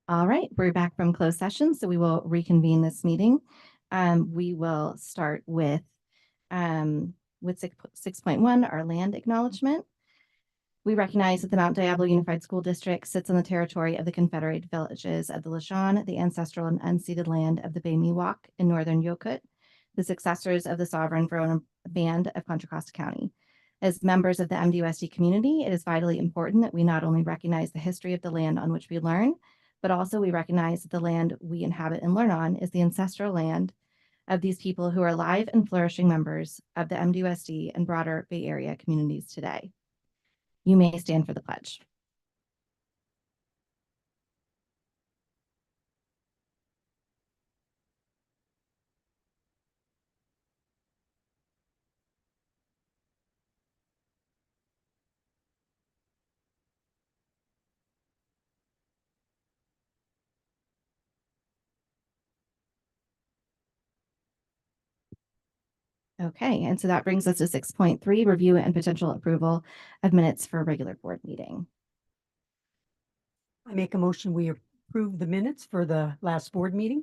All right, we're back from closed session, so we will reconvene this meeting. We will start with 6.1, our land acknowledgement. We recognize that the Mount Diablo Unified School District sits on the territory of the Confederated Villages of the Lisjan, the ancestral and unceded land of the Bay Miwok in northern Yokut, the successors of the sovereign Verona Band of Contra Costa County. As members of the MDUSD community, it is vitally important that we not only recognize the history of the land on which we learn, but also we recognize that the land we inhabit and learn on is the ancestral land of these people who are alive and flourishing members of the MDUSD and broader Bay Area communities today. You may stand for the pledge. Okay, and so that brings us to 6.3, review and potential approval of minutes for a regular board meeting. I make a motion, we approve the minutes for the last board meeting.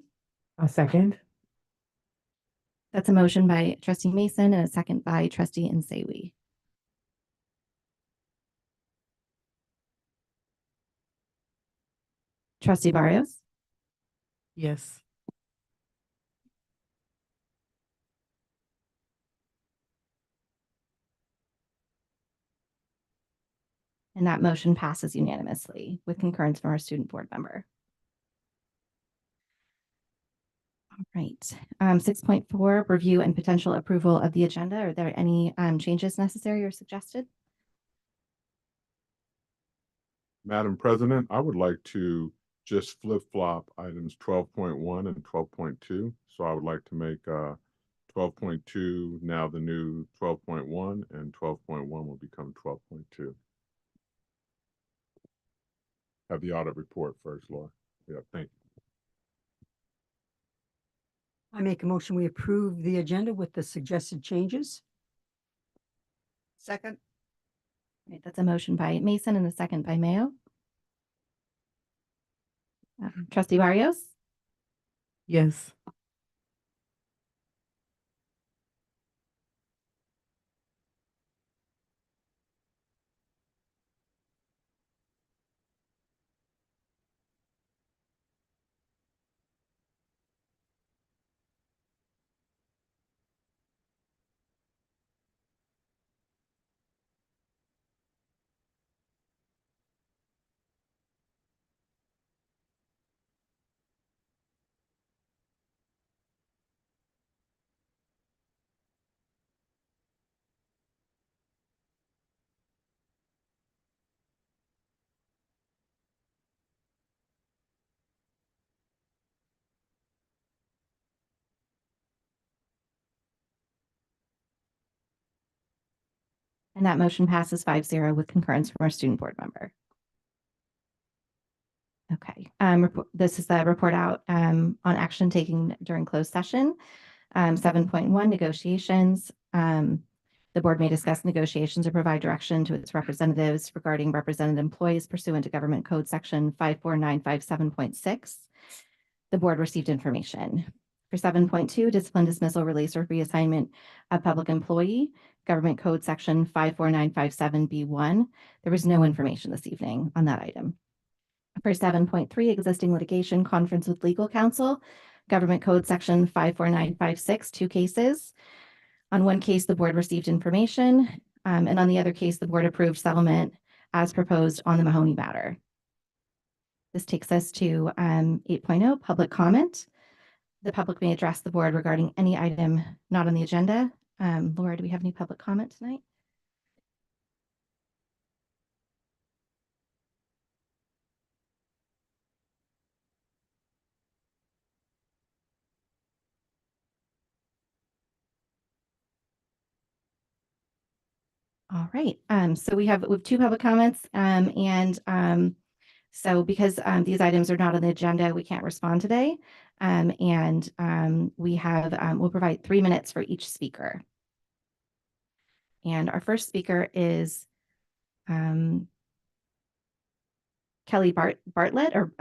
A second. That's a motion by Trustee Mason and a second by Trustee Nsewi. Trustee Barrios, Yes. and that motion passes unanimously with concurrence from our student board member. All right, 6.4, review and potential approval of the agenda. Are there any changes necessary or suggested? Madam President, I would like to just flip-flop items 12.1 and 12.2. So I would like to make 12.2 now the new 12.1, and 12.1 will become 12.2. Have the audit report first, Laura. Yeah, thank you. I make a motion, we approve the agenda with the suggested changes. Second. Right, that's a motion by Mason and a second by Mayo. Trustee Barrios, Yes. and that motion passes 5-0 with concurrence from our student board member. Okay, this is the report out on action taken during closed session. 7.1, negotiations. The board may discuss negotiations or provide direction to its representatives regarding represented employees pursuant to Government Code Section 54957.6. The board received information. For 7.2, discipline, dismissal, release, or reassignment of public employee, Government Code Section 54957B1. There was no information this evening on that item. For 7.3, existing litigation, conference with legal counsel, Government Code Section 54956, 2 cases. On one case, the board received information, and on the other case, the board approved settlement as proposed on the Mahoney matter. This takes us to 8.0, public comment. The public may address the board regarding any item not on the agenda. Laura, do we have any public comment tonight? All right, so we have 2 public comments, so because these items are not on the agenda, we can't respond today. We'll provide 3 minutes for each speaker. And our first speaker is Kelly Bartlett, or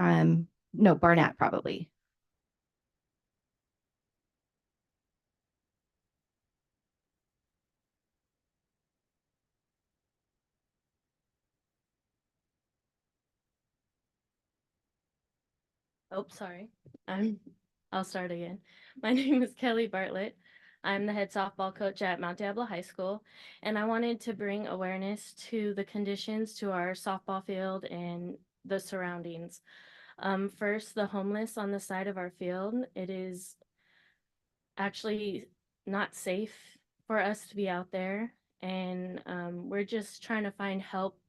No, Barnett probably. Oh, sorry. I'll start again. My name is Kelly Bartlett. I'm the head softball coach at Mount Diablo High School, and I wanted to bring awareness to the conditions to our softball field and the surroundings. First, the homeless on the side of our field. It is actually not safe for us to be out there, and we're just trying to find help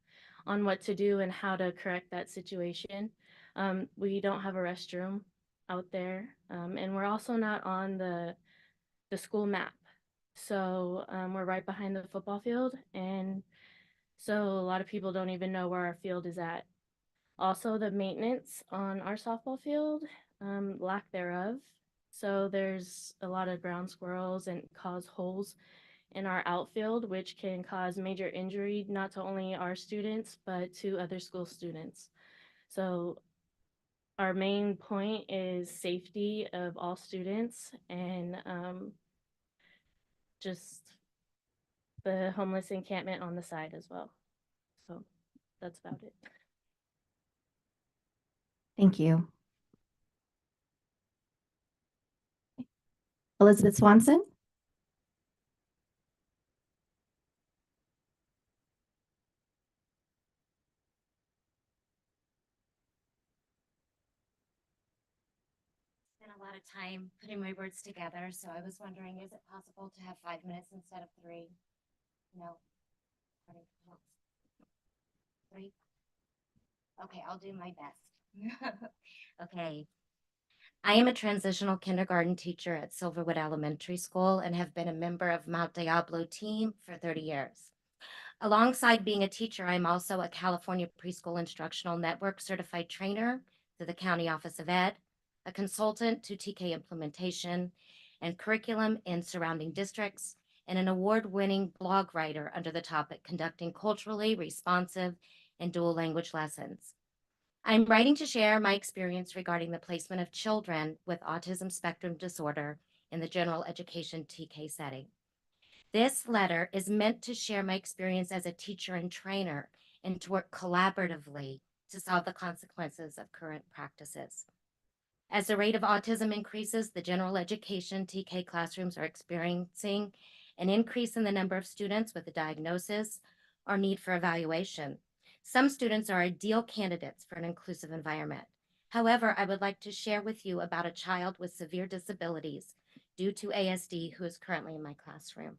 on what to do and how to correct that situation. We don't have a restroom out there, and we're also not on the school map. So we're right behind the football field, and so a lot of people don't even know where our field is at. Also, the maintenance on our softball field, lack thereof. So there's a lot of ground squirrels and cause holes in our outfield, which can cause major injury, not to only our students, but to other school students. So our main point is safety of all students and just the homeless encampment on the side as well. So that's about it. Thank you. Elizabeth Swanson? Spent a lot of time putting my words together, so I was wondering, is it possible to have 5 minutes instead of 3? No. 3? Okay, I'll do my best. Okay. I am a transitional kindergarten teacher at Silverwood Elementary School and have been a member of Mount Diablo team for 30 years. Alongside being a teacher, I'm also a California Preschool Instructional Network certified trainer through the County Office of Ed, a consultant to TK implementation and curriculum in surrounding districts, and an award-winning blog writer under the topic conducting culturally responsive and dual language lessons. I'm writing to share my experience regarding the placement of children with autism spectrum disorder in the general education TK setting. This letter is meant to share my experience as a teacher and trainer and to work collaboratively to solve the consequences of current practices. As the rate of autism increases, the general education TK classrooms are experiencing an increase in the number of students with a diagnosis or need for evaluation. Some students are ideal candidates for an inclusive environment. However, I would like to share with you about a child with severe disabilities due to ASD who is currently in my classroom.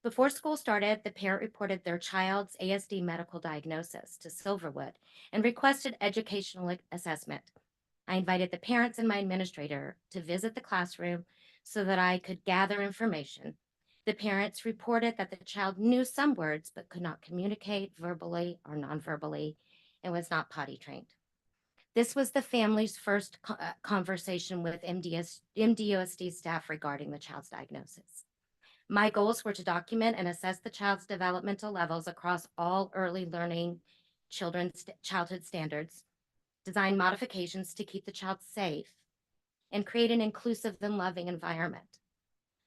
Before school started, the parent reported their child's ASD medical diagnosis to Silverwood and requested educational assessment. I invited the parents and my administrator to visit the classroom so that I could gather information. The parents reported that the child knew some words but could not communicate verbally or non-verbally and was not potty trained. This was the family's first conversation with MDUSD staff regarding the child's diagnosis. My goals were to document and assess the child's developmental levels across all early learning childhood standards, design modifications to keep the child safe, and create an inclusive and loving environment.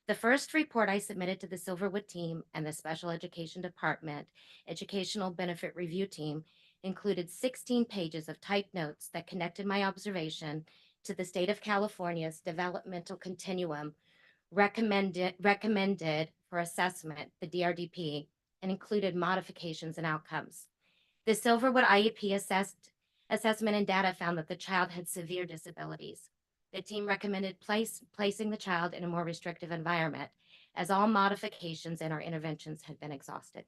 The first report I submitted to the Silverwood team and the Special Education Department Educational Benefit Review Team included 16 pages of typed notes that connected my observation to the state of California's developmental continuum recommended for assessment, the DRDP, and included modifications and outcomes. The Silverwood IEP assessment and data found that the child had severe disabilities. The team recommended placing the child in a more restrictive environment, as all modifications in our interventions had been exhausted.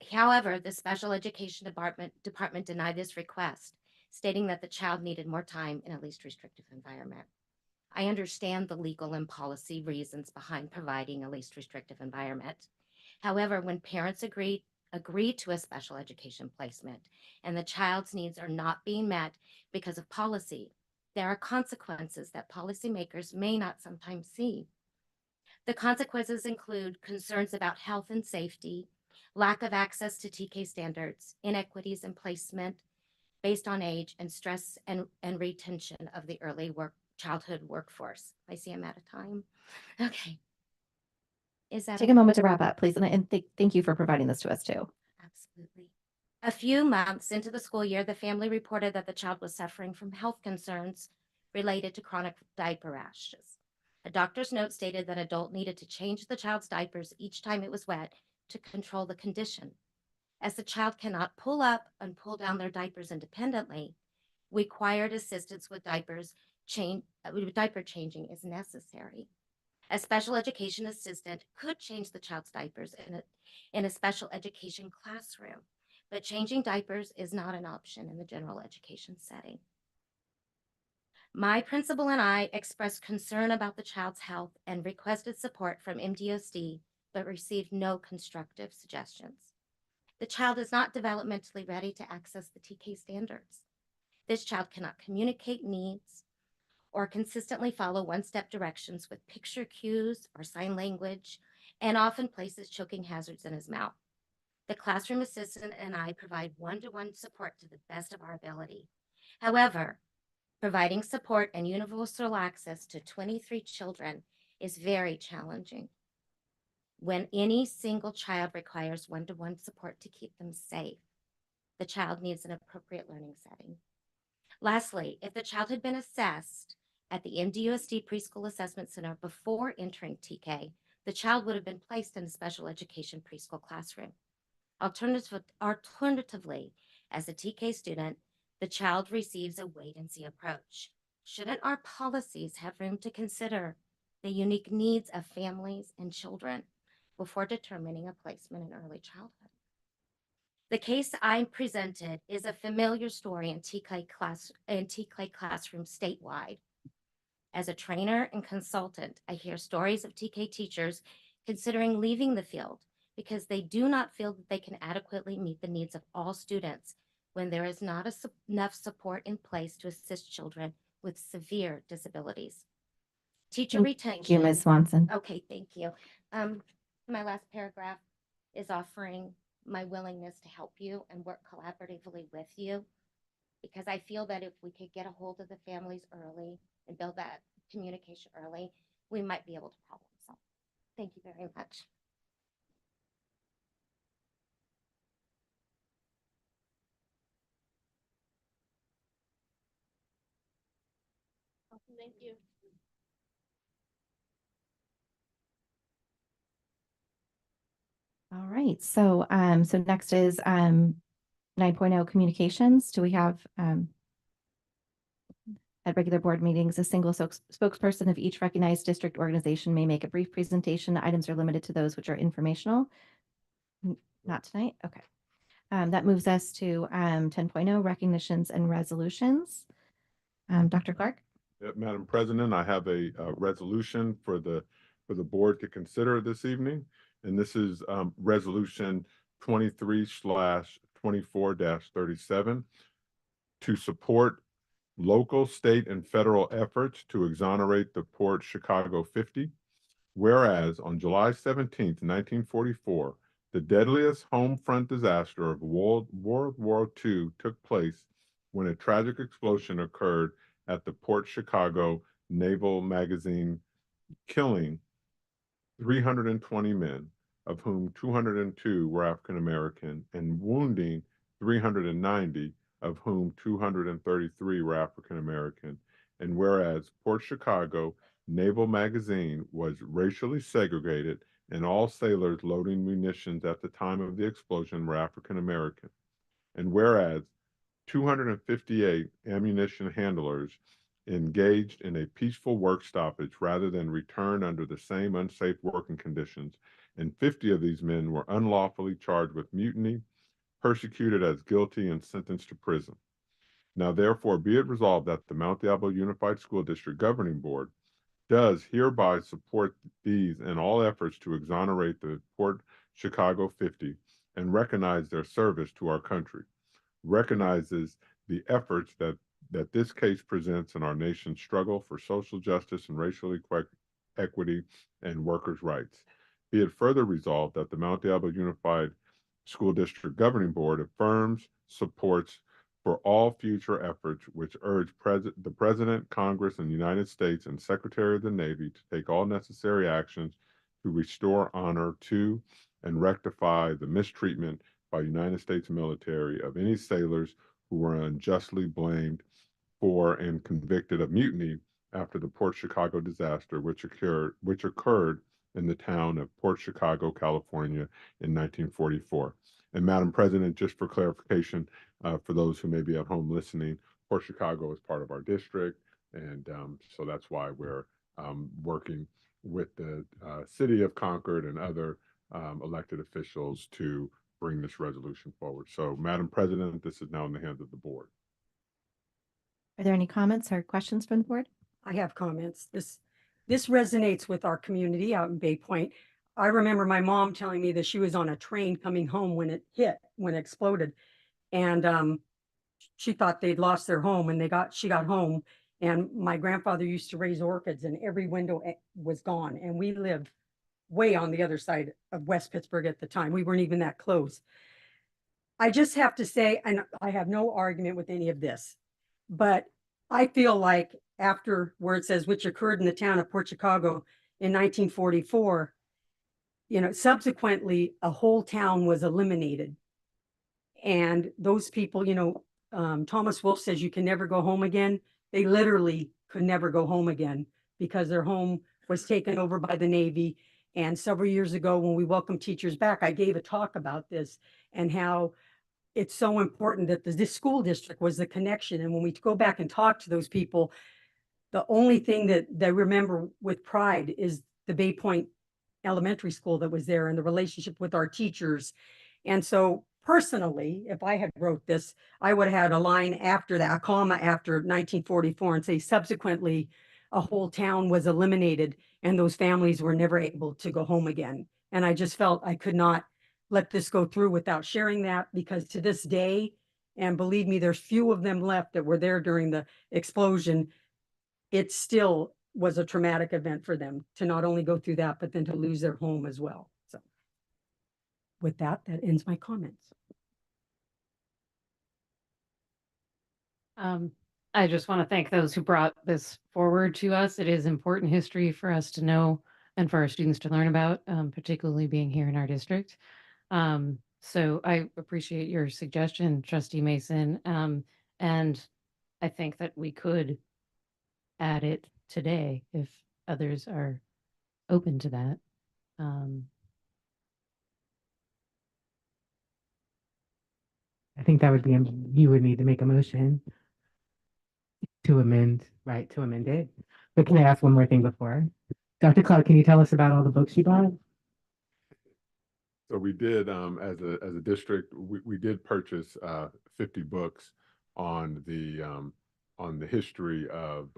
However, the Special Education Department denied this request, stating that the child needed more time in a least restrictive environment. I understand the legal and policy reasons behind providing a least restrictive environment. However, when parents agree to a special education placement and the child's needs are not being met because of policy, there are consequences that policymakers may not sometimes see. The consequences include concerns about health and safety, lack of access to TK standards, inequities in placement, based on age and stress and retention of the early childhood workforce. I see I'm out of time. Okay. Is that Take a moment to wrap up, please. And thank you for providing this to us too. Absolutely. A few months into the school year, the family reported that the child was suffering from health concerns related to chronic diaper rashes. A doctor's note stated that adult needed to change the child's diapers each time it was wet to control the condition. As the child cannot pull up and pull down their diapers independently, required assistance with diaper changing is necessary. A special education assistant could change the child's diapers in a special education classroom, but changing diapers is not an option in the general education setting. My principal and I expressed concern about the child's health and requested support from MDOSD, but received no constructive suggestions. The child is not developmentally ready to access the TK standards. This child cannot communicate needs or consistently follow one-step directions with picture cues or sign language, and often places choking hazards in his mouth. The classroom assistant and I provide one-to-one support to the best of our ability. However, providing support and universal access to 23 children is very challenging when any single child requires one-to-one support to keep them safe. The child needs an appropriate learning setting. Lastly, if the child had been assessed at the MDUSD Preschool Assessment Center before entering TK, the child would have been placed in a special education preschool classroom. Alternatively, as a TK student, the child receives a wait-and-see approach. Shouldn't our policies have room to consider the unique needs of families and children before determining a placement in early childhood? The case I presented is a familiar story in TK classroom statewide. As a trainer and consultant, I hear stories of TK teachers considering leaving the field because they do not feel that they can adequately meet the needs of all students when there is not enough support in place to assist children with severe disabilities. Teacher retention. Thank you, Ms. Swanson. Okay, thank you. My last paragraph is offering my willingness to help you and work collaboratively with you, because I feel that if we could get a hold of the families early and build that communication early, we might be able to problem solve. Thank you very much. Thank you. All right, so next is 9.0 communications. Do we have at regular board meetings, a single spokesperson of each recognized district organization may make a brief presentation. Items are limited to those which are informational. Not tonight? Okay. That moves us to 10.0 recognitions and resolutions. Dr. Clark? Madam President, I have a resolution for the board to consider this evening. And this is resolution 23/24-37 to support local, state, and federal efforts to exonerate the Port Chicago 50. Whereas on July 17th, 1944, the deadliest home front disaster of World War II took place when a tragic explosion occurred at the Port Chicago Naval Magazine, killing 320 men, of whom 202 were African American, and wounding 390, of whom 233 were African American. And whereas Port Chicago Naval Magazine was racially segregated, and all sailors loading munitions at the time of the explosion were African American. And whereas 258 ammunition handlers engaged in a peaceful work stoppage rather than return under the same unsafe working conditions, and 50 of these men were unlawfully charged with mutiny, persecuted as guilty, and sentenced to prison. Now, therefore, be it resolved that the Mount Diablo Unified School District Governing Board does hereby support these and all efforts to exonerate the Port Chicago 50 and recognize their service to our country, recognizes the efforts that this case presents in our nation's struggle for social justice and racial equity and workers' rights. Be it further resolved that the Mount Diablo Unified School District Governing Board affirms, supports for all future efforts which urge the President, Congress, and the United States and Secretary of the Navy to take all necessary actions to restore honor to and rectify the mistreatment by United States military of any sailors who were unjustly blamed for and convicted of mutiny after the Port Chicago disaster, which occurred in the town of Port Chicago, California, in 1944. And Madam President, just for clarification, for those who may be at home listening, Port Chicago is part of our district, and so that's why we're working with the city of Concord and other elected officials to bring this resolution forward. So, Madam President, this is now in the hands of the board. Are there any comments or questions from the board? I have comments. This resonates with our community out in Bay Point. I remember my mom telling me that she was on a train coming home when it exploded. And she thought they'd lost their home, and she got home, and my grandfather used to raise orchids, and every window was gone. And we lived way on the other side of West Pittsburgh at the time. We weren't even that close. I just have to say, and I have no argument with any of this, but I feel like after where it says which occurred in the town of Port Chicago in 1944, subsequently a whole town was eliminated. And those people, Thomas Wolfe says you can never go home again. They literally could never go home again because their home was taken over by the Navy. And several years ago, when we welcomed teachers back, I gave a talk about this and how it's so important that this school district was the connection. And when we go back and talk to those people, the only thing that they remember with pride is the Bay Point Elementary School that was there and the relationship with our teachers. And so personally, if I had wrote this, I would have had a line after that, a comma after 1944, and say subsequently a whole town was eliminated and those families were never able to go home again. And I just felt I could not let this go through without sharing that, because to this day, and believe me, there's few of them left that were there during the explosion, it still was a traumatic event for them to not only go through that, but then to lose their home as well. So with that, that ends my comments. I just want to thank those who brought this forward to us. It is important history for us to know and for our students to learn about, particularly being here in our district. So I appreciate your suggestion, Trustee Mason. And I think that we could add it today if others are open to that. I think that would be, you would need to make a motion to amend it. But can I ask one more thing before? Dr. Clark, can you tell us about all the books you bought? So we did, as a district, we did purchase 50 books on the history of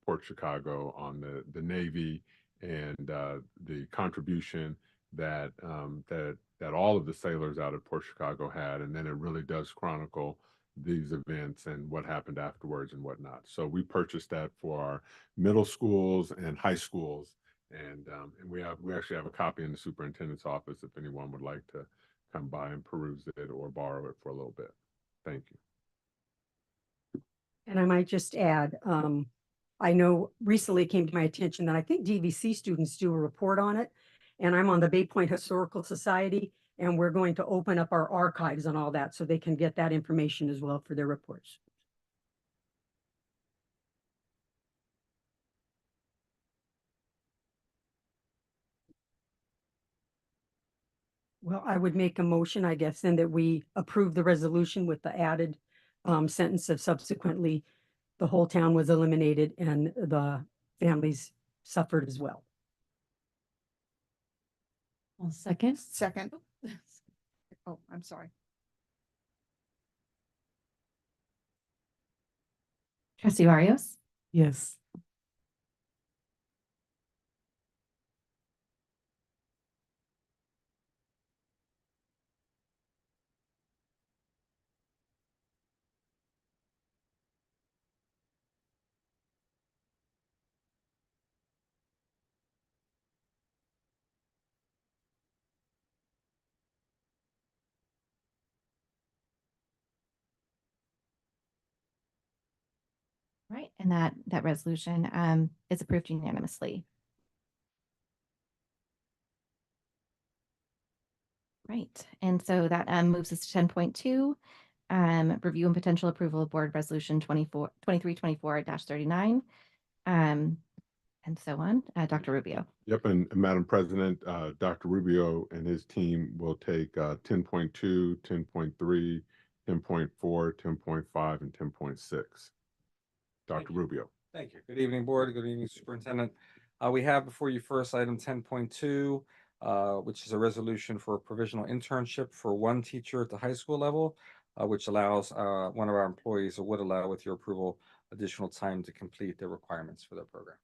Port Chicago, on the Navy, and the contribution that that all of the sailors out at Port Chicago had, and then it really does chronicle these events and what happened afterwards and whatnot. So we purchased that for our middle schools and high schools. And we actually have a copy in the superintendent's office if anyone would like to come by and peruse it or borrow it for a little bit. Thank you. And I might just add, I know recently it came to my attention that I think DVC students do a report on it. And I'm on the Bay Point Historical Society, and we're going to open up our archives and all that so they can get that information as well for their reports. Well, I would make a motion, I guess, then that we approve the resolution with the added sentence of subsequently the whole town was eliminated and the families suffered as well. Well, second. Second. Oh, I'm sorry. Trustee Barrios, Yes. right, and that resolution is approved unanimously. Right, and so that moves us to 10.2, review and potential approval of board resolution 2324-39, and so on. Dr. Rubio. Yep, and Madam President, Dr. Rubio and his team will take 10.2, 10.3, 10.4, 10.5, and 10.6. Dr. Rubio. Thank you. Good evening, board. Good evening, superintendent. We have before you first item 10.2, which is a resolution for a provisional internship for one teacher at the high school level, which allows one of our employees, or would allow with your approval, additional time to complete the requirements for their program.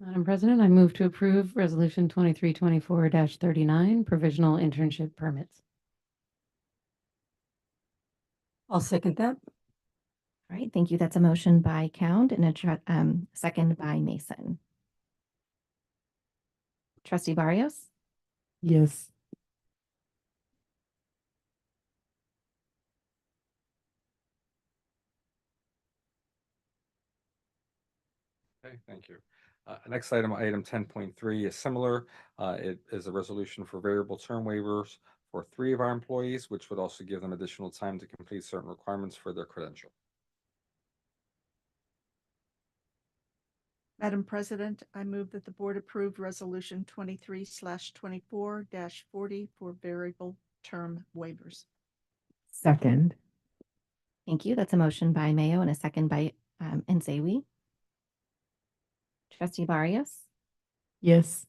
Madam President, I move to approve Resolution 2324-39, provisional internship permits. I'll second that. All right, thank you. That's a motion by Count and a second by Mason. Trustee Barrios? Yes. Okay, thank you. Next item, item 10.3 is similar. It is a resolution for variable term waivers for 3 of our employees, which would also give them additional time to complete certain requirements for their credential. Madam President, I move that the board approve resolution 23/24-40 for variable term waivers. Second. Thank you. That's a motion by Mayo and a second by Nzewi. Trustee Barrios? Yes.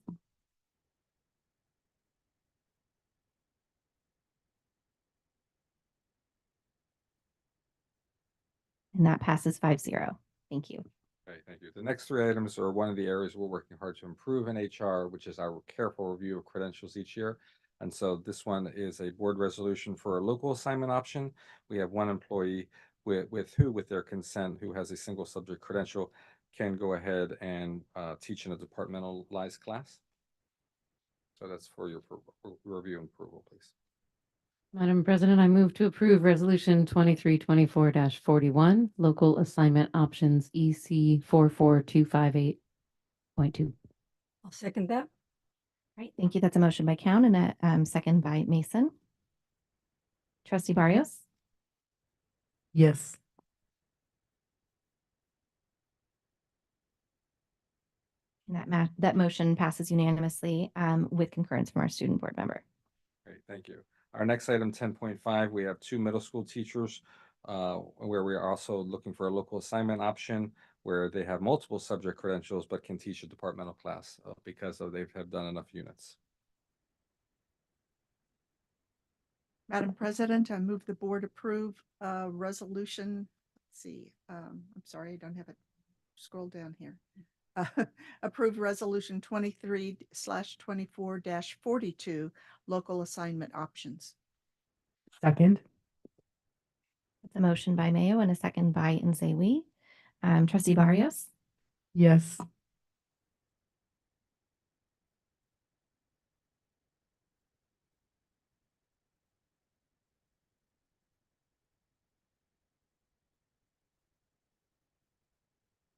And that passes 5-0. Thank you. Okay, thank you. The next 3 items are one of the areas we're working hard to improve in HR, which is our careful review of credentials each year. And so this one is a board resolution for a local assignment option. We have one employee with their consent, who has a single subject credential, can go ahead and teach in a departmentalized class. So that's for your review and approval, please. Madam President, I move to approve Resolution 2324-41, local assignment options EC 44258.2. I'll second that. All right, thank you. That's a motion by Count and a second by Mason. Trustee Barrios? Yes. And that motion passes unanimously with concurrence from our student board member. Great, thank you. Our next item, 10.5, we have 2 middle school teachers where we are also looking for a local assignment option where they have multiple subject credentials but can teach a departmental class because they have done enough units. Madam President, I move the board approve resolution. Let's see, I'm sorry, I don't have it. Scroll down here. Approve resolution 23/24-42, local assignment options. Second. It's a motion by Mayo and a second by Nzewi. Trustee Barrios? Yes.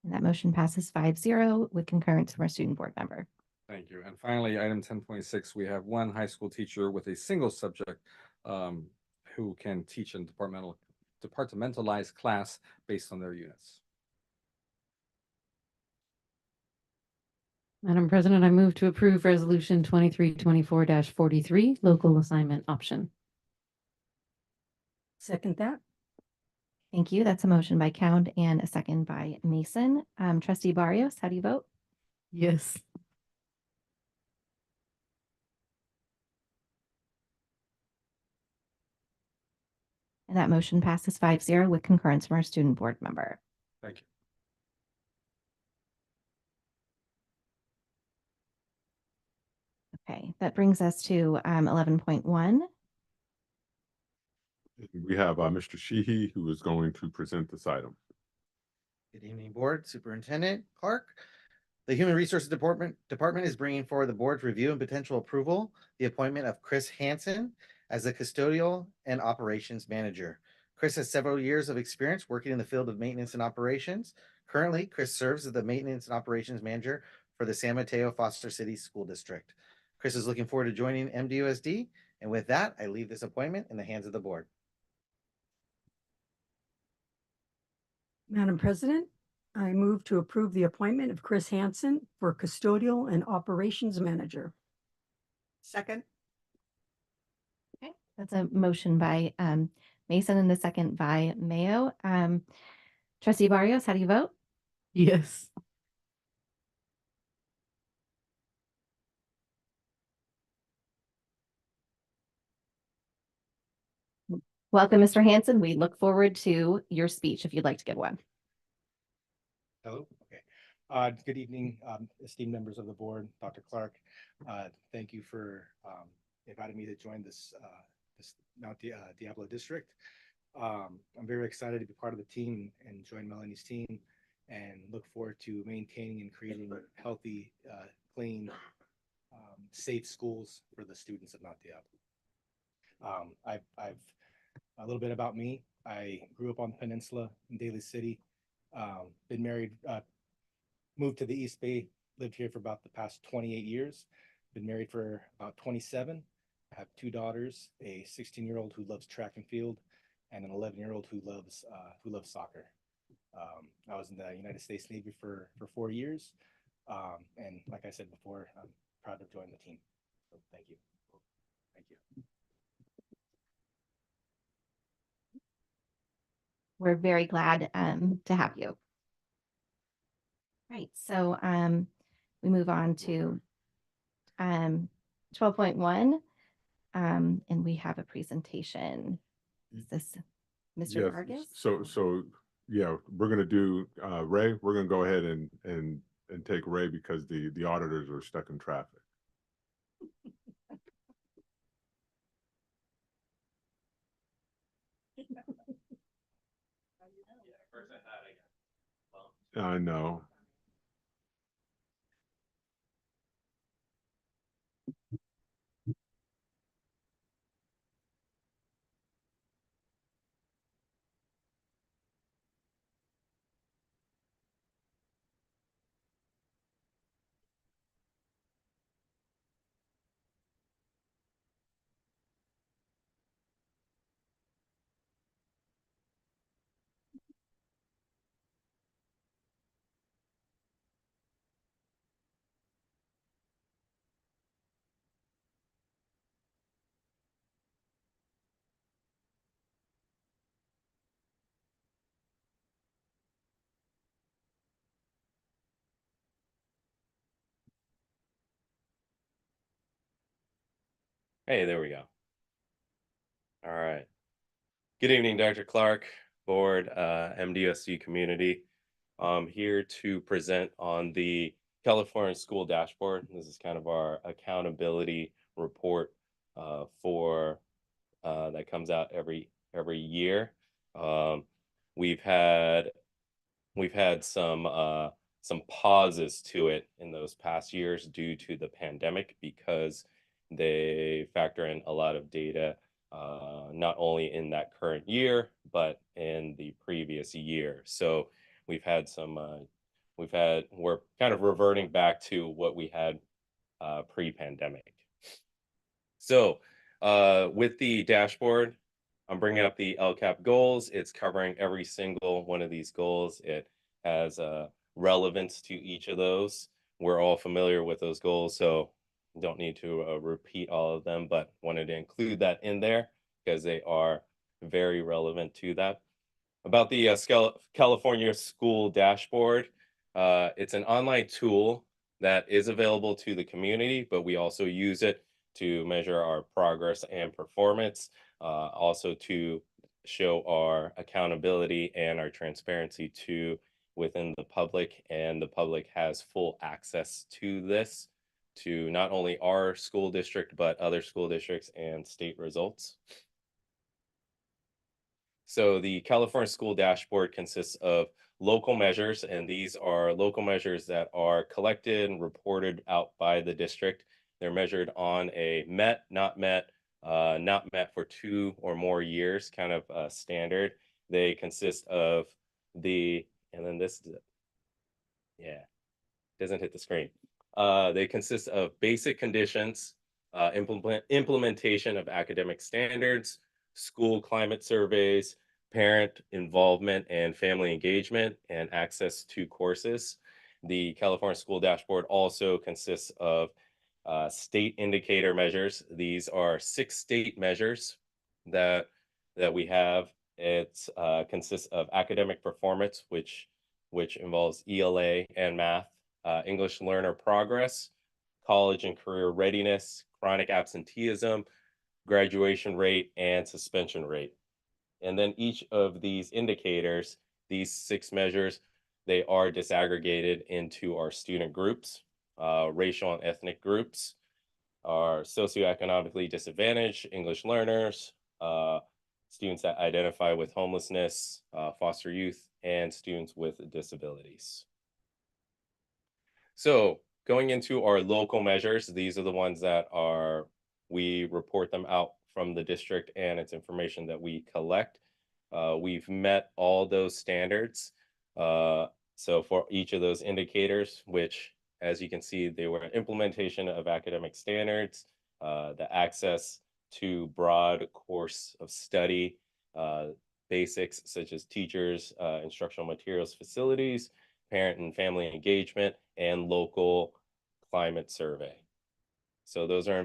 And that motion passes 5-0 with concurrence from our student board member. Thank you. And finally, item 10.6, we have one high school teacher with a single subject who can teach in departmentalized class based on their units. Madam President, I move to approve Resolution 2324-43, local assignment option. Second that. Thank you. That's a motion by Count and a second by Mason. Trustee Barrios, how do you vote? Yes. And that motion passes 5-0 with concurrence from our student board member. Thank you. Okay, that brings us to 11.1. We have Mr. Sheehy, who is going to present this item. Good evening, Board, Superintendent, Clark. The Human Resources Department is bringing forward the board's review and potential approval, the appointment of Chris Hansen as the custodial and operations manager. Chris has several years of experience working in the field of maintenance and operations. Currently, Chris serves as the maintenance and operations manager for the San Mateo Foster City School District. Chris is looking forward to joining MDUSD, and with that, I leave this appointment in the hands of the board. Madam President, I move to approve the appointment of Chris Hansen for custodial and operations manager. Second, Okay, that's a motion by Mason and the second by Mayo. Trustee Barrios, how do you vote? Yes. Welcome, Mr. Hanson. We look forward to your speech if you'd like to give one. Hello. Okay. Good evening, esteemed members of the board, Dr. Clark. Thank you for inviting me to join this Diablo district. I'm very excited to be part of the team and join Melanie's team, and look forward to maintaining and creating healthy, clean, safe schools for the students of Mount Diablo. I've a little bit about me. I grew up on the peninsula in Daly City. Been married, moved to the East Bay, lived here for about the past 28 years. Been married for about 27. I have 2 daughters, a 16-year-old who loves track and field, and an 11-year-old who loves soccer. I was in the United States Navy for 4 years. And like I said before, I'm proud to join the team. So thank you. Thank you. We're very glad to have you. Right, so we move on to 12.1, and we have a presentation. Is this Mr. Yes, Vargas? so yeah, we're gonna do Ray. We're gonna go ahead and take Ray because the auditors are stuck in traffic. I know. Hey, there we go. All right. Good evening, Dr. Clark, board, MDSU community. I'm here to present on the California School Dashboard. This is kind of our accountability report for that comes out every year. We've had some pauses to it in those past years due to the pandemic, because they factor in a lot of data, not only in that current year, but in the previous year. So we're kind of reverting back to what we had pre-pandemic. So with the dashboard, I'm bringing up the LCAP goals. It's covering every single one of these goals. It has relevance to each of those. We're all familiar with those goals, so don't need to repeat all of them, but wanted to include that in there because they are very relevant to that. About the California School Dashboard, it's an online tool that is available to the community, but we also use it to measure our progress and performance, also to show our accountability and our transparency to within the public, and the public has full access to this, to not only our school district, but other school districts and state results. So the California School Dashboard consists of local measures, and these are local measures that are collected and reported out by the district. They're measured on a met, not met, not met for 2 or more years, kind of standard. They consist of and then this, yeah, doesn't hit the screen. They consist of basic conditions, implementation of academic standards, school climate surveys, parent involvement and family engagement, and access to courses. The California School Dashboard also consists of state indicator measures. These are 6 state measures that we have. It consists of academic performance, which involves ELA and math, English learner progress, college and career readiness, chronic absenteeism, graduation rate, and suspension rate. And then each of these indicators, these 6 measures, they are disaggregated into our student groups, racial and ethnic groups, our socioeconomically disadvantaged English learners, students that identify with homelessness, foster youth, and students with disabilities. So going into our local measures, these are the ones that we report them out from the district, and it's information that we collect. We've met all those standards. So for each of those indicators, which, as you can see, they were implementation of academic standards, the access to broad course of study, basics such as teachers, instructional materials, facilities, parent and family engagement, and local climate survey. So those are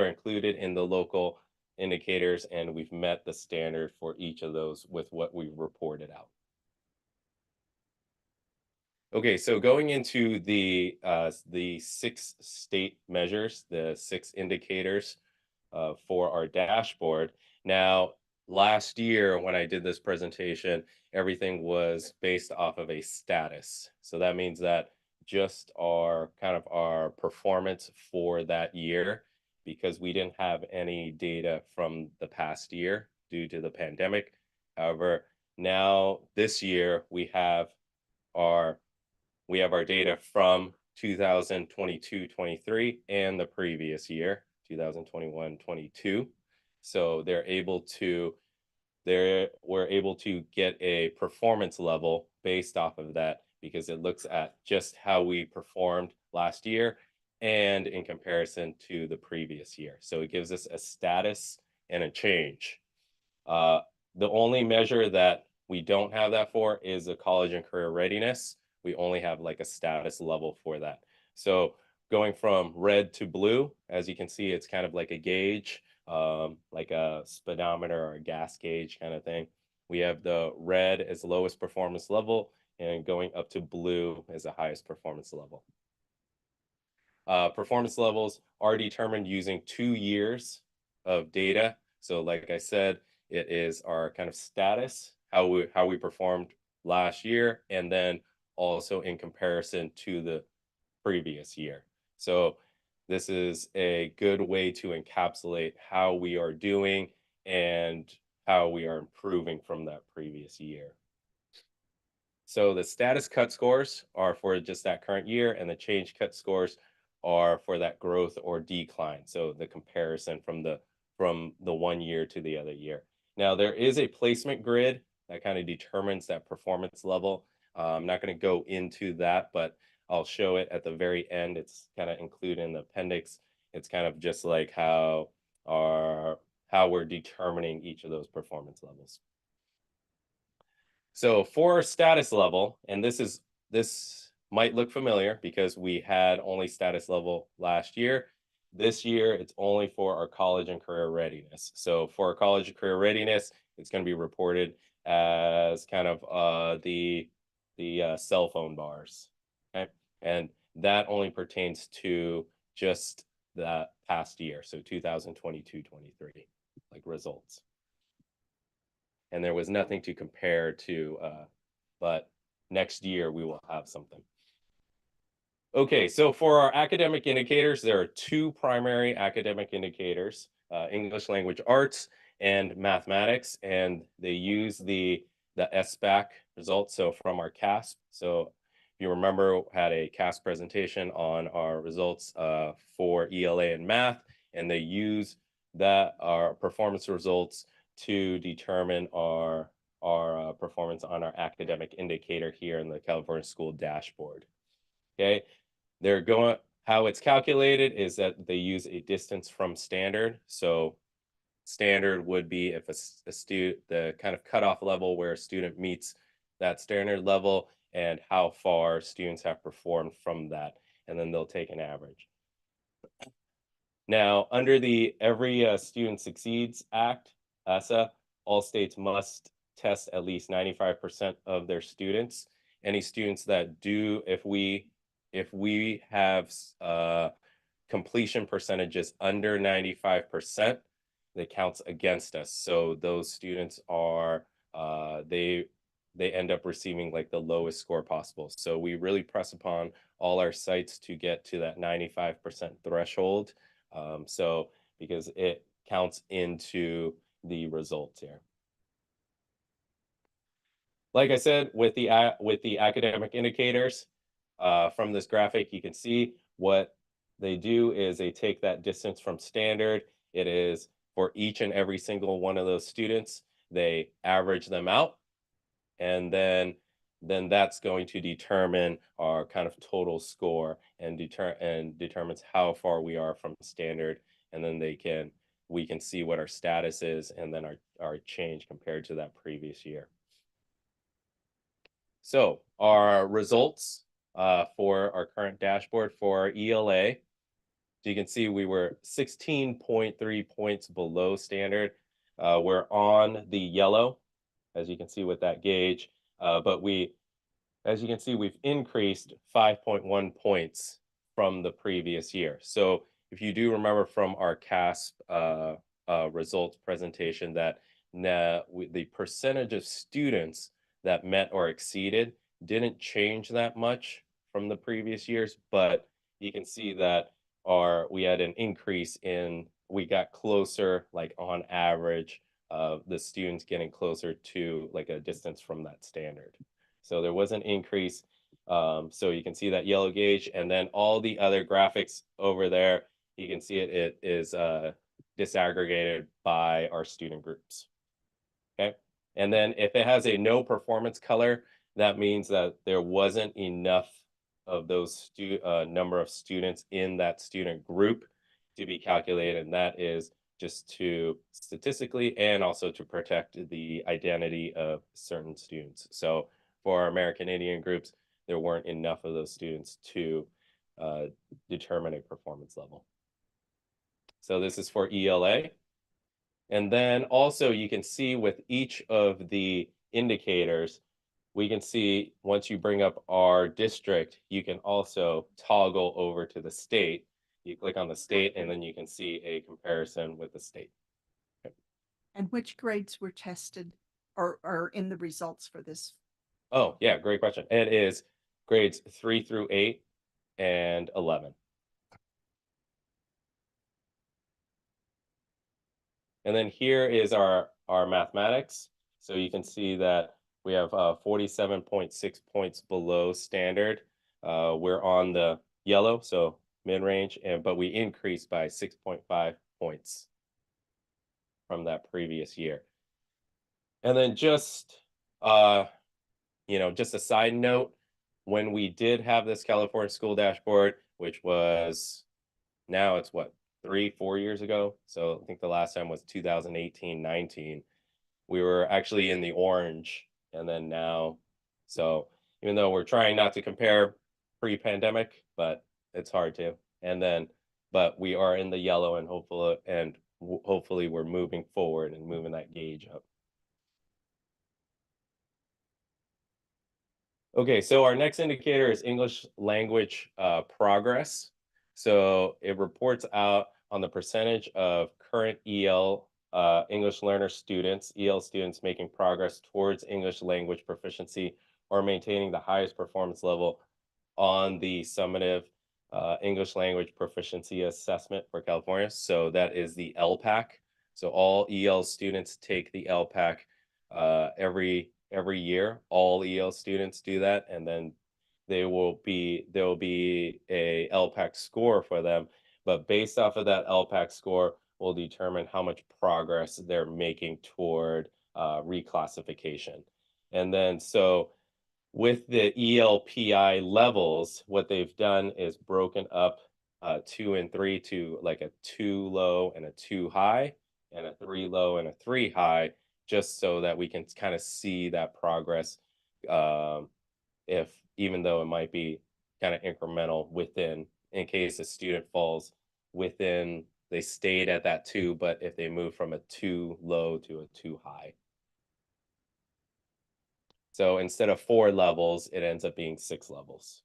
included in the local indicators, and we've met the standard for each of those with what we've reported out. Okay, so going into the 6 state measures, the 6 indicators for our dashboard. Now, last year when I did this presentation, everything was based off of a status. So that means that just our performance for that year, because we didn't have any data from the past year due to the pandemic. However, now this year we have our data from 2022-23 and the previous year, 2021-22. So we're able to get a performance level based off of that, because it looks at just how we performed last year and in comparison to the previous year. So it gives us a status and a change. The only measure that we don't have that for is a college and career readiness. We only have like a status level for that. So going from red to blue, as you can see, it's kind of like a gauge, like a speedometer or a gas gauge kind of thing. We have the red as lowest performance level, and going up to blue as the highest performance level. Performance levels are determined using 2 years of data. So like I said, it is our kind of status, how we performed last year, and then also in comparison to the previous year. So this is a good way to encapsulate how we are doing and how we are improving from that previous year. So the status cut scores are for just that current year, and the change cut scores are for that growth or decline. So the comparison from the 1 year to the other year. Now there is a placement grid that kind of determines that performance level. I'm not going to go into that, but I'll show it at the very end. It's kind of included in the appendix. It's kind of just like how we're determining each of those performance levels. So for status level, and this might look familiar because we had only status level last year. This year, it's only for our college and career readiness. So for our college and career readiness, it's going to be reported as kind of the cell phone bars, okay? And that only pertains to just the past year, so 2022-23, like results. And there was nothing to compare to, but next year we will have something. Okay, so for our academic indicators, there are 2 primary academic indicators, English language arts and mathematics, and they use the SBAC results, so from our CASP. So if you remember, had a CASP presentation on our results for ELA and math, and they use that our performance results to determine our performance on our academic indicator here in the California School Dashboard. Okay, they're going, how it's calculated is that they use a distance from standard. So standard would be if a student, the kind of cutoff level where a student meets that standard level and how far students have performed from that, and then they'll take an average. Now, under the Every Student Succeeds Act, ESSA, all states must test at least 95% of their students. Any students that do, if we have completion percentages under 95%, that counts against us. So those students are they end up receiving like the lowest score possible. So we really press upon all our sites to get to that 95% threshold. So because it counts into the results here. Like I said, with the academic indicators from this graphic, you can see what they do is they take that distance from standard. It is for each and every single one of those students. They average them out, and then that's going to determine our kind of total score and determines how far we are from standard. And then we can see what our status is and then our change compared to that previous year. So our results for our current dashboard for our ELA, so you can see we were 16.3 points below standard. We're on the yellow, as you can see with that gauge, but as you can see, we've increased 5.1 points from the previous year. So if you do remember from our CASP results presentation that the percentage of students that met or exceeded didn't change that much from the previous years, but you can see that we had an increase we got closer, like on average, the students getting closer to like a distance from that standard. So there was an increase. So you can see that yellow gauge, and then all the other graphics over there, you can see it is disaggregated by our student groups. Okay. And then if it has a no performance color, that means that there wasn't enough of those number of students in that student group to be calculated. And that is just to statistically and also to protect the identity of certain students. So for our American Indian groups, there weren't enough of those students to determine a performance level. So this is for ELA. And then also you can see with each of the indicators, we can see once you bring up our district, you can also toggle over to the state. You click on the state and then you can see a comparison with the state. Okay. And which grades were tested or are in the results for this? Oh, yeah, great question. It is grades 3 through 8 and 11. And then here is our mathematics. So you can see that we have 47.6 points below standard. We're on the yellow, so mid-range, but we increased by 6.5 points from that previous year. And then just just a side note, when we did have this California School Dashboard, which was now it's what, 3-4 years ago. So I think the last time was 2018-19. We were actually in the orange, and then now, so even though we're trying not to compare pre-pandemic, but it's hard to. And then, but we are in the yellow, and hopefully we're moving forward and moving that gauge up. Okay, so our next indicator is English language progress. So it reports out on the percentage of current EL English learner students, EL students making progress towards English language proficiency or maintaining the highest performance level on the summative English language proficiency assessment for California. So that is the LPAC. So all EL students take the LPAC every year. All EL students do that, and then there will be a LPAC score for them. But based off of that LPAC score, will determine how much progress they're making toward reclassification. And then so with the ELPI levels, what they've done is broken up 2 and 3 to like a 2 low and a 2 high, and a 3 low and a 3 high, just so that we can kind of see that progress. If even though it might be kind of incremental within, in case a student falls within, they stayed at that 2, but if they move from a 2 low to a 2 high. So instead of 4 levels, it ends up being 6 levels.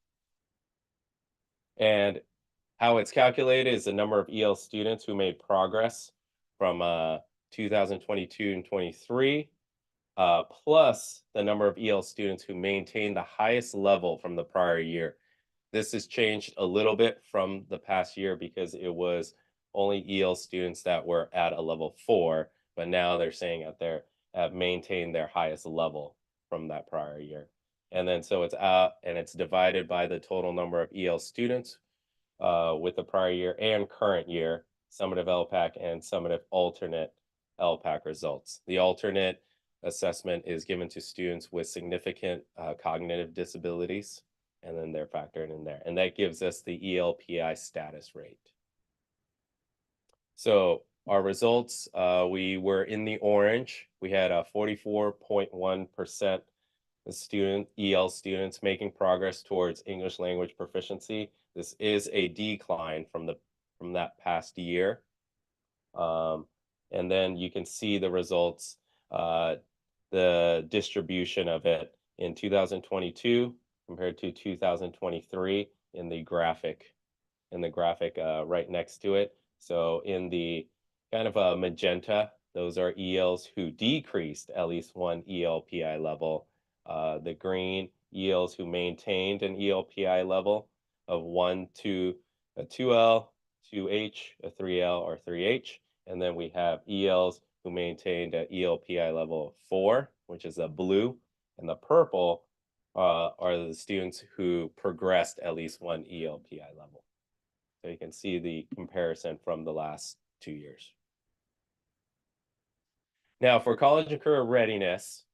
And how it's calculated is the number of EL students who made progress from 2022 and 23, plus the number of EL students who maintained the highest level from the prior year. This has changed a little bit from the past year because it was only EL students that were at a level 4, but now they're saying out there maintained their highest level from that prior year. And then so it's and it's divided by the total number of EL students with the prior year and current year summative LPAC and summative alternate LPAC results. The alternate assessment is given to students with significant cognitive disabilities, and then they're factored in there. And that gives us the ELPI status rate. So our results, we were in the orange. We had a 44.1% EL students making progress towards English language proficiency. This is a decline from that past year. And then you can see the results, the distribution of it in 2022 compared to 2023 in the graphic right next to it. So in the kind of a magenta, those are ELs who decreased at least one ELPI level. The green ELs who maintained an ELPI level of 1 to a 2L, 2H, a 3L, or 3H. And then we have ELs who maintained an ELPI level of 4, which is a blue, and the purple are the students who progressed at least one ELPI level. So you can see the comparison from the last 2 years. Now for college and career readiness,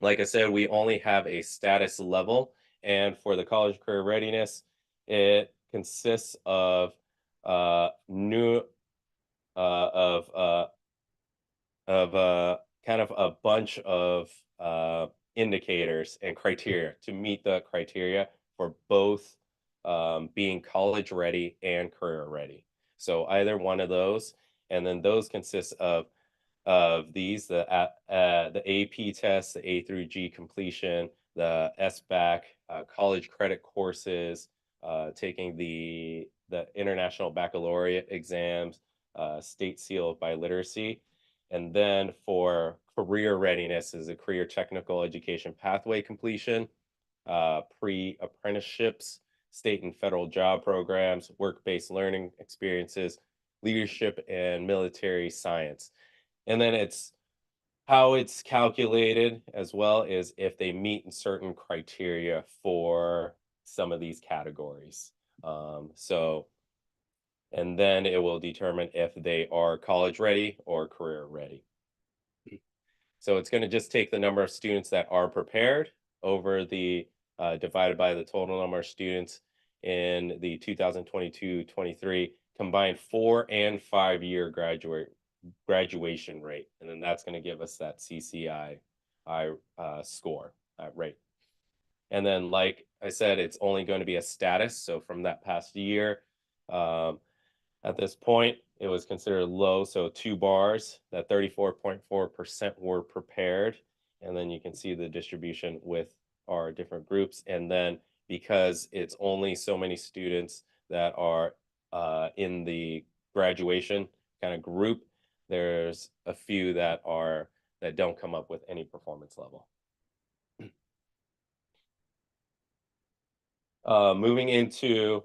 like I said, we only have a status level, and for the college career readiness, it consists of kind of a bunch of indicators and criteria to meet the criteria for both being college ready and career ready. So either one of those, and then those consist of these, the AP test, the A through G completion, the SBAC, college credit courses, taking the international baccalaureate exams, state seal of biliteracy. And then for career readiness is a career technical education pathway completion, pre-apprenticeships, state and federal job programs, work-based learning experiences, leadership and military science. And then it's how it's calculated as well is if they meet certain criteria for some of these categories. And then it will determine if they are college ready or career ready. So it's going to just take the number of students that are prepared over the divided by the total number of students in the 2022-23 combined 4 and 5 year graduation rate, and then that's going to give us that CCI score rate. And then, like I said, it's only going to be a status. So from that past year, at this point, it was considered low. So 2 bars, that 34.4% were prepared. And then you can see the distribution with our different groups. And then because it's only so many students that are in the graduation kind of group, there's a few that don't come up with any performance level. Moving into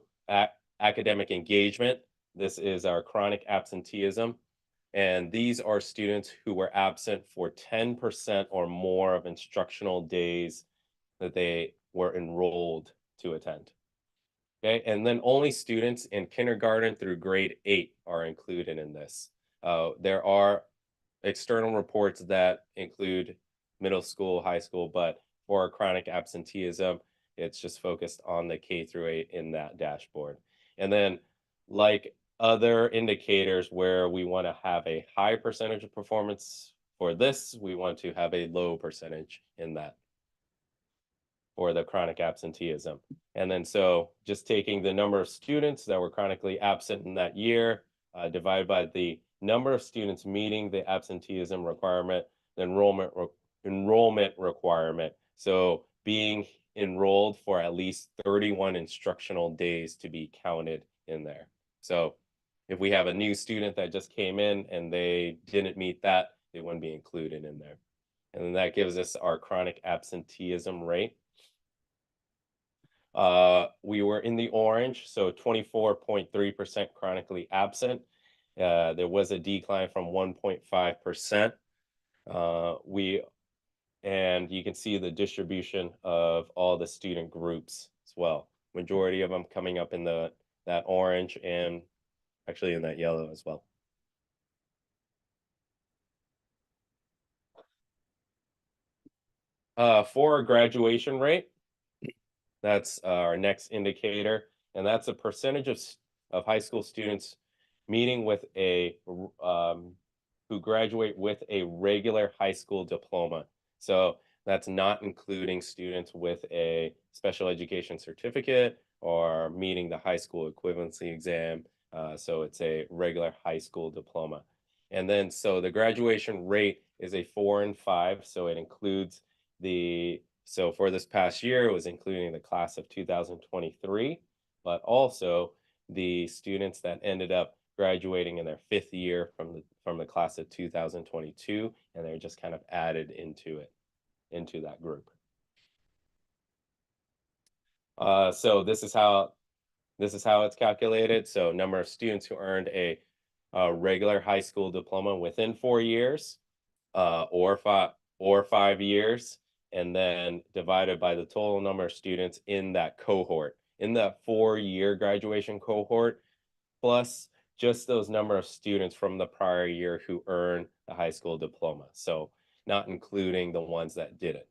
academic engagement, this is our chronic absenteeism. And these are students who were absent for 10% or more of instructional days that they were enrolled to attend. Okay, and then only students in kindergarten through grade 8 are included in this. There are external reports that include middle school, high school, but for chronic absenteeism, it's just focused on the K through 8 in that dashboard. And then, like other indicators where we want to have a high percentage of performance for this, we want to have a low percentage in that for the chronic absenteeism. And then so just taking the number of students that were chronically absent in that year, divided by the number of students meeting the absenteeism requirement, the enrollment requirement. So being enrolled for at least 31 instructional days to be counted in there. So if we have a new student that just came in and they didn't meet that, they wouldn't be included in there. And then that gives us our chronic absenteeism rate. We were in the orange, so 24.3% chronically absent. There was a decline from 1.5%. And you can see the distribution of all the student groups as well. Majority of them coming up in that orange and actually in that yellow as well. For our graduation rate, that's our next indicator, and that's a percentage of high school students meeting with a who graduate with a regular high school diploma. So that's not including students with a special education certificate or meeting the high school equivalency exam. So it's a regular high school diploma. And then so the graduation rate is a 4 and 5, so it includes so for this past year, it was including the class of 2023, but also the students that ended up graduating in their 5th year from the class of 2022, and they're just kind of added into that group. So this is how it's calculated. So number of students who earned a regular high school diploma within 4 years, or 5 years, and then divided by the total number of students in that cohort, in that 4-year graduation cohort, plus just those number of students from the prior year who earned the high school diploma. So not including the ones that didn't.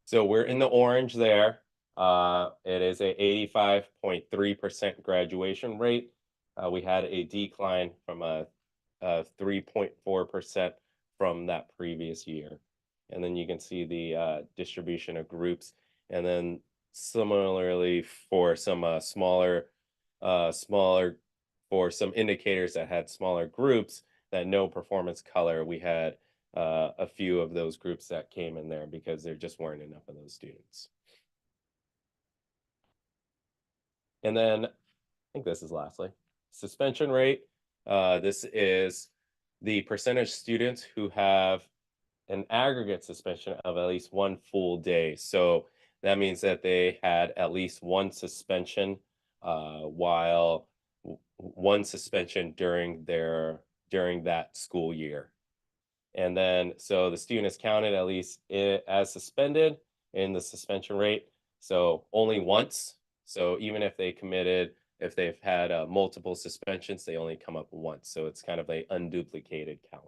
So we're in the orange there. It is a 85.3% graduation rate. We had a decline from a 3.4% from that previous year. And then you can see the distribution of groups. And then similarly for some smaller, for some indicators that had smaller groups that no performance color, we had a few of those groups that came in there because there just weren't enough of those students. And then I think this is lastly, suspension rate. This is the percentage students who have an aggregate suspension of at least 1 full day. So that means that they had at least one suspension one suspension during that school year. And then so the student is counted at least as suspended in the suspension rate. So only once. So even if if they've had multiple suspensions, they only come up once. So it's kind of a unduplicated count.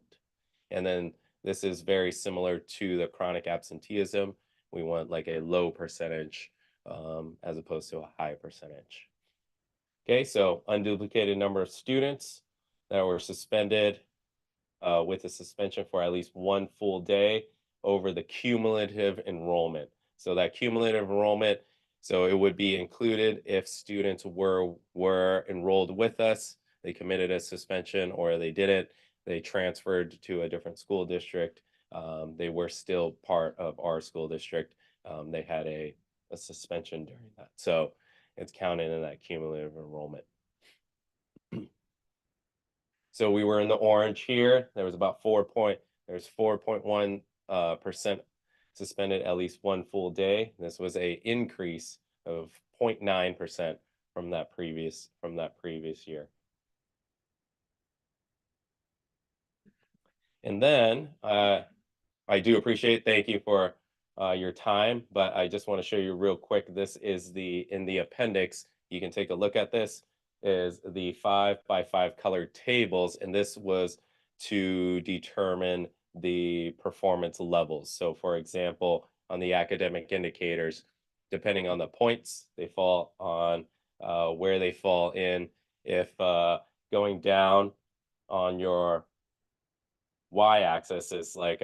And then this is very similar to the chronic absenteeism. We want like a low percentage as opposed to a high percentage. Okay, so unduplicated number of students that were suspended with a suspension for at least 1 full day over the cumulative enrollment. So that cumulative enrollment, so it would be included if students were enrolled with us, they committed a suspension, or they didn't, they transferred to a different school district. They were still part of our school district. They had a suspension during that. So it's counted in that cumulative enrollment. So we were in the orange here. There was about 4.1% suspended at least 1 full day. This was a increase of 0.9% from that previous year. And then I do appreciate, thank you for your time, but I just want to show you real quick. This is in the appendix. You can take a look at this. is the 5x5 colored tables, and this was to determine the performance levels. So, for example, on the academic indicators, depending on the points they fall on, where they fall in, if going down on your y-axis is like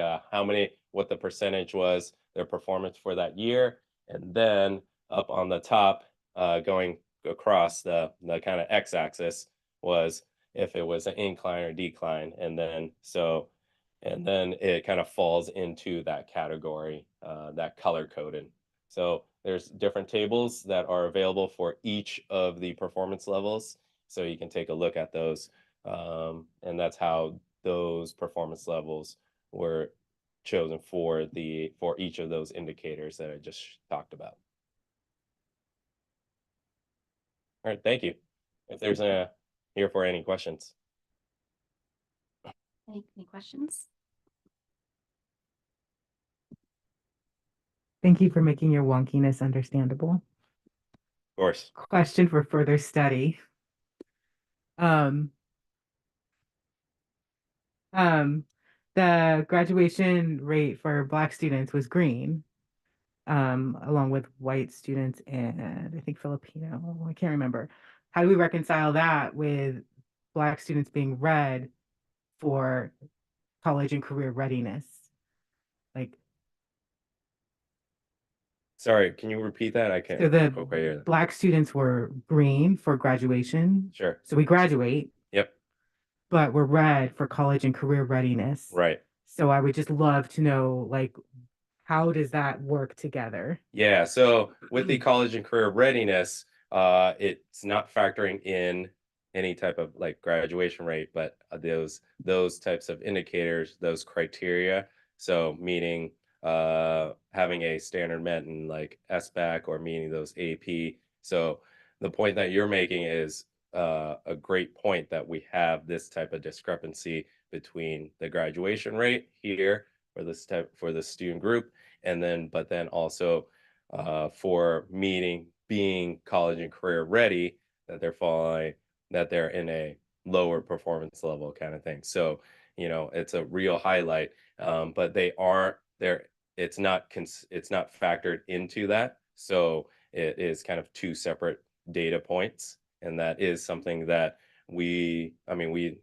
what the percentage was their performance for that year, and then up on the top, going across the kind of x-axis was if it was an incline or decline, and then it kind of falls into that category, that color coded. So there's different tables that are available for each of the performance levels, so you can take a look at those, and that's how those performance levels were chosen for each of those indicators that I just talked about. All right, thank you. If there's here for any questions. Any questions? Thank you for making your wonkiness understandable. Of course. Question for further study. The graduation rate for Black students was green, along with white students and I think Filipino. I can't remember. How do we reconcile that with Black students being red for college and career readiness? Like, Sorry, can you repeat that? I can't so the quite hear that. Black students were green for graduation. Sure. So we graduate, Yep. but we're red for college and career readiness. Right. So I would just love to know, like, how does that work together? Yeah. So with the college and career readiness, it's not factoring in any type of like graduation rate, but those types of indicators, those criteria. So meaning having a standard met in like SBAC or meaning those AP. So the point that you're making is a great point, that we have this type of discrepancy between the graduation rate here for the student group, and then but then also for being college and career ready, that they're in a lower performance level kind of thing. So it's a real highlight, but they aren't there. It's not factored into that. So it is kind of two separate data points, and that is something that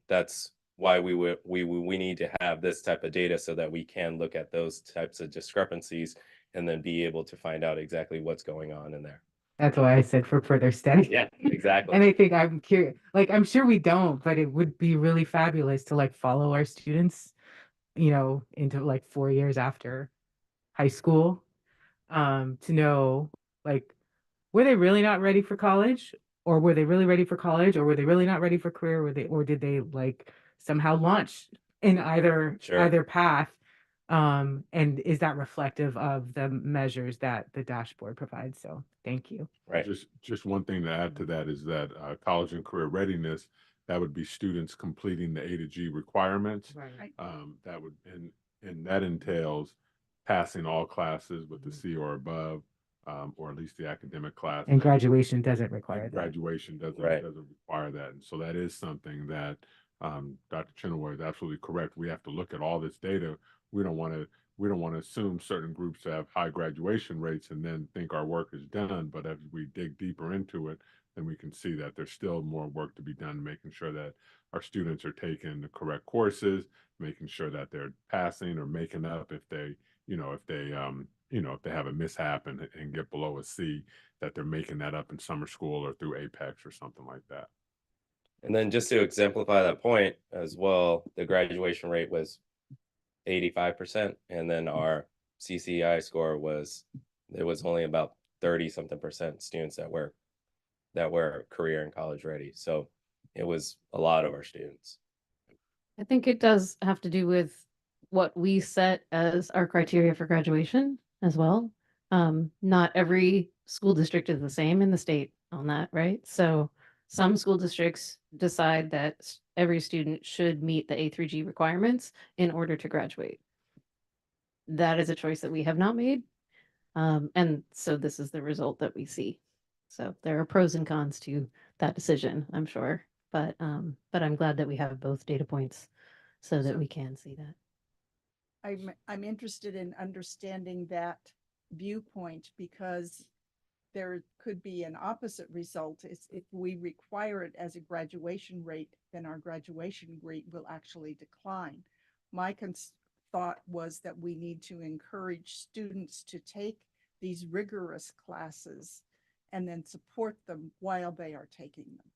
that's why we need to have this type of data, so that we can look at those types of discrepancies and then be able to find out exactly what's going on in there. That's why I said for further study. Yeah, exactly. And I think I'm curious, like, I'm sure we don't, but it would be really fabulous to like follow our students, into like 4 years after high school, to know, like, were they really not ready for college, or were they really ready for college, or were they really not ready for career, or did they like somehow launch in either path? And is that reflective of the measures that the dashboard provides? So thank you. Right. Just one thing to add to that is that college and career readiness, that would be students completing the A to G requirements. Right. That would and that entails passing all classes with the C or above, or at least the academic class. And graduation doesn't require that. Graduation doesn't require that, and so that is something that Dr. Chenoweth is absolutely correct. We have to look at all this data. We don't want to assume certain groups have high graduation rates and then think our work is done. But as we dig deeper into it, then we can see that there's still more work to be done, making sure that our students are taking the correct courses, making sure that they're passing or making up if they if they have a mishap and get below a C, that they're making that up in summer school or through Apex or something like that. And then just to exemplify that point as well, the graduation rate was 85%, and then our CCI score was only about 30 something percent students that were career and college ready. So it was a lot of our students. I think it does have to do with what we set as our criteria for graduation as well. Not every school district is the same in the state on that, right? So some school districts decide that every student should meet the A through G requirements in order to graduate. That is a choice that we have not made. And so this is the result that we see. So there are pros and cons to that decision, I'm sure. But I'm glad that we have both data points so that So- we can see that. I'm interested in understanding that viewpoint because there could be an opposite result. Is if we require it as a graduation rate, then our graduation rate will actually decline. My thought was that we need to encourage students to take these rigorous classes and then support them while they are taking them.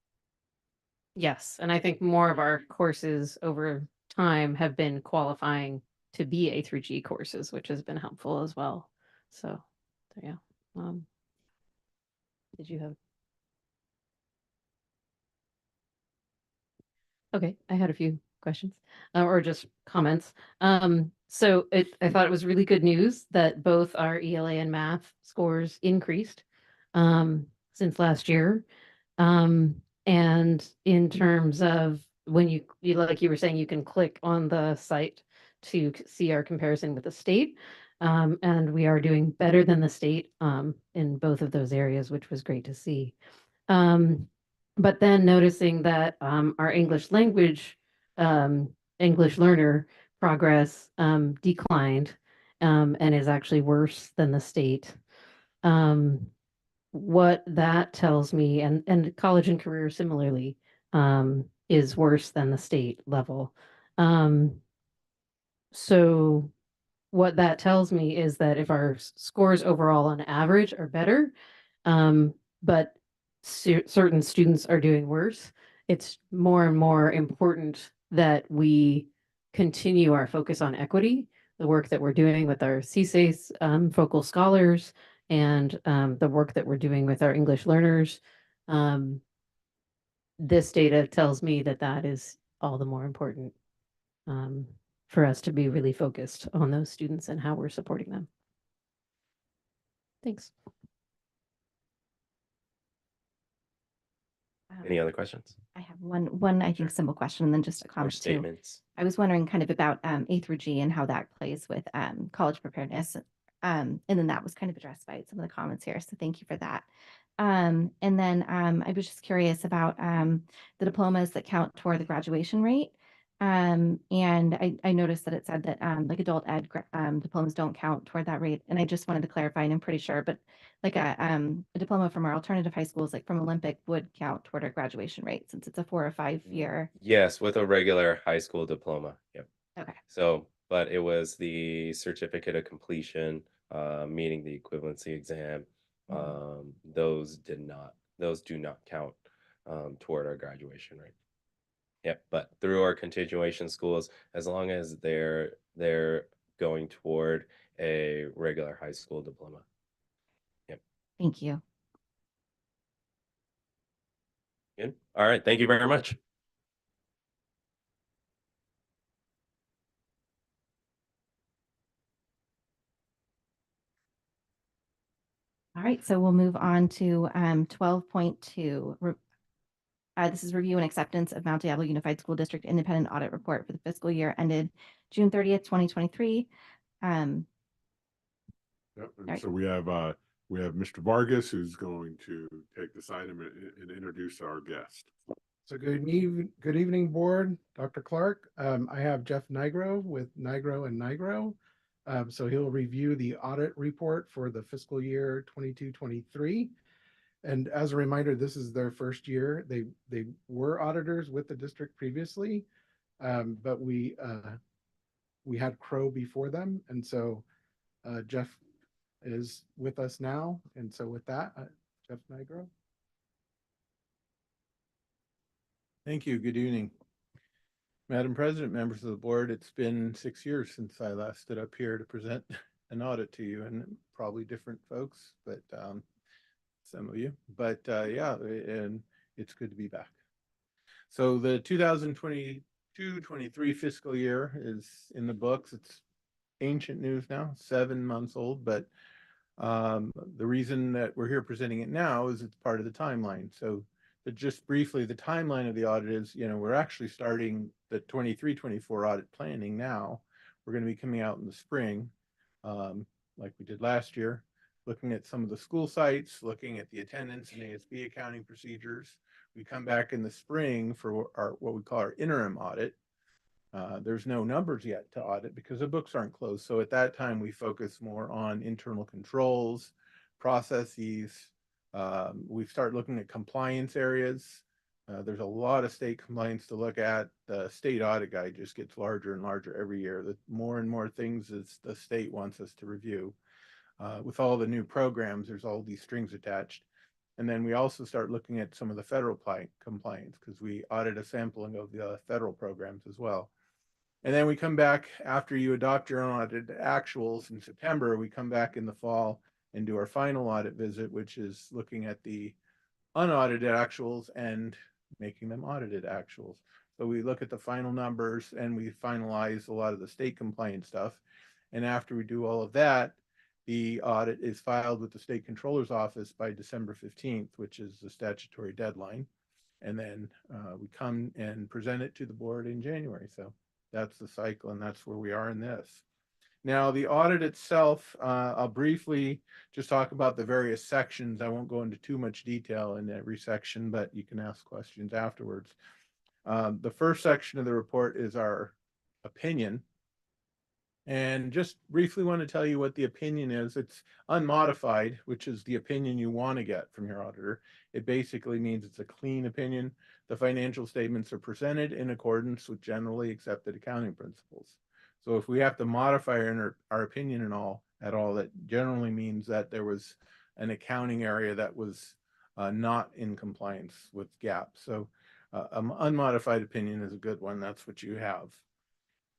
Yes, and I think more of our courses over time have been qualifying to be A through G courses, which has been helpful as well. So, yeah. Did you have? Okay, I had a few questions or just comments. I thought it was really good news that both our ELA and math scores increased since last year. And in terms of when you like you were saying, you can click on the site to see our comparison with the state. And we are doing better than the state in both of those areas, which was great to see. Um, but then noticing that our English language, English learner progress declined and is actually worse than the state. What that tells me, and college and career similarly, is worse than the state level. So what that tells me is that if our scores overall on average are better, but certain students are doing worse, it's more and more important that we continue our focus on equity, the work that we're doing with our CSACE focal scholars, and the work that we're doing with our English learners. Um, this data tells me that that is all the more important um, for us to be really focused on those students and how we're supporting them. Thanks. Any other questions I have one, I think, simple question and then just a or comment too. statements? I was wondering kind of about A through G and how that plays with college preparedness. And then that was kind of addressed by some of the comments here. So thank you for that. And then I was just curious about the diplomas that count toward the graduation rate. And I noticed that it said that like adult ed diplomas don't count toward that rate. And I just wanted to clarify, and I'm pretty sure, but like a diploma from our alternative high schools, like from Olympic, would count toward our graduation rate since it's a 4 or 5 year. Yes, with a regular high school diploma. Yep. Okay. So, but it was the certificate of completion, meaning the equivalency exam. Those do not count toward our graduation rate. Yep, but through our continuation schools, as long as they're going toward a regular high school diploma. Yep. Thank you. Good. All right. Thank you very much. All right, so we'll move on to 12.2. This is review and acceptance of Mount Diablo Unified School District Independent Audit Report for the fiscal year ended June 30th, 2023. Yep, and Right. so we have Mr. Vargas who's going to take this item and introduce our guest. So good evening, board, Dr. Clark. I have Jeff Nigro with Nigro and Nigro. So he'll review the audit report for the fiscal year 22-23. And as a reminder, this is their first year. They were auditors with the district previously, but we had Crow before them, and so Jeff is with us now. And so with that, Jeff Nigro. Thank you. Good evening. Madam President, members of the board, it's been 6 years since I last stood up here to present an audit to you, and probably different folks, but some of you. But yeah, and it's good to be back. So the 2022-23 fiscal year is in the books. It's ancient news now, 7 months old, but the reason that we're here presenting it now is it's part of the timeline. So but just briefly, the timeline of the audit is, we're actually starting the 23-24 audit planning now. We're going to be coming out in the spring, like we did last year. looking at some of the school sites, looking at the attendance and ASB accounting procedures. We come back in the spring for our what we call our interim audit. There's no numbers yet to audit because the books aren't closed. So at that time, we focus more on internal controls, processes. We start looking at compliance areas. There's a lot of state compliance to look at. The state audit guide just gets larger and larger every year. The more and more things as the state wants us to review. With all the new programs, there's all these strings attached. And then we also start looking at some of the federal compliance because we audit a sampling of the federal programs as well. And then we come back after you adopt your own audited actuals in September, we come back in the fall and do our final audit visit, which is looking at the unaudited actuals and making them audited actuals. So we look at the final numbers and we finalize a lot of the state compliance stuff. And after we do all of that, the audit is filed with the state controller's office by December 15th, which is the statutory deadline. And then we come and present it to the board in January. So that's the cycle, and that's where we are in this. Now, the audit itself, I'll briefly just talk about the various sections. I won't go into too much detail in every section, but you can ask questions afterwards. The first section of the report is our opinion. And just briefly want to tell you what the opinion is. It's unmodified, which is the opinion you want to get from your auditor. It basically means it's a clean opinion. The financial statements are presented in accordance with generally accepted accounting principles. So if we have to modify our opinion at all, that generally means that there was an accounting area that was not in compliance with GAAP. So an unmodified opinion is a good one. That's what you have.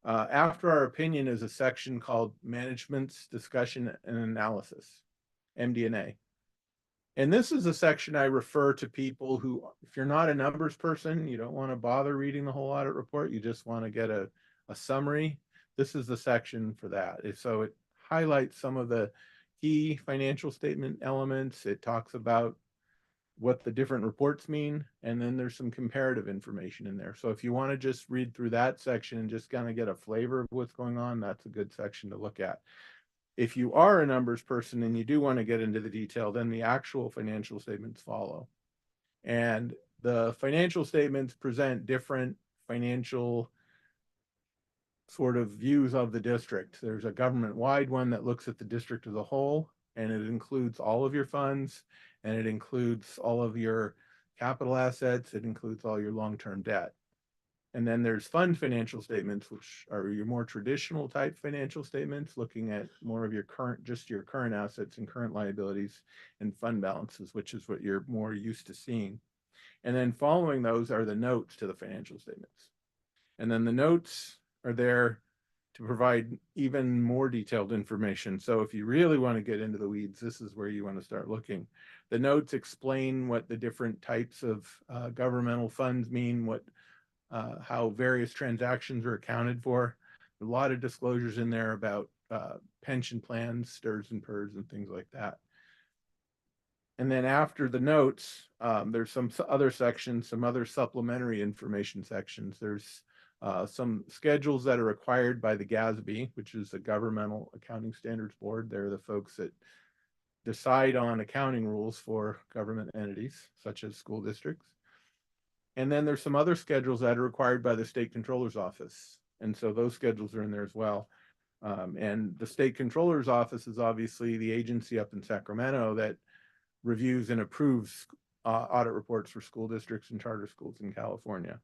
After our opinion is a section called Management's Discussion and Analysis, MD&A. And this is a section I refer to people who, if you're not a numbers person, you don't want to bother reading the whole audit report, you just want to get a summary. This is the section for that. So it highlights some of the key financial statement elements. It talks about what the different reports mean, and then there's some comparative information in there. So if you want to just read through that section and just kind of get a flavor of what's going on, that's a good section to look at. If you are a numbers person and you do want to get into the detail, then the actual financial statements follow. And the financial statements present different financial sort of views of the district. There's a government-wide one that looks at the district as a whole, and it includes all of your funds, and it includes all of your capital assets. It includes all your long-term debt. And then there's fund financial statements, which are your more traditional type financial statements, looking at more of your just your current assets and current liabilities and fund balances, which is what you're more used to seeing. And then following those are the notes to the financial statements. And then the notes are there to provide even more detailed information. So if you really want to get into the weeds, this is where you want to start looking. The notes explain what the different types of governmental funds mean, how various transactions are accounted for. A lot of disclosures in there about pension plans, STIRs and PERS and things like that. And then after the notes, there's some other sections, some other supplementary information sections. There's some schedules that are required by the GASB, which is the Governmental Accounting Standards Board. They're the folks that decide on accounting rules for government entities, such as school districts. And then there's some other schedules that are required by the State Controller's Office. And so those schedules are in there as well. And the State Controller's Office is obviously the agency up in Sacramento that reviews and approves audit reports for school districts and charter schools in California.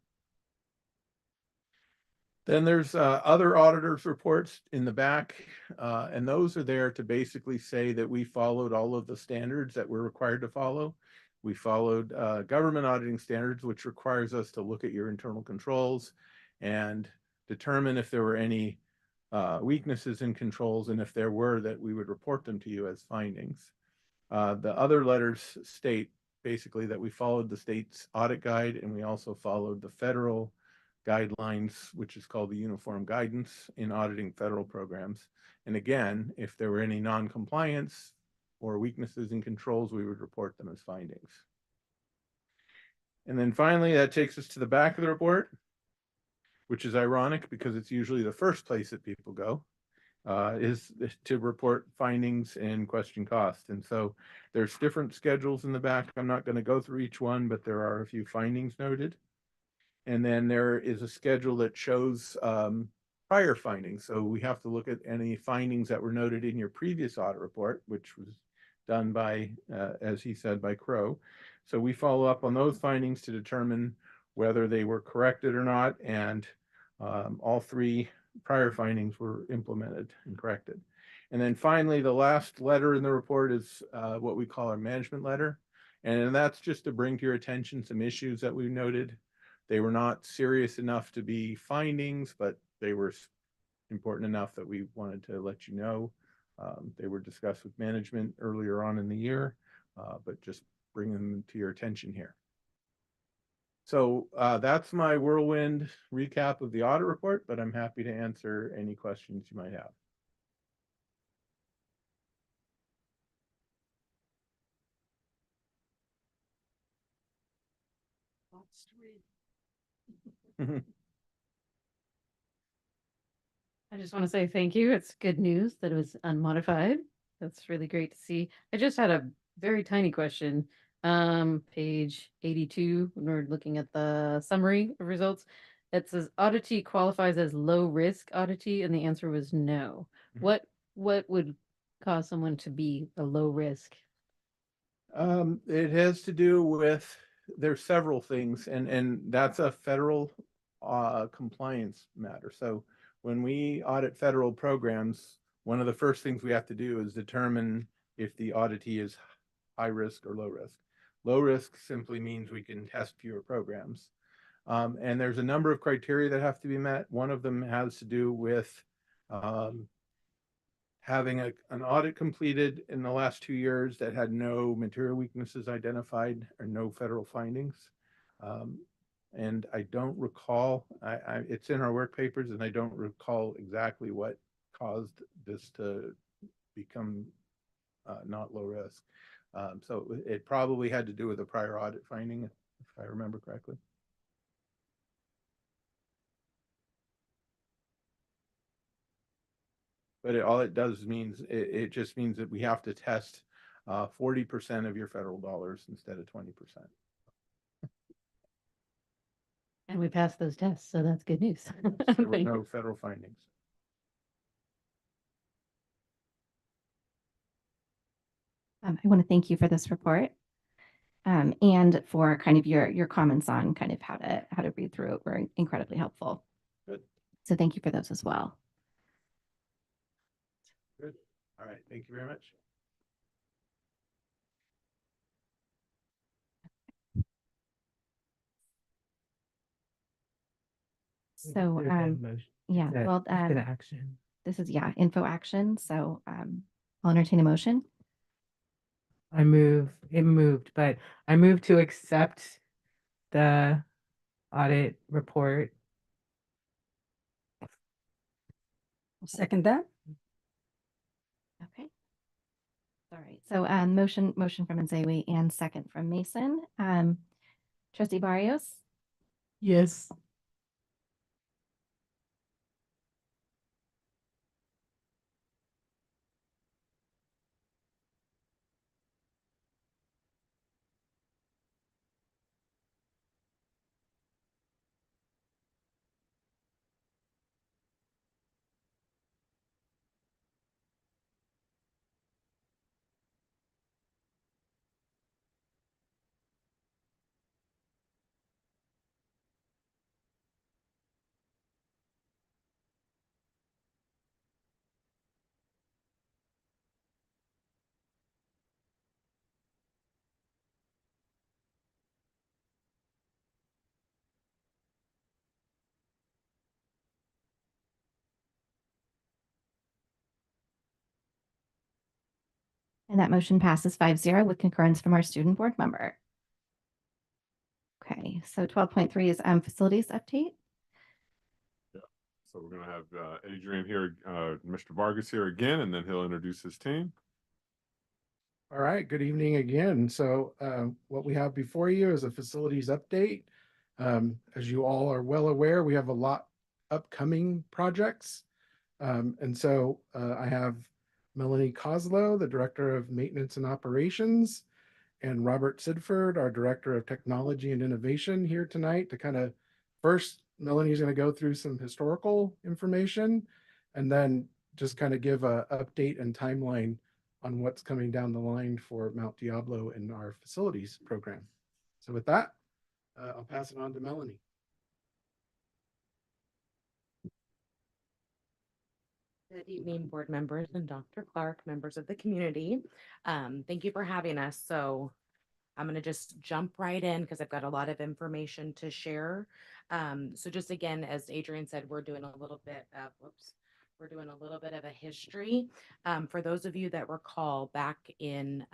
Then there's other auditors' reports in the back, and those are there to basically say that we followed all of the standards that we're required to follow. We followed government auditing standards, which requires us to look at your internal controls and determine if there were any weaknesses in controls, and if there were, that we would report them to you as findings. The other letters state basically that we followed the state's audit guide, and we also followed the federal guidelines, which is called the Uniform Guidance in Auditing Federal Programs. And again, if there were any non-compliance or weaknesses in controls, we would report them as findings. And then finally, that takes us to the back of the report, which is ironic because it's usually the first place that people go. is to report findings and question cost. And so there's different schedules in the back. I'm not going to go through each one, but there are a few findings noted. And then there is a schedule that shows prior findings. So we have to look at any findings that were noted in your previous audit report, which was done by, as he said, by Crow. So we follow up on those findings to determine whether they were corrected or not. And all three prior findings were implemented and corrected. And then finally, the last letter in the report is what we call our management letter. And that's just to bring to your attention some issues that we noted. They were not serious enough to be findings, but they were important enough that we wanted to let you know. They were discussed with management earlier on in the year, but just bring them to your attention here. So that's my whirlwind recap of the audit report, but I'm happy to answer any questions you might have. I just want to say thank you. It's good news that it was unmodified. That's really great to see. I just had a very tiny question. Page 82, when we're looking at the summary of results, it says oddity qualifies as low risk oddity, and the answer was no. Mhm. What would cause someone to be a low risk? It has to do with, there's several things, and that's a federal compliance matter. So when we audit federal programs, one of the first things we have to do is determine if the auditee is high risk or low risk. Low risk simply means we can test fewer programs. And there's a number of criteria that have to be met. One of them has to do with having an audit completed in the last 2 years that had no material weaknesses identified or no federal findings. And I don't recall, it's in our work papers, and I don't recall exactly what caused this to become not low risk. So it probably had to do with a prior audit finding, if I remember correctly. But all it does means, it just means that we have to test 40% of your federal dollars instead of 20%. And we passed those tests, so that's good news. There were Thank no you. federal findings. I want to thank you for this report. And for kind of your comments on kind of how to read through it were incredibly helpful. Good. So thank you for those as well. Good. All right. Thank you very much. So yeah, well, action. this is info action. So I'll entertain a motion. It moved, but I moved to accept the audit report. I'll second that. Okay. All right. So motion from Nzewi and second from Mason. Trustee Barrios, Yes. and that motion passes 5-0 with concurrence from our student board member. Okay, so 12.3 is facilities update. So we're gonna have Adrian here, Mr. Vargas here again, and then he'll introduce his team. All right, good evening again. So what we have before you is a facilities update. As you all are well aware, we have a lot upcoming projects. And so I have Melanie Coslow, the Director of Maintenance and Operations, and Robert Sidford, our Director of Technology and Innovation, here tonight to kind of first, Melanie's going to go through some historical information and then just kind of give a update and timeline on what's coming down the line for Mount Diablo in our facilities program. So with that, I'll pass it on to Melanie. Good evening, board members and Dr. Clark, members of the community. Thank you for having us. So I'm going to just jump right in because I've got a lot of information to share. So just again, as Adrian said, we're doing a little bit of, we're doing a little bit of a history. For those of you that recall, back in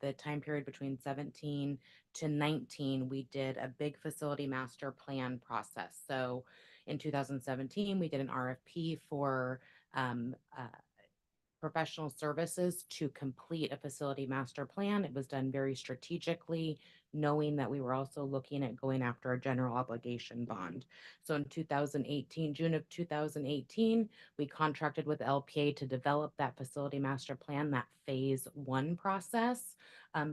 the time period between 17 to 19, we did a big facility master plan process. So in 2017, we did an RFP for um, uh, professional services to complete a facility master plan. It was done very strategically, knowing that we were also looking at going after a general obligation bond. So in 2018, June of 2018, we contracted with LPA to develop that facility master plan, that phase one process.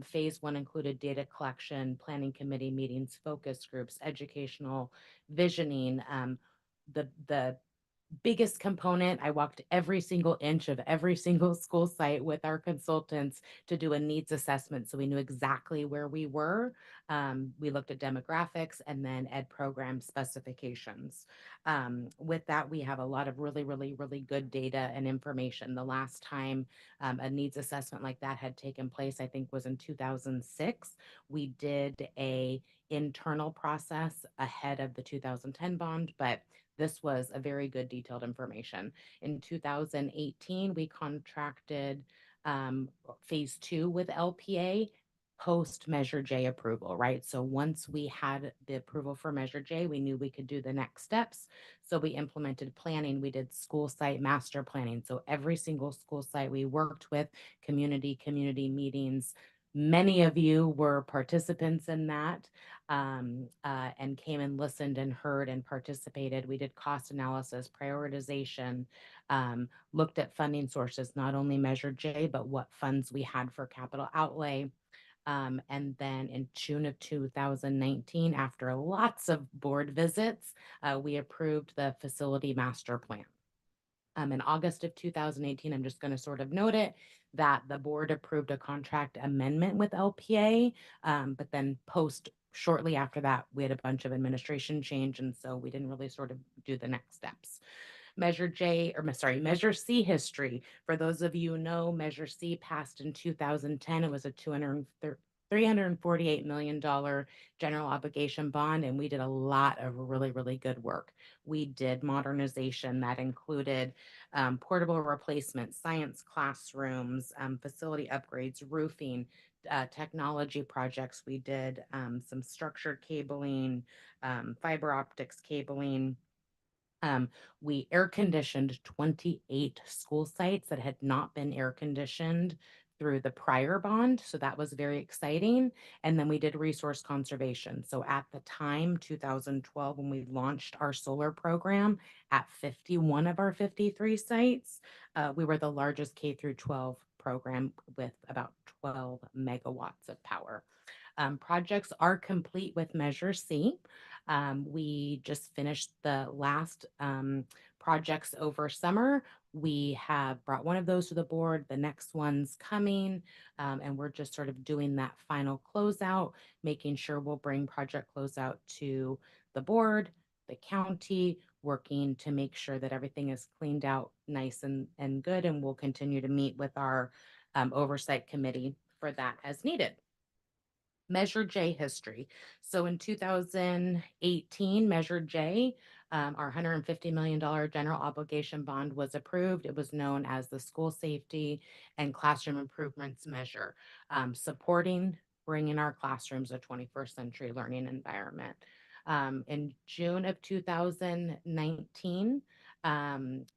Phase one included data collection, planning committee meetings, focus groups, educational visioning. The biggest component, I walked every single inch of every single school site with our consultants to do a needs assessment. So we knew exactly where we were. We looked at demographics and then ed program specifications. With that, we have a lot of really good data and information. The last time a needs assessment like that had taken place, I think was in 2006. We did a internal process ahead of the 2010 bond, but this was a very good detailed information. In 2018, we contracted phase two with LPA post Measure J approval, right? So once we had the approval for Measure J, we knew we could do the next steps. So we implemented planning. We did school site master planning. So every single school site we worked with, community meetings. Many of you were participants in that and came and listened and heard and participated. We did cost analysis, prioritization, looked at funding sources, not only Measure J, but what funds we had for capital outlay. And then in June of 2019, after lots of board visits, we approved the facility master plan. In August of 2018, I'm just going to sort of note it, that the board approved a contract amendment with LPA, but then shortly after that, we had a bunch of administration change, and so we didn't really sort of do the next steps. Measure C history. For those of you who know, Measure C passed in 2010. It was a $348 million general obligation bond, and we did a lot of really good work. We did modernization that included portable replacement, science classrooms, facility upgrades, roofing, technology projects. We did some structured cabling, fiber optics cabling. We air conditioned 28 school sites that had not been air conditioned through the prior bond. So that was very exciting. And then we did resource conservation. So at the time, 2012, when we launched our solar program at 51 of our 53 sites, we were the largest K through 12 program with about 12 megawatts of power. Projects are complete with Measure C. We just finished the last projects over summer. We have brought one of those to the board. The next one's coming, and we're just sort of doing that final closeout, making sure we'll bring project closeout to the board, the county, working to make sure that everything is cleaned out nice and good, and we'll continue to meet with our oversight committee for that as needed. Measure J history. So in 2018, Measure J, our $150 million general obligation bond was approved. It was known as the School Safety and Classroom Improvements Measure, supporting bringing our classrooms a 21st century learning environment. In June of 2019,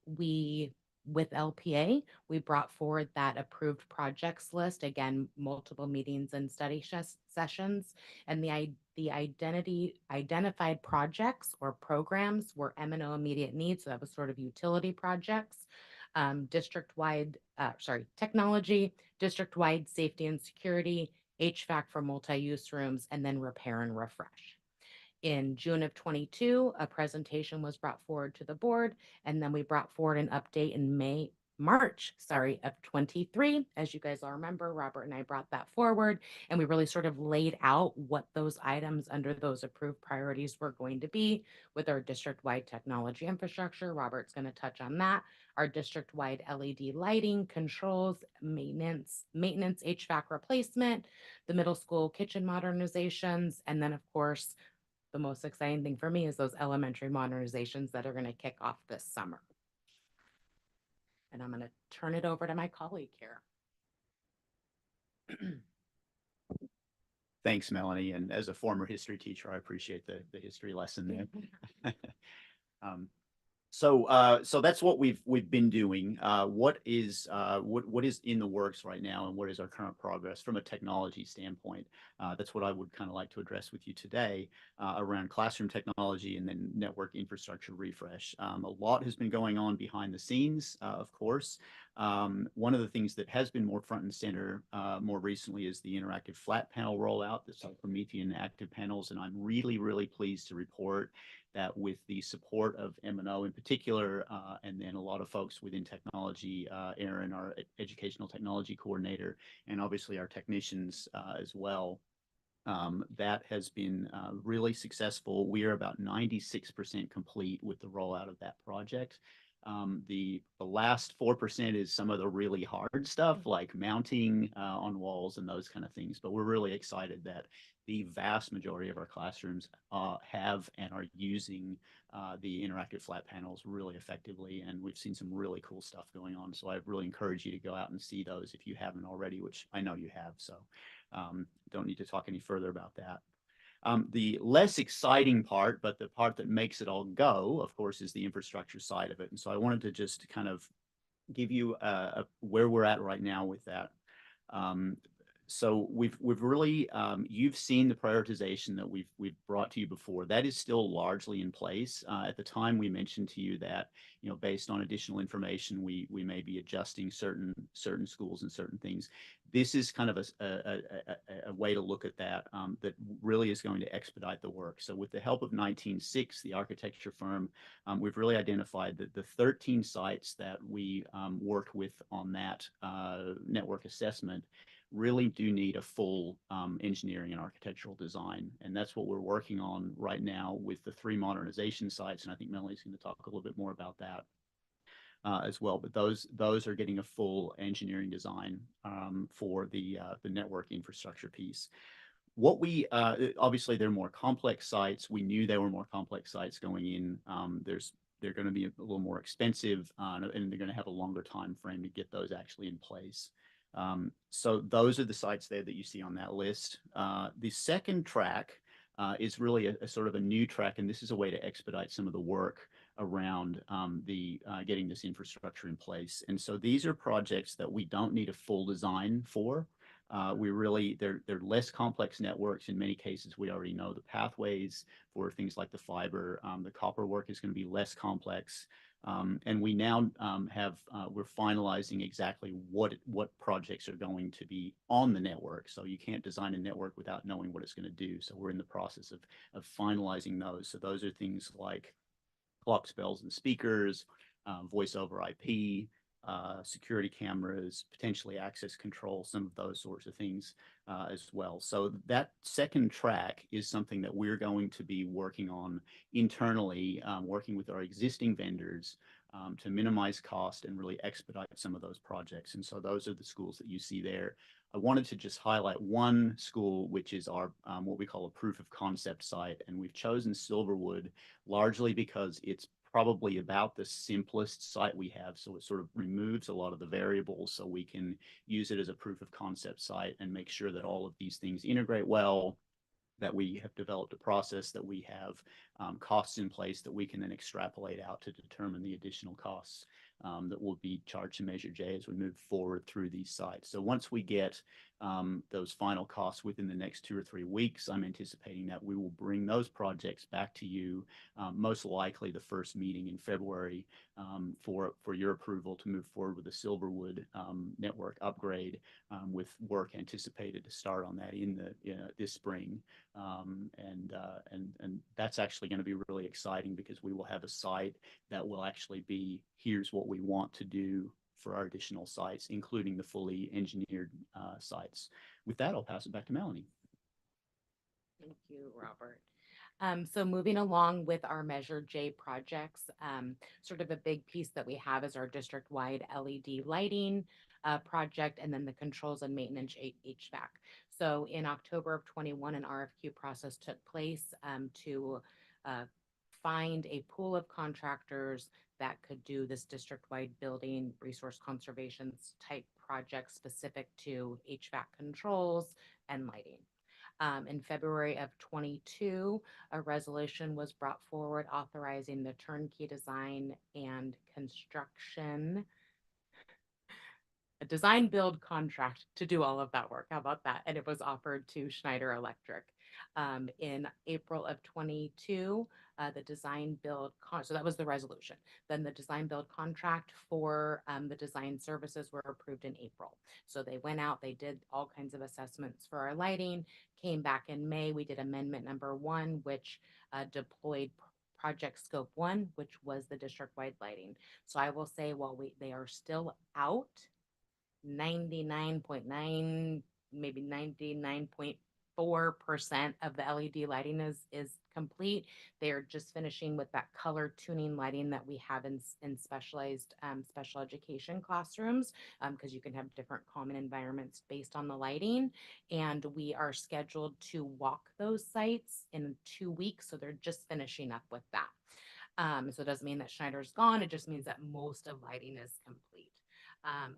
we with LPA, we brought forward that approved projects list, again, multiple meetings and study sessions, and the identified projects or programs were M&O immediate needs. So that was sort of utility projects, district-wide, technology, district-wide safety and security, HVAC for multi-use rooms, and then repair and refresh. In June of 22, a presentation was brought forward to the board, and then we brought forward an update in March of 23. As you guys all remember, Robert and I brought that forward, and we really sort of laid out what those items under those approved priorities were going to be with our district-wide technology infrastructure. Robert's going to touch on that. Our district-wide LED lighting, controls, maintenance HVAC replacement, the middle school kitchen modernizations, and then of course, the most exciting thing for me is those elementary modernizations that are going to kick off this summer. And I'm going to turn it over to my colleague here. Thanks, Melanie. And as a former history teacher, I appreciate the history lesson there. So that's what we've been doing. What is in the works right now, and what is our current progress from a technology standpoint? That's what I would kind of like to address with you today around classroom technology and then network infrastructure refresh. A lot has been going on behind the scenes, of course. One of the things that has been more front and center more recently is the interactive flat panel rollout, the Promethean active panels, and I'm really, really pleased to report that with the support of M&O in particular, and then a lot of folks within technology, Aaron, our educational technology coordinator, and obviously our technicians as well, that has been really successful. We are about 96% complete with the rollout of that project. The last 4% is some of the really hard stuff like mounting on walls and those kind of things, but we're really excited that the vast majority of our classrooms have and are using the interactive flat panels really effectively, and we've seen some really cool stuff going on. So I really encourage you to go out and see those if you haven't already, which I know you have, so don't need to talk any further about that. The less exciting part, but the part that makes it all go, of course, is the infrastructure side of it. And so I wanted to just kind of give you where we're at right now with that. So we've really you've seen the prioritization that we've brought to you before. That is still largely in place. At the time, we mentioned to you that based on additional information, we may be adjusting certain schools and certain things. This is kind of a way to look at that that really is going to expedite the work. So with the help of 196, the architecture firm, we've really identified that the 13 sites that we worked with on that network assessment really do need a full engineering and architectural design. And that's what we're working on right now with the 3 modernization sites. And I think Melanie's going to talk a little bit more about that as well. But those are getting a full engineering design for the network infrastructure piece. What we obviously they're more complex sites. We knew they were more complex sites going in. They're going to be a little more expensive, and they're going to have a longer time frame to get those actually in place. So those are the sites there that you see on that list. The second track is really a sort of a new track, and this is a way to expedite some of the work around getting this infrastructure in place. And so these are projects that we don't need a full design for. They're less complex networks. In many cases, we already know the pathways for things like the fiber. The copper work is going to be less complex. And we now we're finalizing exactly what projects are going to be on the network. So you can't design a network without knowing what it's going to do. So we're in the process of finalizing those. So those are things like clocks, bells, and speakers, voice over IP, security cameras, potentially access control, some of those sorts of things as well. So that second track is something that we're going to be working on internally, working with our existing vendors to minimize cost and really expedite some of those projects. And so those are the schools that you see there. I wanted to just highlight one school, which is our what we call a proof of concept site. And we've chosen Silverwood largely because it's probably about the simplest site we have. So it sort of removes a lot of the variables so we can use it as a proof of concept site and make sure that all of these things integrate well, that we have developed a process, that we have costs in place that we can then extrapolate out to determine the additional costs that will be charged to Measure J as we move forward through these sites. So once we get those final costs within the next 2 or 3 weeks, I'm anticipating that we will bring those projects back to you, most likely the first meeting in February, for your approval to move forward with the Silverwood network upgrade, with work anticipated to start on that in this spring. And that's actually going to be really exciting because we will have a site that will actually be, here's what we want to do for our additional sites, including the fully engineered sites. With that, I'll pass it back to Melanie. Thank you, Robert. So moving along with our Measure J projects, sort of a big piece that we have is our district-wide LED lighting project, and then the controls and maintenance HVAC. So in October of 21, an RFQ process took place to find a pool of contractors that could do this district-wide building resource conservation type project specific to HVAC controls and lighting. In February of 22, a resolution was brought forward authorizing the turnkey design and construction, a design build contract to do all of that work. How about that? And it was offered to Schneider Electric. In April of 22, the design build, so that was the resolution. Then the design build contract for the design services were approved in April. So they went out, they did all kinds of assessments for our lighting, came back in May. We did amendment number 1, which deployed project scope 1, which was the district-wide lighting. So I will say, while they are still out, 99.9, maybe 99.4% of the LED lighting is complete. They are just finishing with that color tuning lighting that we have in specialized special education classrooms, because you can have different common environments based on the lighting. And we are scheduled to walk those sites in 2 weeks. So they're just finishing up with that. So it doesn't mean that Schneider's gone. It just means that most of lighting is complete.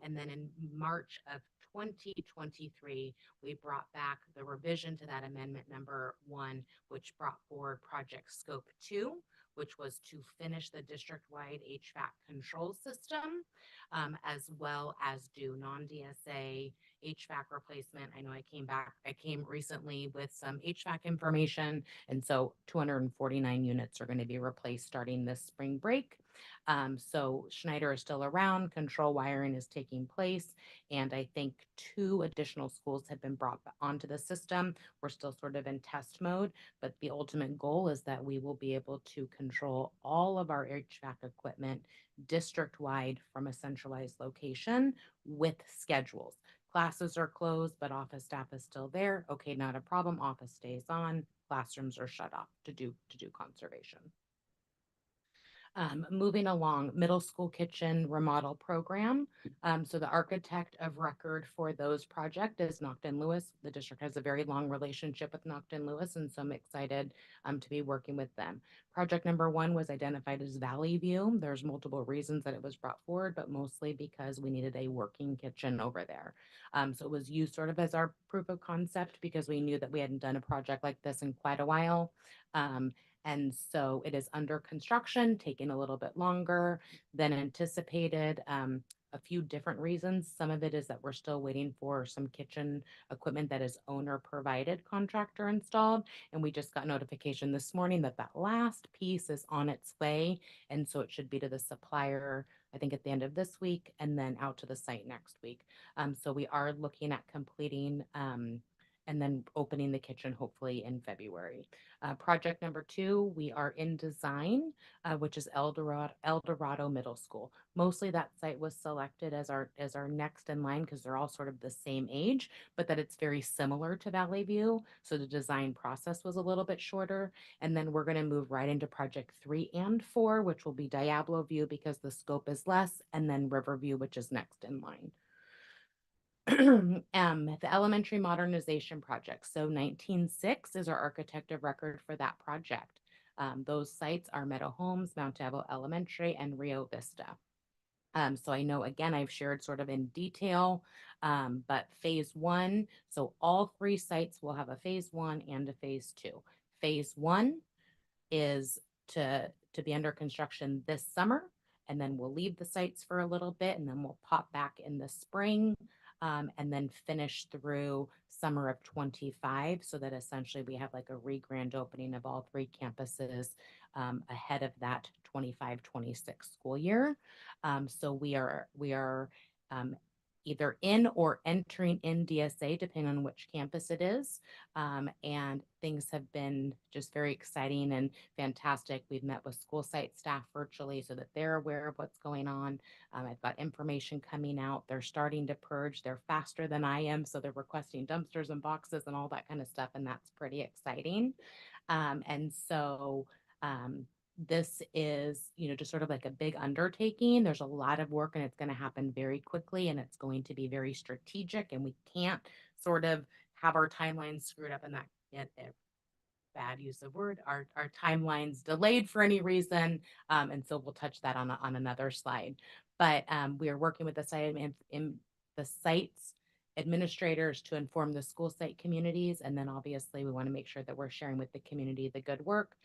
And then in March of 2023, we brought back the revision to that amendment number 1, which brought forward project scope 2, which was to finish the district-wide HVAC control system, as well as do non-DSA HVAC replacement. I know I came recently with some HVAC information, and so 249 units are going to be replaced starting this spring break. So Schneider is still around, control wiring is taking place, and I think 2 additional schools have been brought onto the system. We're still sort of in test mode, but the ultimate goal is that we will be able to control all of our HVAC equipment district-wide from a centralized location with schedules. Classes are closed, but office staff is still there. Okay, not a problem. Office stays on. Classrooms are shut off to do conservation. Moving along, middle school kitchen remodel program. So the architect of record for those project is Knockton Lewis. The district has a very long relationship with Knockton Lewis, and so I'm excited to be working with them. Project number 1 was identified as Valley View. There's multiple reasons that it was brought forward, but mostly because we needed a working kitchen over there. So it was used sort of as our proof of concept because we knew that we hadn't done a project like this in quite a while. And so it is under construction, taking a little bit longer than anticipated. A few different reasons. Some of it is that we're still waiting for some kitchen equipment that is owner provided, contractor installed. And we just got notification this morning that that last piece is on its way. And so it should be to the supplier, I think at the end of this week, and then out to the site next week. So we are looking at completing and then opening the kitchen hopefully in February. Project number 2, we are in design, which is El Dorado Middle School. Mostly that site was selected as our next in line because they're all sort of the same age, but that it's very similar to Valley View. So the design process was a little bit shorter. And then we're going to move right into project 3 and 4, which will be Diablo View because the scope is less, and then Riverview, which is next in line. The elementary modernization project. So 19.6 is our architect of record for that project. Those sites are Meadow Homes, Mount Diablo Elementary, and Rio Vista. So I know, again, I've shared sort of in detail, but phase 1, so all 3 sites will have a phase 1 and a phase 2. Phase 1 is to be under construction this summer, and then we'll leave the sites for a little bit, and then we'll pop back in the spring, and then finish through summer of 25, so that essentially we have like a re-grand opening of all 3 campuses ahead of that 25-26 school year. So we are either in or entering in DSA, depending on which campus it is. And things have been just very exciting and fantastic. We've met with school site staff virtually so that they're aware of what's going on. I've got information coming out. They're starting to purge. They're faster than I am, so they're requesting dumpsters and boxes and all that kind of stuff, and that's pretty exciting. And so this is, just sort of like a big undertaking. There's a lot of work and it's going to happen very quickly, and it's going to be very strategic, and we can't sort of have our timelines screwed up in that bad use of word, our timelines delayed for any reason. And so we'll touch that on another slide. But we are working with the site in the sites administrators to inform the school site communities. And then obviously we want to make sure that we're sharing with the community the good work.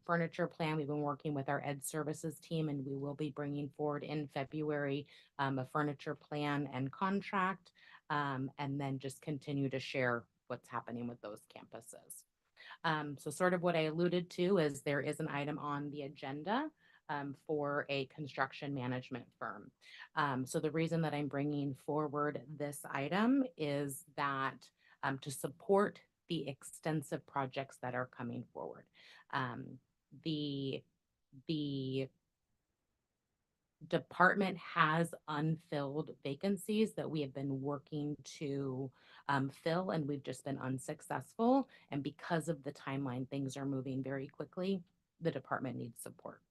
Furniture plan, we've been working with our ed services team, and we will be bringing forward in February a furniture plan and contract, and then just continue to share what's happening with those campuses. So sort of what I alluded to is there is an item on the agenda for a construction management firm. So the reason that I'm bringing forward this item is that to support the extensive projects that are coming forward. The department has unfilled vacancies that we have been working to fill, and we've just been unsuccessful. And because of the timeline, things are moving very quickly. The department needs support.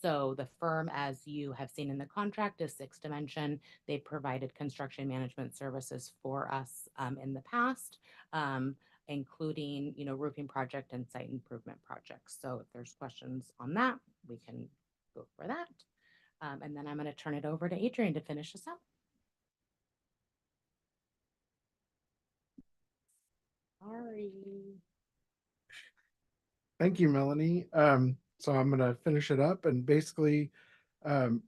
So the firm, as you have seen in the contract, is Sixth Dimension. They've provided construction management services for us in the past, including, roofing project and site improvement projects. So if there's questions on that, we can go for that. And then I'm going to turn it over to Adrian to finish this up. Sorry. Thank you, Melanie. So I'm going to finish it up, and basically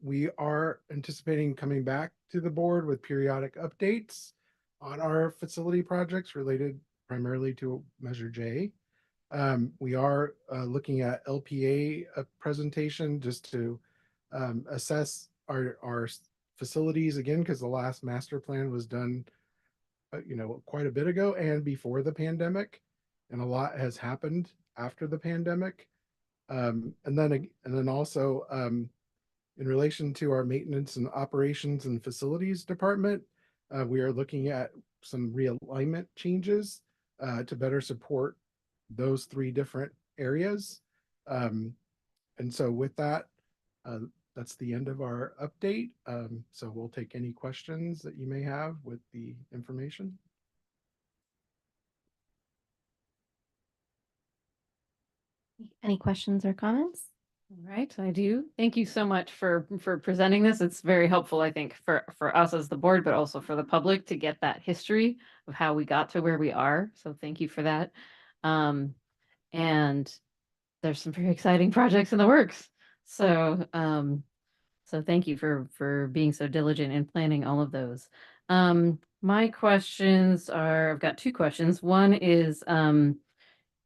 we are anticipating coming back to the board with periodic updates on our facility projects related primarily to Measure J. We are looking at LPA presentation just to assess our facilities again, because the last master plan was done quite a bit ago and before the pandemic, and a lot has happened after the pandemic. And then also in relation to our maintenance and operations and facilities department, we are looking at some realignment changes to better support those 3 different areas. And so with that, that's the end of our update. So we'll take any questions that you may have with the information. Any questions or comments? All right, I do. Thank you so much for presenting this. It's very helpful, I think, for us as the board, but also for the public to get that history of how we got to where we are. So thank you for that. And there's some very exciting projects in the works. So so thank you for being so diligent in planning all of those. My questions are, I've got 2 questions. One is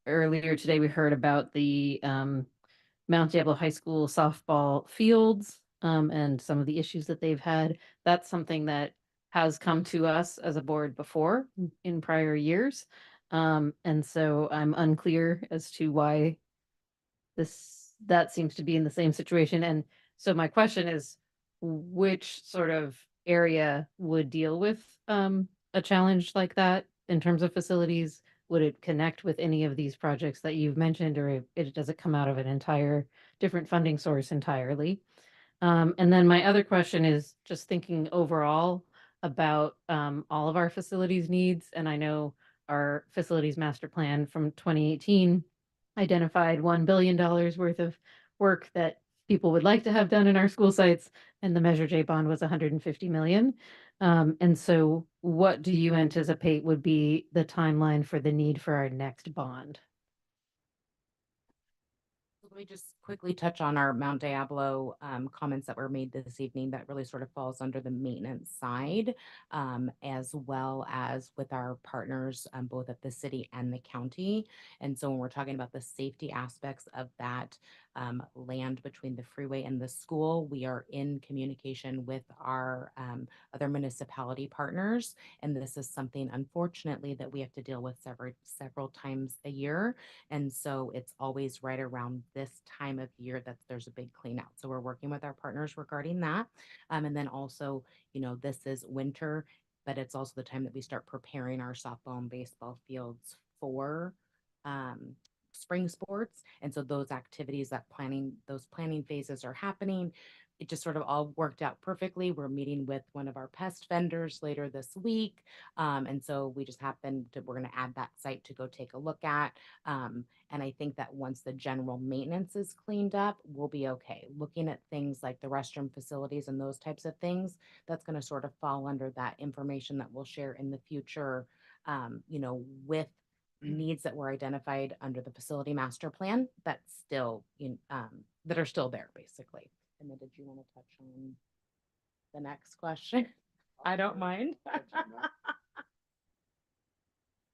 earlier today we heard about the Mount Diablo High School softball fields and some of the issues that they've had. That's something that has come to us as a board before in prior years. And so I'm unclear as to why that seems to be in the same situation. And so my question is, which sort of area would deal with a challenge like that in terms of facilities? Would it connect with any of these projects that you've mentioned, or does it come out of an entire different funding source entirely? And then my other question is just thinking overall about all of our facilities needs. And I know our facilities master plan from 2018 identified $1 billion worth of work that people would like to have done in our school sites, and the Measure J bond was 150 million. And so what do you anticipate would be the timeline for the need for our next bond? Let me just quickly touch on our Mount Diablo comments that were made this evening that really sort of falls under the maintenance side, as well as with our partners, both at the city and the county. And so when we're talking about the safety aspects of that land between the freeway and the school, we are in communication with our other municipality partners. And this is something, unfortunately, that we have to deal with several times a year. And so it's always right around this time of year that there's a big clean out. So we're working with our partners regarding that. And then also, this is winter, but it's also the time that we start preparing our softball and baseball fields for spring sports. And so those activities, those planning phases are happening. It just sort of all worked out perfectly. We're meeting with one of our pest vendors later this week. And so we're going to add that site to go take a look at. And I think that once the general maintenance is cleaned up, we'll be okay. Looking at things like the restroom facilities and those types of things, that's going to sort of fall under that information that we'll share in the future, with needs that were identified under the facility master plan that are still there, basically. And then did you want to touch on the next question? I don't mind.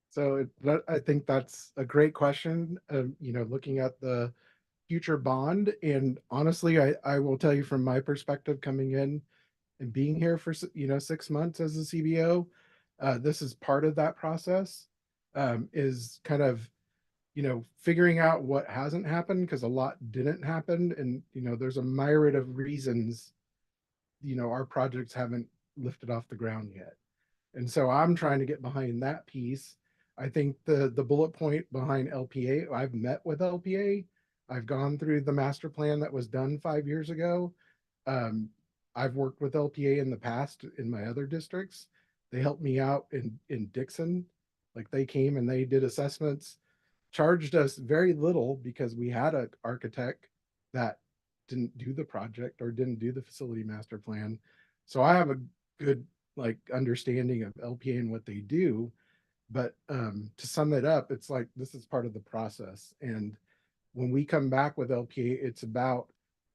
So I think that's a great question. Looking at the future bond, and honestly, I will tell you from my perspective, coming in and being here for 6 months as a CBO, this is part of that process. Is kind of figuring out what hasn't happened, because a lot didn't happen, and there's a myriad of reasons our projects haven't lifted off the ground yet. And so I'm trying to get behind that piece. I think the bullet point behind LPA, I've met with LPA. I've gone through the master plan that was done 5 years ago. I've worked with LPA in the past in my other districts. They helped me out in Dixon. Like, they came and they did assessments, charged us very little because we had an architect that didn't do the project or didn't do the facility master plan. So I have a good understanding of LPA and what they do. But to sum it up, it's like this is part of the process. And when we come back with LPA, it's about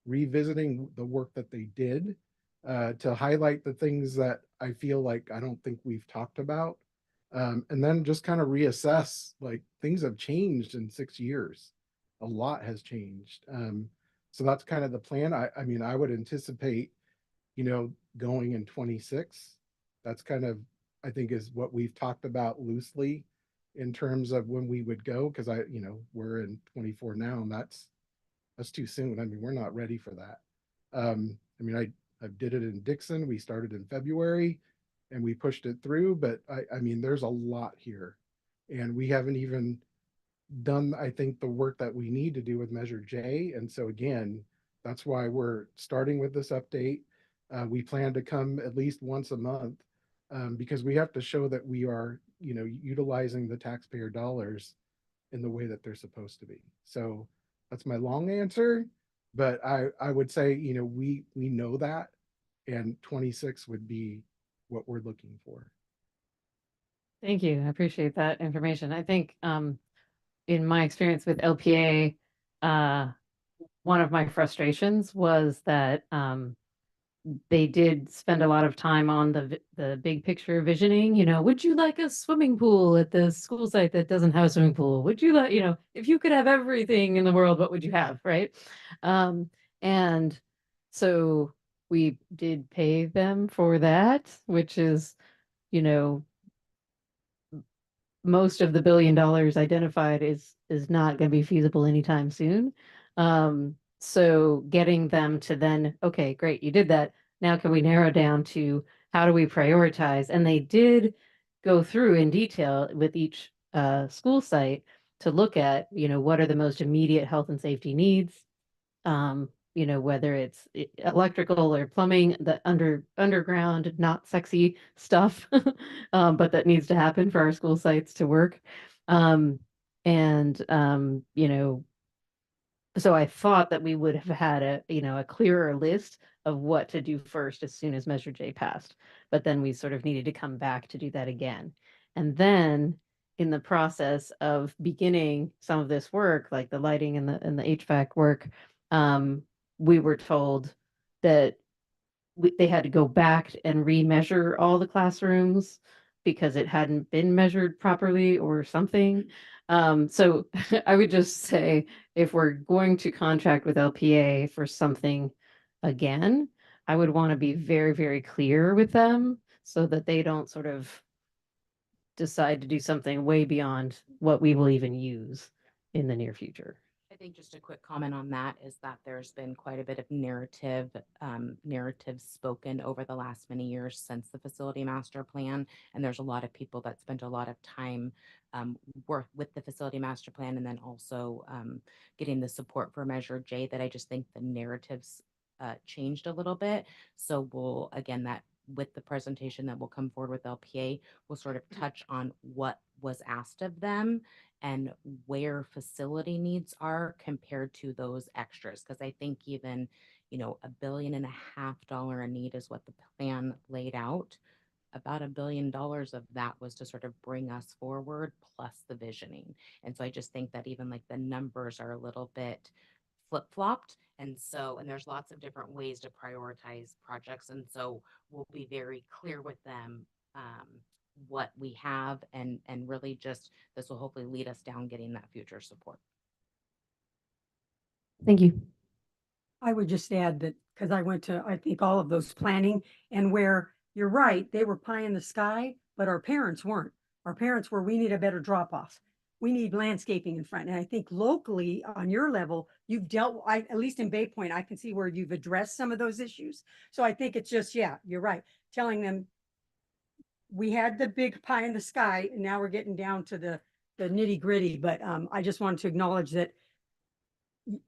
revisiting the work that they did, to highlight the things that I feel like I don't think we've talked about. And then just kind of reassess, like, things have changed in 6 years. A lot has changed. So that's kind of the plan. I mean, I would anticipate, going in 26. That's kind of, I think, is what we've talked about loosely in terms of when we would go, because we're in 24 now, and that's too soon. I mean, we're not ready for that. I mean, I did it in Dixon. We started in February and we pushed it through, but I mean, there's a lot here, and we haven't even done, I think, the work that we need to do with Measure J. And so again, that's why we're starting with this update. We plan to come at least once a month, because we have to show that we are, utilizing the taxpayer dollars in the way that they're supposed to be. So that's my long answer, but I would say, we know that, and 26 would be what we're looking for. Thank you. I appreciate that information. I think in my experience with LPA, one of my frustrations was that they did spend a lot of time on the big picture visioning. Would you like a swimming pool at the school site that doesn't have a swimming pool? Would you like, if you could have everything in the world, what would you have, right? And so we did pay them for that, which is, most of the $1 billion identified is not going to be feasible anytime soon. So getting them to then, okay, great, you did that. Now can we narrow down to how do we prioritize? And they did go through in detail with each school site to look at, what are the most immediate health and safety needs, whether it's electrical or plumbing, the underground, not sexy stuff, but that needs to happen for our school sites to work. So I thought that we would have had a clearer list of what to do first as soon as Measure J passed, but then we sort of needed to come back to do that again. And then in the process of beginning some of this work, like the lighting and the HVAC work, we were told that they had to go back and remeasure all the classrooms because it hadn't been measured properly or something. So I would just say if we're going to contract with LPA for something again, I would want to be very, very clear with them so that they don't sort of decide to do something way beyond what we will even use in the near future. I think just a quick comment on that is that there's been quite a bit of narrative spoken over the last many years since the facility master plan. And there's a lot of people that spent a lot of time work with the facility master plan and then also getting the support for Measure J that I just think the narratives changed a little bit. So we'll, again, that with the presentation that will come forward with LPA, we'll sort of touch on what was asked of them and where facility needs are compared to those extras. Because I think even, $1.5 billion a need is what the plan laid out. About $1 billion of that was to sort of bring us forward plus the visioning. And so I just think that even like the numbers are a little bit flip-flopped. And there's lots of different ways to prioritize projects. And so we'll be very clear with them what we have and really just this will hopefully lead us down getting that future support. Thank you. I would just add that, because I went to, I think, all of those planning, and where you're right, they were pie in the sky, but our parents weren't. Our parents were, we need a better drop off. We need landscaping in front. And I think locally on your level, you've dealt, at least in Bay Point, I can see where you've addressed some of those issues. So I think it's just, yeah, you're right. Telling them we had the big pie in the sky and now we're getting down to the nitty gritty. But I just wanted to acknowledge that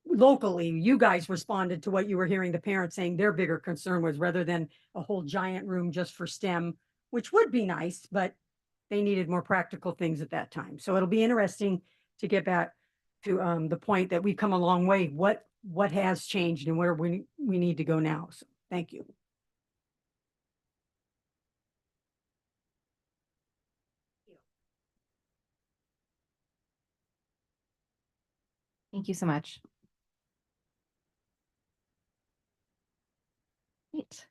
locally, you guys responded to what you were hearing the parents saying their bigger concern was, rather than a whole giant room just for STEM, which would be nice, but they needed more practical things at that time. So it'll be interesting to get back to the point that we've come a long way. What has changed and where we need to go now. So thank you. Thank you so much. Great.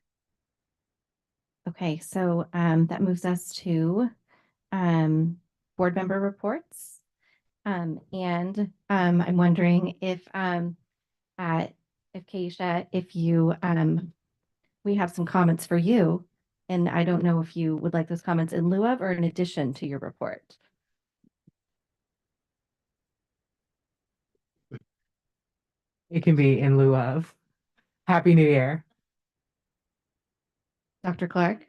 Okay, so that moves us to board member reports. And I'm wondering if Keisha, if you we have some comments for you, and I don't know if you would like those comments in lieu of or in addition to your report. It can be in lieu of. Happy New Year. Dr. Clark?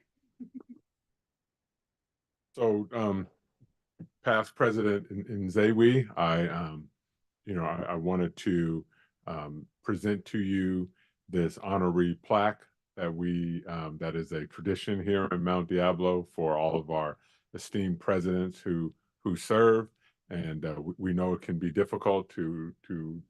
So, past president in Zawi, I wanted to present to you this honorary plaque that that is a tradition here in Mount Diablo for all of our esteemed presidents who served. And we know it can be difficult to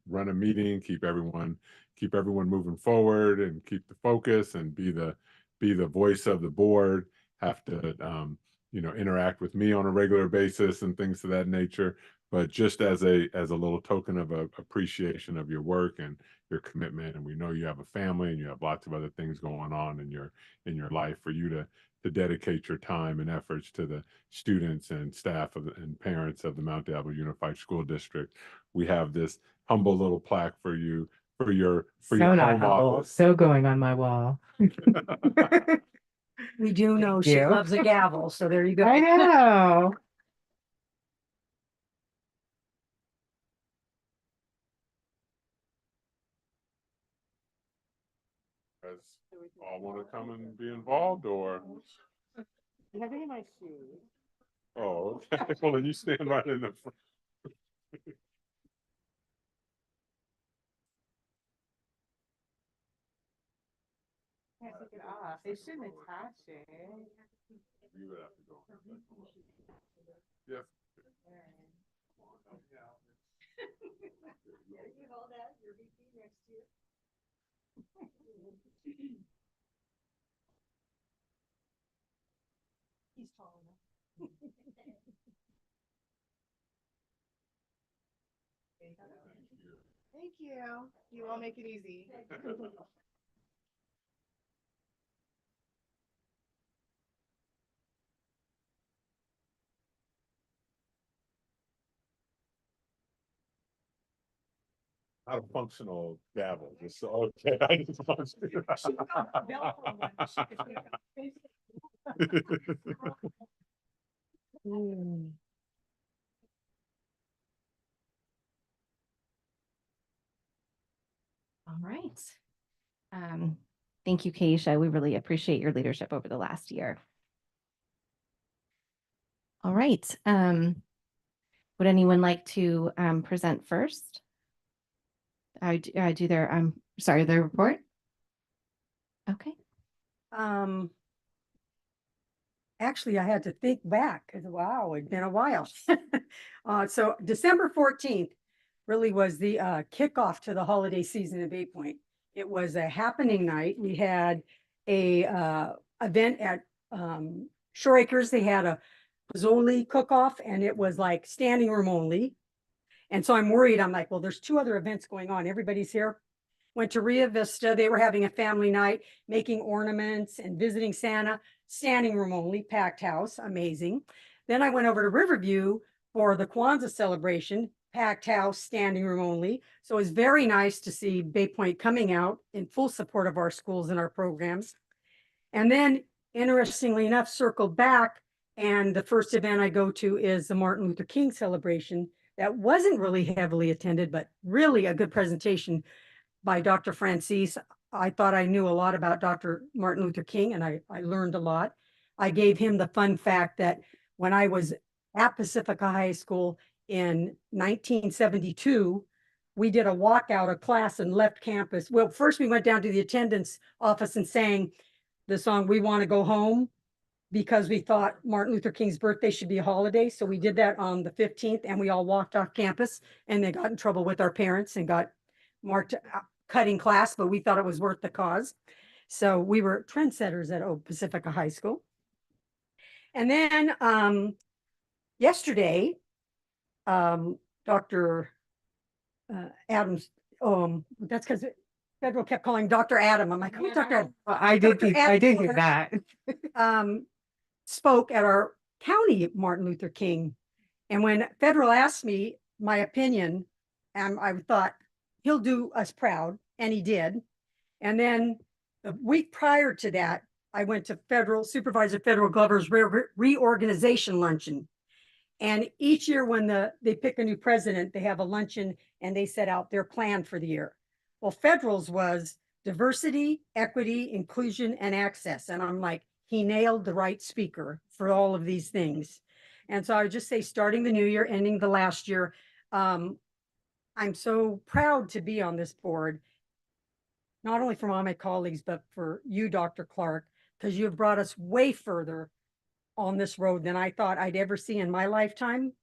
run a meeting, keep everyone moving forward, and keep the focus, and be the voice of the board. Have to interact with me on a regular basis and things of that nature. But just as a little token of appreciation of your work and your commitment, and we know you have a family and you have lots of other things going on in your life, for you to dedicate your time and efforts to the students and staff and parents of the Mount Diablo Unified School District. We have this humble little plaque for you for your not home humble, office. so going on my wall. We do know Thank she you. loves a gavel, so there you go. I know. Guys all want to come and be involved, or? Have any of my shoes? Oh, okay. Well, then you stand right in the front. Can't take it off. They shouldn't attach it. You would have to go. Yes. He's tall enough. Thank you. You all make it easy. Not a functional gavel, just, okay. I just want to- All right. Thank you, Keisha. We really appreciate your leadership over the last year. All right. Would anyone like to present first? I do their, sorry, their report? Okay. Actually, I had to think back because wow, it'd been a while. So December 14th really was the kickoff to the holiday season of Bay Point. It was a happening night. We had a event at Shore Acres. They had a Pozzoli cook-off, and it was like standing room only. And so I'm worried. I'm like, well, there's two other events going on. Everybody's here. Went to Rio Vista. They were having a family night, making ornaments and visiting Santa. Standing room only, packed house, amazing. Then I went over to Riverview for the Kwanzaa celebration, packed house, standing room only. So it was very nice to see Bay Point coming out in full support of our schools and our programs. And then, interestingly enough, circled back, and the first event I go to is the Martin Luther King celebration. That wasn't really heavily attended, but really a good presentation by Dr. Francis. I thought I knew a lot about Dr. Martin Luther King, and I learned a lot. I gave him the fun fact that when I was at Pacifica High School in 1972, we did a walkout of class and left campus. Well, first we went down to the attendance office and sang the song "We Want to Go Home," because we thought Martin Luther King's birthday should be a holiday. So we did that on the 15th, and we all walked off campus, and they got in trouble with our parents and got marked cutting class, but we thought it was worth the cause. So we were trendsetters at Pacifica High School. And then yesterday, Dr. Adams, that's because Federal kept calling Dr. Adam. I'm like, who's Dr. Adam? Well, I did hear that. Spoke at our county Martin Luther King. And when Federal asked me my opinion, I thought he'll do us proud, and he did. And then the week prior to that, I went to Supervisor Federal Glover's reorganization luncheon. And each year when they pick a new president, they have a luncheon and they set out their plan for the year. Well, Federal's was diversity, equity, inclusion, and access. And I'm like, he nailed the right speaker for all of these things. And so I would just say, starting the new year, ending the last year, I'm so proud to be on this board, not only for all my colleagues, but for you, Dr. Clark, because you have brought us way further on this road than I thought I'd ever see in my lifetime.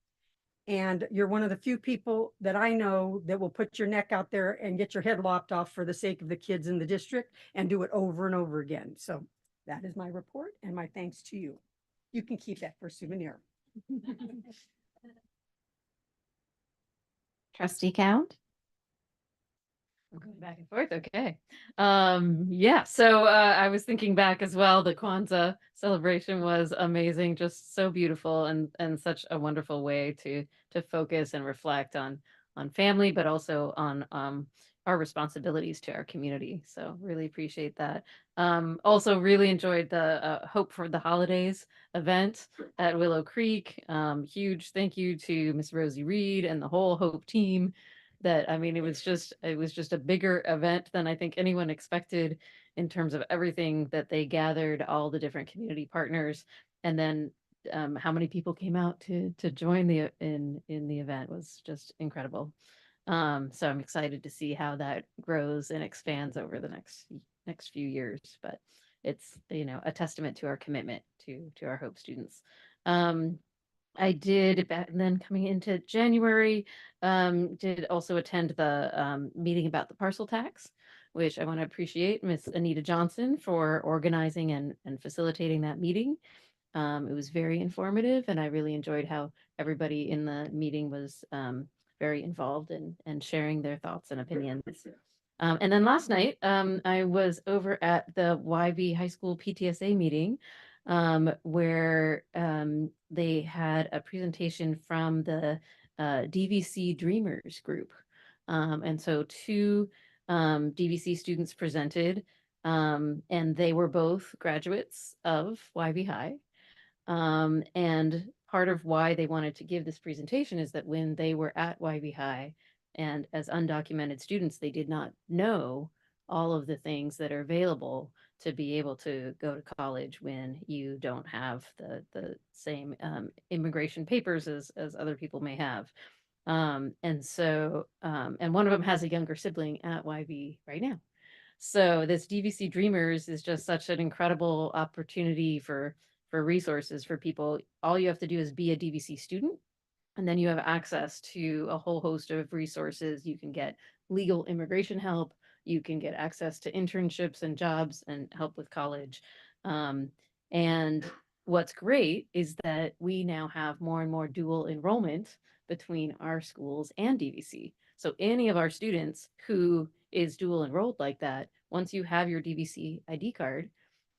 And you're one of the few people that I know that will put your neck out there and get your head lopped off for the sake of the kids in the district and do it over and over again. So that is my report, and my thanks to you. You can keep that for a souvenir. Trustee Count? We're going back and forth. Okay. Yeah. So I was thinking back as well. The Kwanzaa celebration was amazing, just so beautiful, and such a wonderful way to focus and reflect on family, but also on our responsibilities to our community. So really appreciate that. Also really enjoyed the Hope for the Holidays event at Willow Creek. Huge thank you to Miss Rosie Reed and the whole Hope team. That, I mean, it was just a bigger event than I think anyone expected in terms of everything that they gathered, all the different community partners, and then how many people came out to join in the event was just incredible. So I'm excited to see how that grows and expands over the next few years. But it's, a testament to our commitment to our Hope students. I did back then, coming into January, did also attend the meeting about the parcel tax, which I want to appreciate Miss Anita Johnson for organizing and facilitating that meeting. It was very informative, and I really enjoyed how everybody in the meeting was very involved and sharing their thoughts and opinions. And then last night, I was over at the YV High School PTSA meeting, where they had a presentation from the DVC Dreamers group. And so two DVC students presented, and they were both graduates of YV High. And part of why they wanted to give this presentation is that when they were at YV High and as undocumented students, they did not know all of the things that are available to be able to go to college when you don't have the same immigration papers as other people may have. And so, and one of them has a younger sibling at YV right now. So this DVC Dreamers is just such an incredible opportunity for resources for people. All you have to do is be a DVC student, and then you have access to a whole host of resources. You can get legal immigration help. You can get access to internships and jobs and help with college. And what's great is that we now have more and more dual enrollment between our schools and DVC. So any of our students who is dual enrolled like that, once you have your DVC ID card,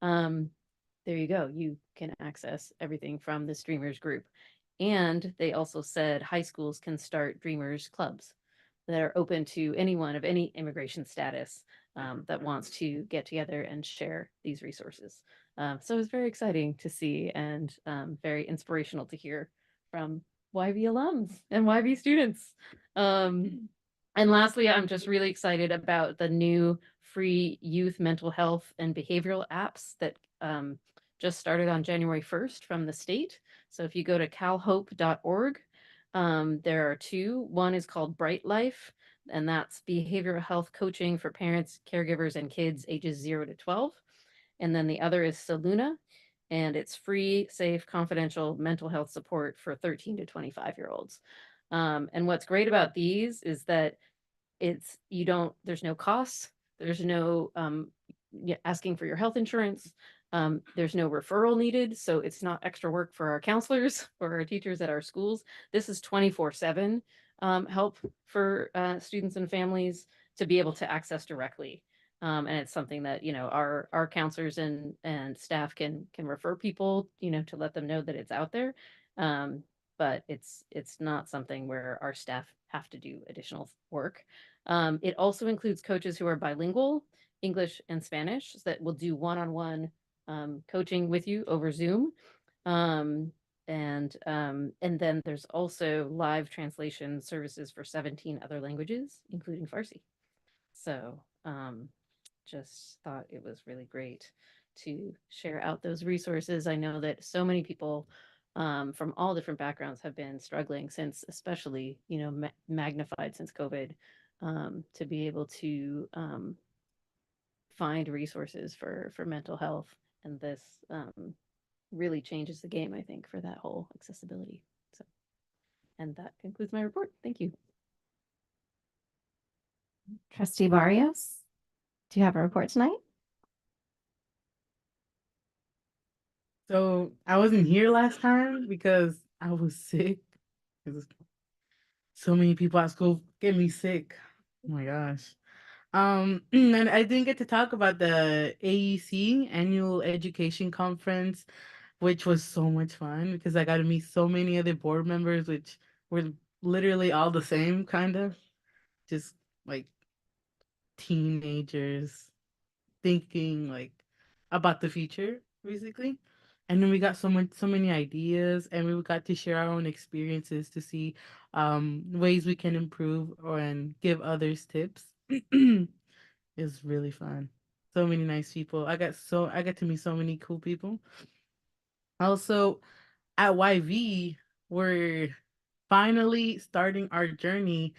there you go. You can access everything from the Dreamers group. And they also said high schools can start Dreamers clubs that are open to anyone of any immigration status that wants to get together and share these resources. So it was very exciting to see and very inspirational to hear from YV alums and YV students. And lastly, I'm just really excited about the new free youth mental health and behavioral apps that just started on January 1st from the state. So if you go to calhope.org, there are two. One is called Bright Life, and that's behavioral health coaching for parents, caregivers, and kids ages 0 to 12. And then the other is Saluna, and it's free, safe, confidential mental health support for 13 to 25-year-olds. And what's great about these is that there's no costs, there's no asking for your health insurance, there's no referral needed, so it's not extra work for our counselors or our teachers at our schools. This is 24/7 help for students and families to be able to access directly. And it's something that, our counselors and staff can refer people, to let them know that it's out there. But it's not something where our staff have to do additional work. It also includes coaches who are bilingual, English and Spanish, that will do one-on-one coaching with you over Zoom. And then there's also live translation services for 17 other languages, including Farsi. So just thought it was really great to share out those resources. I know that so many people from all different backgrounds have been struggling since, especially, magnified since COVID, to be able to find resources for mental health. And this really changes the game, I think, for that whole accessibility. So, and that concludes my report. Thank you. Trustee Barrios, do you have a report tonight? So I wasn't here last time because I was sick. Because so many people at school get me sick. Oh my gosh. And I didn't get to talk about the AEC Annual Education Conference, which was so much fun because I got to meet so many other board members, which were literally all the same, kind of, just like teenagers thinking like about the future, basically. And then we got so many ideas, and we got to share our own experiences to see ways we can improve and give others tips. It was really fun. So many nice people. I got to meet so many cool people. Also, at YV, we're finally starting our journey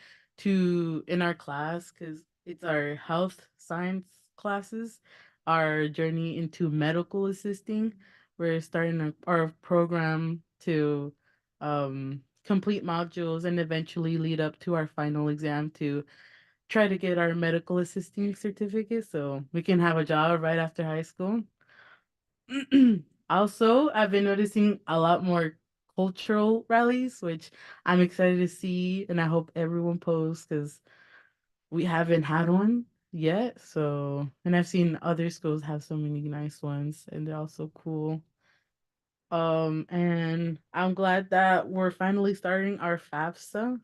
in our class, because it's our health science classes, our journey into medical assisting. We're starting our program to complete modules and eventually lead up to our final exam to try to get our medical assisting certificate so we can have a job right after high school. Also, I've been noticing a lot more cultural rallies, which I'm excited to see, and I hope everyone posts because we haven't had one yet. So, and I've seen other schools have so many nice ones, and they're also cool. And I'm glad that we're finally starting our FAFSA.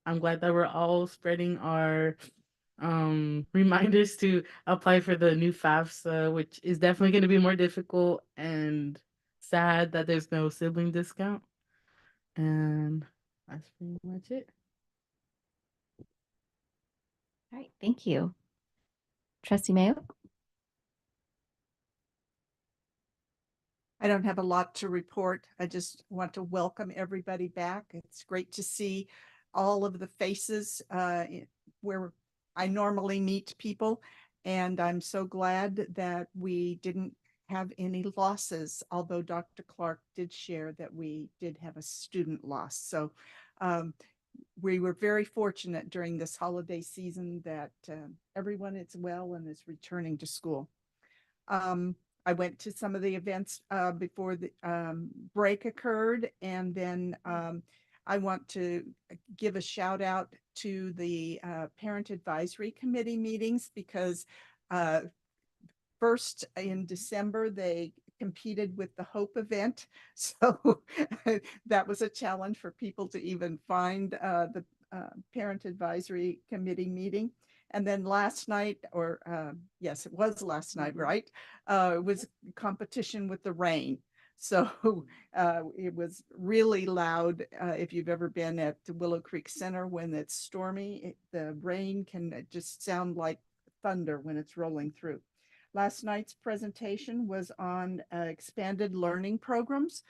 I'm glad that we're all spreading our reminders to apply for the new FAFSA, which is definitely going to be more difficult, and sad that there's no sibling discount. And that's pretty much it. All right, thank you. Trustee Mayo? I don't have a lot to report. I just want to welcome everybody back. It's great to see all of the faces where I normally meet people. And I'm so glad that we didn't have any losses, although Dr. Clark did share that we did have a student loss. So we were very fortunate during this holiday season that everyone is well and is returning to school. I went to some of the events before the break occurred, and then I want to give a shout out to the Parent Advisory Committee meetings because first in December they competed with the Hope event, so that was a challenge for people to even find the Parent Advisory Committee meeting. And then last night, or yes, it was last night, right? It was competition with the rain. So it was really loud. If you've ever been at Willow Creek Center when it's stormy, the rain can just sound like thunder when it's rolling through. Last night's presentation was on expanded learning programs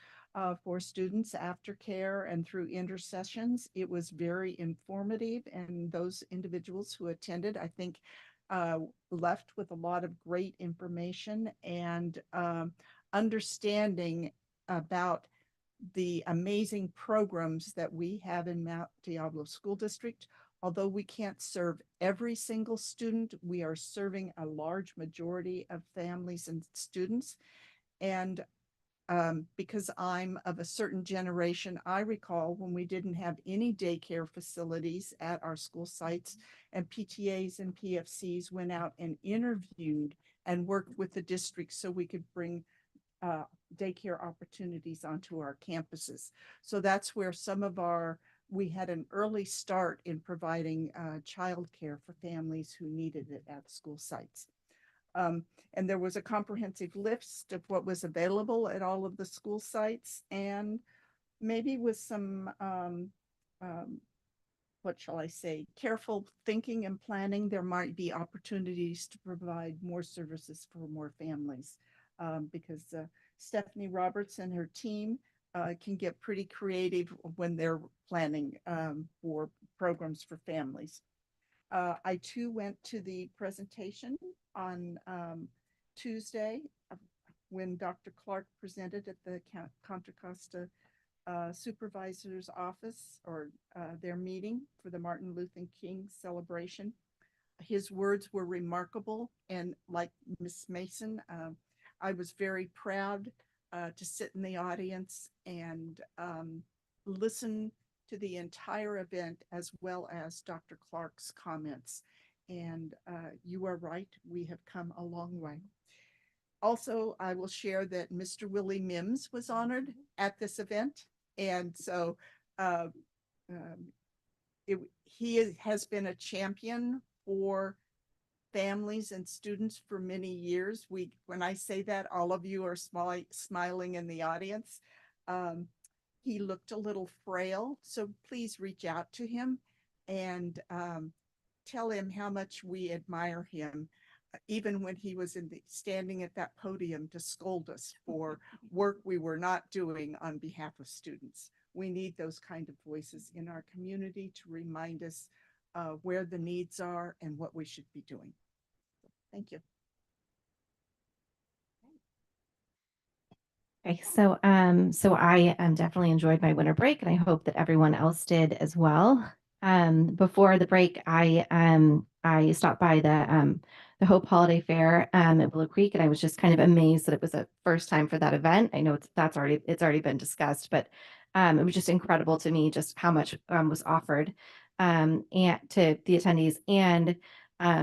for students after care and through intersessions. It was very informative, and those individuals who attended, I think, left with a lot of great information and understanding about the amazing programs that we have in Mount Diablo School District. Although we can't serve every single student, we are serving a large majority of families and students. And because I'm of a certain generation, I recall when we didn't have any daycare facilities at our school sites, and PTAs and PFCs went out and interviewed and worked with the district so we could bring daycare opportunities onto our campuses. So that's where we had an early start in providing childcare for families who needed it at school sites. And there was a comprehensive list of what was available at all of the school sites, and maybe with some, what shall I say, careful thinking and planning, there might be opportunities to provide more services for more families, because Stephanie Roberts and her team can get pretty creative when they're planning for programs for families. I too went to the presentation on Tuesday when Dr. Clark presented at the Contra Costa Supervisor's Office, or their meeting for the Martin Luther King celebration. His words were remarkable, and like Miss Mason, I was very proud to sit in the audience and listen to the entire event, as well as Dr. Clark's comments. And you are right, we have come a long way. Also, I will share that Mr. Willie Mims was honored at this event. And so he has been a champion for families and students for many years. When I say that, all of you are smiling in the audience. He looked a little frail, so please reach out to him and tell him how much we admire him, even when he was standing at that podium to scold us for work we were not doing on behalf of students. We need those kind of voices in our community to remind us where the needs are and what we should be doing. Thank you. Okay, so I definitely enjoyed my winter break, and I hope that everyone else did as well. Before the break, I stopped by the Hope Holiday Fair at Willow Creek, and I was just kind of amazed that it was a first time for that event. I know it's already been discussed, but It was just incredible to me just how much was offered and to the attendees, and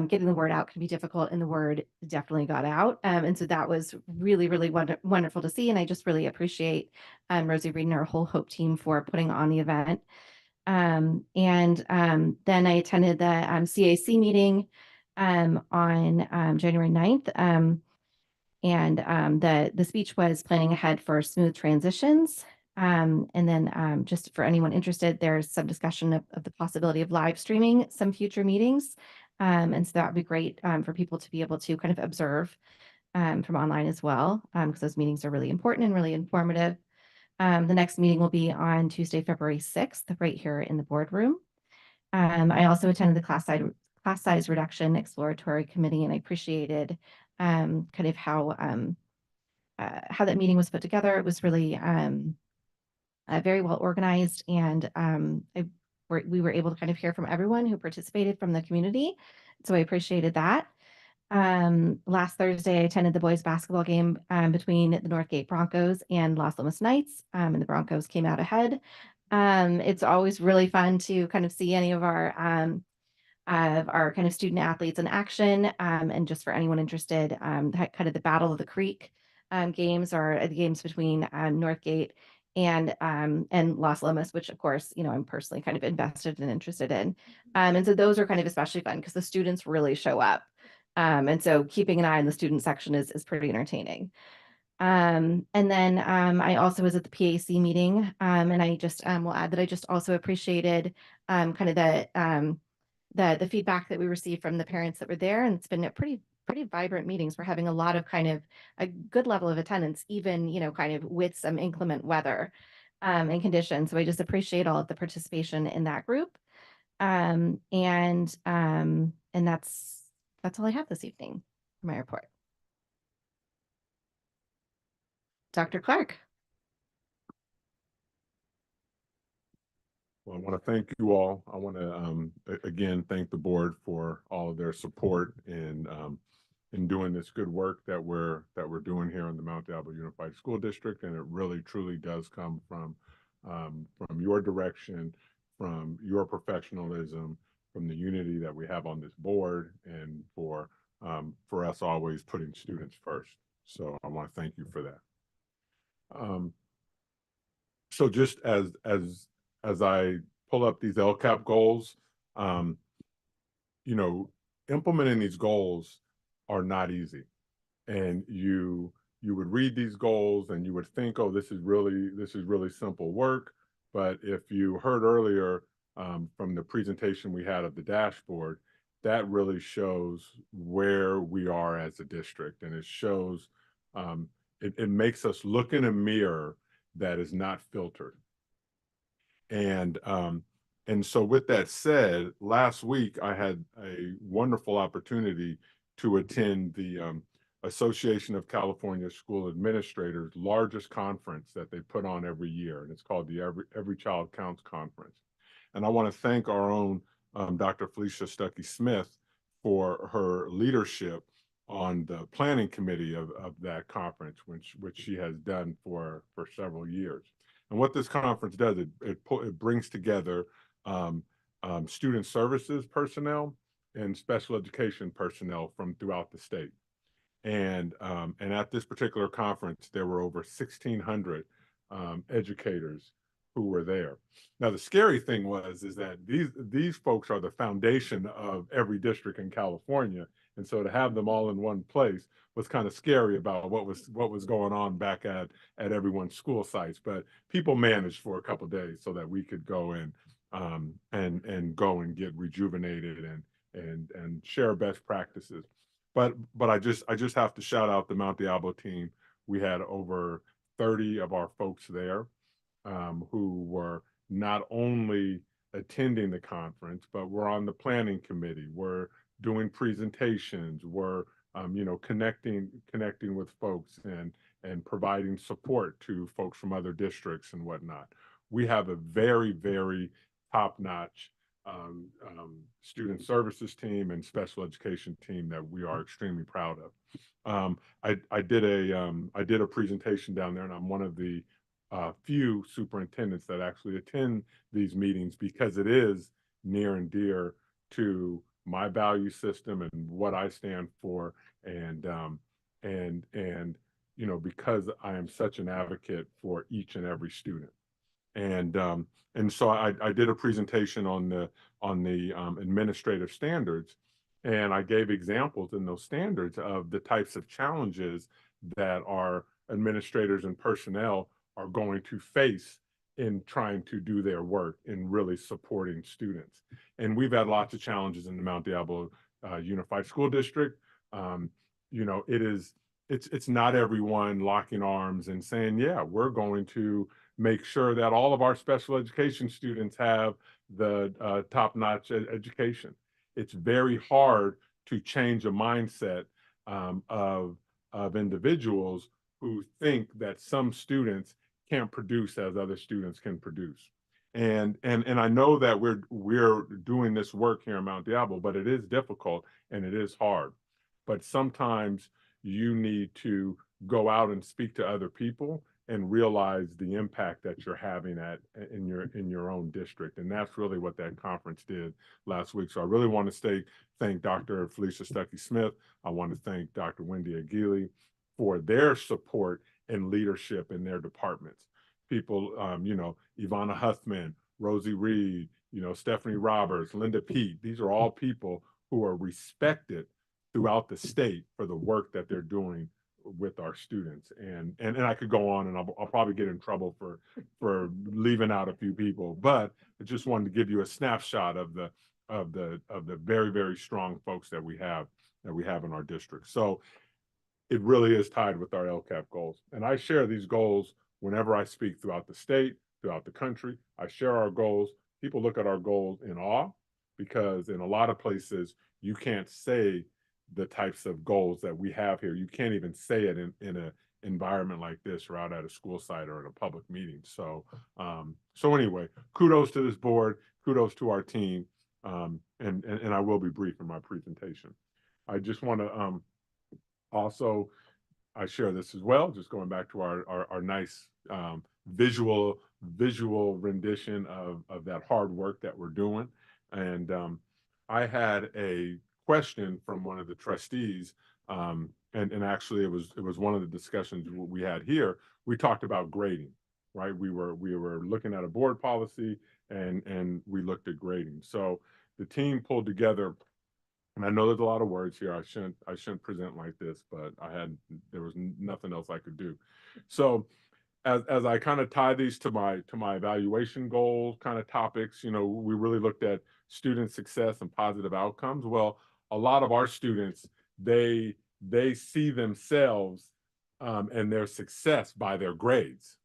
getting the word out can be difficult, and the word definitely got out. And so that was really, really wonderful to see. And I just really appreciate Rosie Reed and our whole Hope team for putting on the event. Then I attended the CAC meeting on January 9th. The speech was planning ahead for smooth transitions. Just for anyone interested, there's some discussion of the possibility of live streaming some future meetings. So that would be great for people to be able to kind of observe from online as well, because those meetings are really important and really informative. The next meeting will be on Tuesday, February 6th, right here in the boardroom. I also attended the class size reduction exploratory committee, and I appreciated kind of how that meeting was put together. It was really very well organized, and we were able to kind of hear from everyone who participated from the community. So I appreciated that. Last Thursday, I attended the boys basketball game between the Northgate Broncos and Las Lomas Knights, and the Broncos came out ahead. It's always really fun to kind of see any of our kind of student athletes in action. And just for anyone interested, kind of the Battle of the Creek games are the games between Northgate and Las Lomas, which of course, I'm personally kind of invested and interested in. And so those are kind of especially fun because the students really show up. And so keeping an eye on the student section is pretty entertaining. I also was at the PAC meeting, and I just will add that I just also appreciated kind of the feedback that we received from the parents that were there, and it's been a pretty vibrant meetings. We're having a lot of kind of a good level of attendance, even kind of with some inclement weather and conditions. So I just appreciate all of the participation in that group. And that's all I have this evening for my report. Dr. Clark. Well, I want to thank you all. I want to again thank the board for all of their support in doing this good work that we're doing here in the Mount Diablo Unified School District, and it really truly does come from your direction, from your professionalism, from the unity that we have on this board, and for us always putting students first. So I want to thank you for that. So just as I pull up these LCAP goals, implementing these goals are not easy. And you would read these goals and you would think, oh, this is really simple work. But if you heard earlier from the presentation we had of the dashboard, that really shows where we are as a district. And it shows, it makes us look in a mirror that is not filtered. And so with that said, last week I had a wonderful opportunity to attend the Association of California School Administrators' largest conference that they put on every year, and it's called the Every Child Counts Conference. And I want to thank our own Dr. Felicia Stuckey-Smith for her leadership on the planning committee of that conference, which she has done for several years. And what this conference does, it brings together student services personnel and special education personnel from throughout the state. And at this particular conference, there were over 1,600 educators who were there. Now, the scary thing is that these folks are the foundation of every district in California. And so to have them all in one place was kind of scary about what was going on back at everyone's school sites. But people managed for a couple of days so that we could go in and go and get rejuvenated and share best practices. But I just have to shout out the Mount Diablo team. We had over 30 of our folks there who were not only attending the conference, but were on the planning committee, were doing presentations, were connecting with folks and providing support to folks from other districts and whatnot. We have a very, very top-notch student services team and special education team that we are extremely proud of. I did a presentation down there, and I'm one of the few superintendents that actually attend these meetings because it is near and dear to my value system and what I stand for, and because I am such an advocate for each and every student. And so I did a presentation on the administrative standards, and I gave examples in those standards of the types of challenges that our administrators and personnel are going to face in trying to do their work in really supporting students. And we've had lots of challenges in the Mount Diablo Unified School District. Um, it's not everyone locking arms and saying, yeah, we're going to make sure that all of our special education students have the top-notch education. It's very hard to change a mindset of individuals who think that some students can't produce as other students can produce. And I know that we're doing this work here in Mount Diablo, but it is difficult and it is hard. But sometimes you need to go out and speak to other people and realize the impact that you're having in your own district. And that's really what that conference did last week. So I really want to thank Dr. Felicia Stuckey-Smith. I want to thank Dr. Wendy Aguili for their support and leadership in their departments. People, Ivana Huffman, Rosie Reed, Stephanie Roberts, Linda Pete, these are all people who are respected throughout the state for the work that they're doing with our students. And I could go on, and I'll probably get in trouble for leaving out a few people, but I just wanted to give you a snapshot of the very, very strong folks that we have in our district. So it really is tied with our LCAP goals. And I share these goals whenever I speak throughout the state, throughout the country. I share our goals. People look at our goals in awe because in a lot of places, you can't say the types of goals that we have here. You can't even say it in an environment like this or out at a school site or at a public meeting. So anyway, kudos to this board, kudos to our team, and I will be brief in my presentation. I just want to also, I share this as well, just going back to our nice visual rendition of that hard work that we're doing. And I had a question from one of the trustees, and actually it was one of the discussions we had here. We talked about grading, right? We were looking at a board policy, and we looked at grading. So the team pulled together. And I know there's a lot of words here. I shouldn't present like this, but there was nothing else I could do. So as I kind of tie these to my evaluation goal kind of topics, we really looked at student success and positive outcomes. Well, a lot of our students, they see themselves and their success by their grades.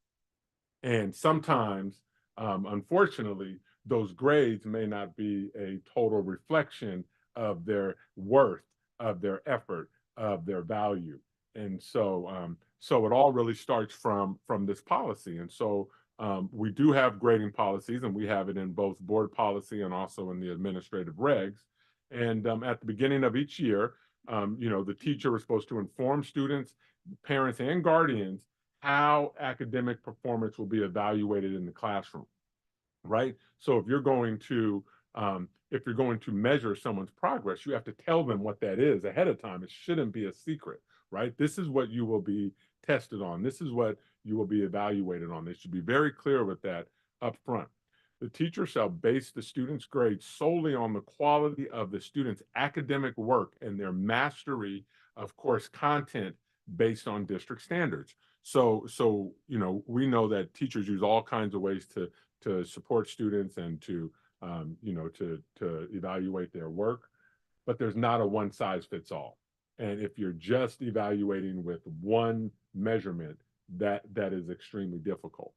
And sometimes, unfortunately, those grades may not be a total reflection of their worth, of their effort, of their value. And so it all really starts from this policy. And so we do have grading policies, and we have it in both board policy and also in the administrative regs. And at the beginning of each year, the teacher is supposed to inform students, parents, and guardians how academic performance will be evaluated in the classroom, right? So if you're going to measure someone's progress, you have to tell them what that is ahead of time. It shouldn't be a secret, right? This is what you will be tested on. This is what you will be evaluated on. They should be very clear with that up front. The teacher shall base the student's grade solely on the quality of the student's academic work and their mastery of course content based on district standards. So we know that teachers use all kinds of ways to support students and to evaluate their work, but there's not a one size fits all. And if you're just evaluating with one measurement, that is extremely difficult.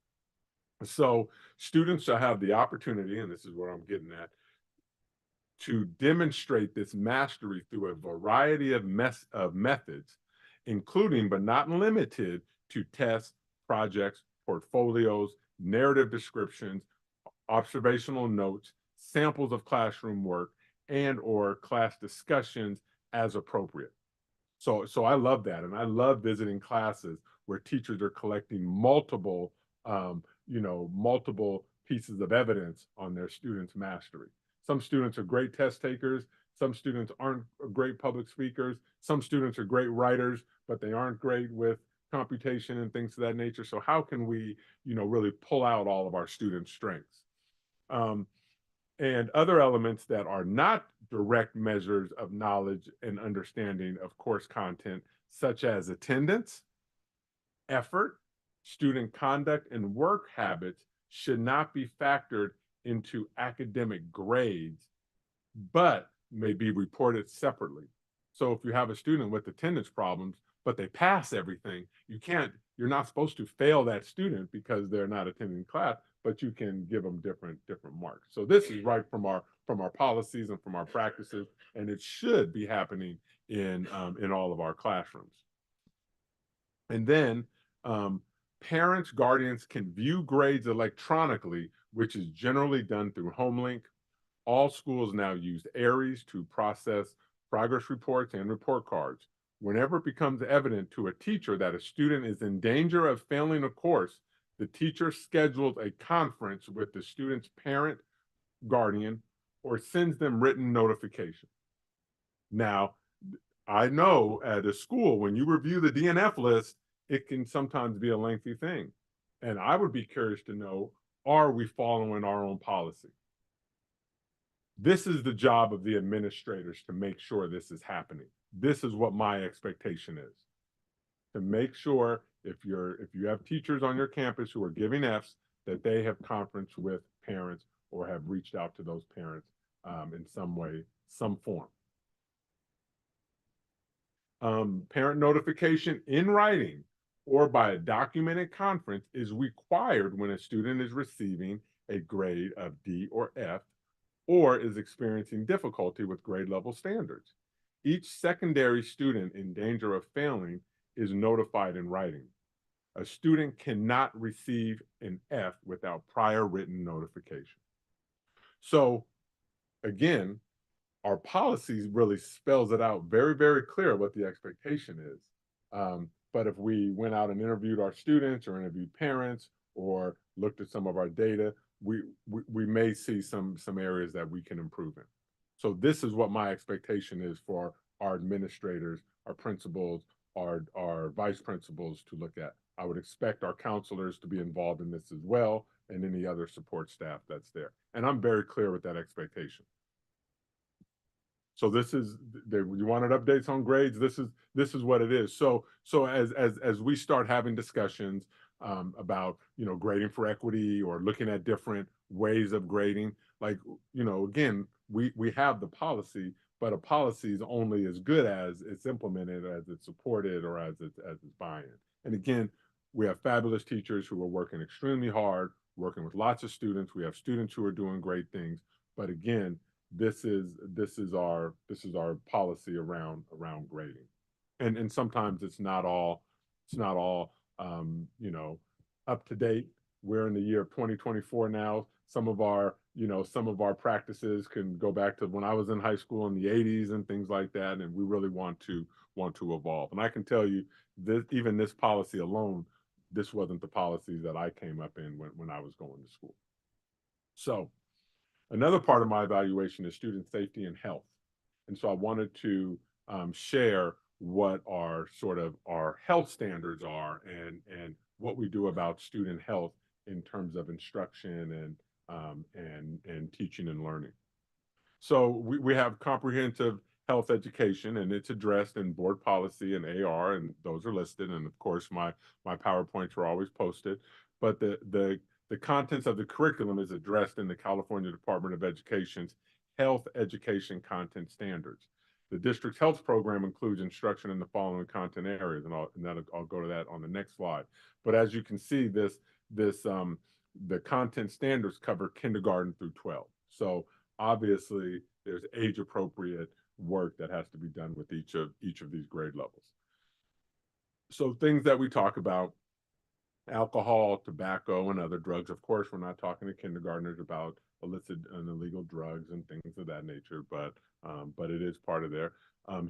So students shall have the opportunity, and this is where I'm getting at, to demonstrate this mastery through a variety of methods, including but not limited to tests, projects, portfolios, narrative descriptions, observational notes, samples of classroom work, and or class discussions as appropriate. So I love that. And I love visiting classes where teachers are collecting multiple multiple pieces of evidence on their students' mastery. Some students are great test takers. Some students aren't great public speakers. Some students are great writers, but they aren't great with computation and things of that nature. So how can we, really pull out all of our students' strengths? And other elements that are not direct measures of knowledge and understanding of course content, such as attendance, effort, student conduct, and work habits, should not be factored into academic grades, but may be reported separately. So if you have a student with attendance problems, but they pass everything, you're not supposed to fail that student because they're not attending class, but you can give them different marks. So this is right from our policies and from our practices, and it should be happening in all of our classrooms. And then parents, guardians can view grades electronically, which is generally done through HomeLink. All schools now use Aries to process progress reports and report cards. Whenever it becomes evident to a teacher that a student is in danger of failing a course, the teacher schedules a conference with the student's parent, guardian, or sends them written notification. Now, I know at a school, when you review the DNF list, it can sometimes be a lengthy thing. And I would be curious to know, are we following our own policy? This is the job of the administrators to make sure this is happening. This is what my expectation is. To make sure if you have teachers on your campus who are giving Fs, that they have conference with parents or have reached out to those parents in some way, some form. Parent notification in writing or by a documented conference is required when a student is receiving a grade of D or F or is experiencing difficulty with grade level standards. Each secondary student in danger of failing is notified in writing. A student cannot receive an F without prior written notification. So again, our policies really spells it out very, very clear what the expectation is. But if we went out and interviewed our students or interviewed parents or looked at some of our data, we may see some areas that we can improve in. So this is what my expectation is for our administrators, our principals, our vice principals to look at. I would expect our counselors to be involved in this as well, and any other support staff that's there. And I'm very clear with that expectation. So this is, you wanted updates on grades. This is what it is. So as we start having discussions about grading for equity or looking at different ways of grading, like again, we have the policy, but a policy is only as good as it's implemented, as it's supported, or as it's buy-in. And again, we have fabulous teachers who are working extremely hard, working with lots of students. We have students who are doing great things, but again, this is our policy around grading, and sometimes it's not all up to date. We're in the year of 2024 now. Some of our practices can go back to when I was in high school in the 80s and things like that, and we really want to evolve. And I can tell you that even this policy alone, this wasn't the policies that I came up in when I was going to school. So another part of my evaluation is student safety and health. And so I wanted to share what our health standards are and what we do about student health in terms of instruction and teaching and learning. So we have comprehensive health education, and it's addressed in board policy and AR, and those are listed. And of course, my PowerPoints are always posted. But the contents of the curriculum is addressed in the California Department of Education's Health Education Content Standards. The district's health program includes instruction in the following content areas, and I'll go to that on the next slide. But as you can see, the content standards cover kindergarten through 12. So obviously, there's age-appropriate work that has to be done with each of these grade levels. So things that we talk about: alcohol, tobacco, and other drugs. Of course, we're not talking to kindergartners about illicit and illegal drugs and things of that nature, but it is part of there.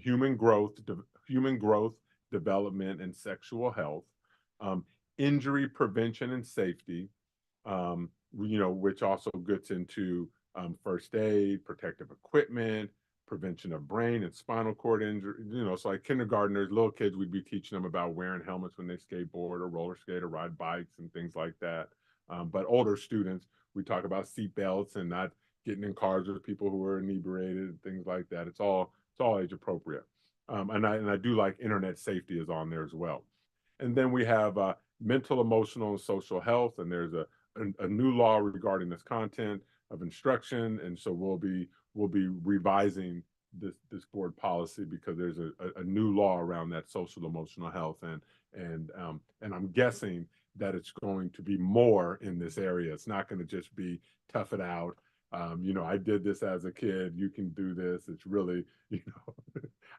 Human growth, development, and sexual health. injury prevention and safety, which also gets into first aid, protective equipment, prevention of brain and spinal cord injury. So like kindergartners, little kids, we'd be teaching them about wearing helmets when they skateboard or roller skate or ride bikes and things like that. But older students, we talk about seat belts and not getting in cars with people who are inebriated and things like that. It's all age appropriate. And I do like internet safety is on there as well. And then we have mental, emotional, and social health, and there's a new law regarding this content of instruction, and so we'll be revising this board policy because there's a new law around that social emotional health, and I'm guessing that it's going to be more in this area. It's not going to just be tough it out. I did this as a kid. You can do this. It's really,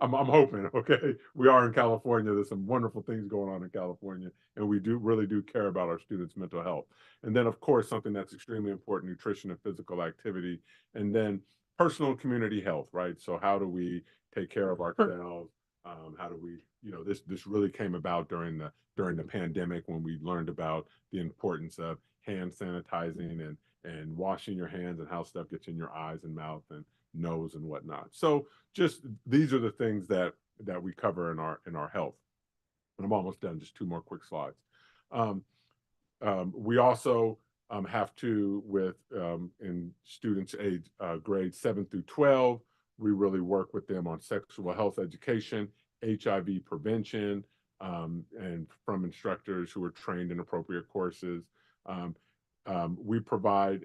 I'm hoping, okay? We are in California. There's some wonderful things going on in California, and we really do care about our students' mental health. And then, of course, something that's extremely important, nutrition and physical activity. And then personal and community health, right? So how do we take care of ourselves? How do we, this really came about during the pandemic when we learned about the importance of hand sanitizing and washing your hands and how stuff gets in your eyes and mouth and nose and whatnot. So just these are the things that we cover in our health. And I'm almost done. Just two more quick slides. We also have to, in students age grades 7 through 12, we really work with them on sexual health education, HIV prevention, and from instructors who are trained in appropriate courses. We provide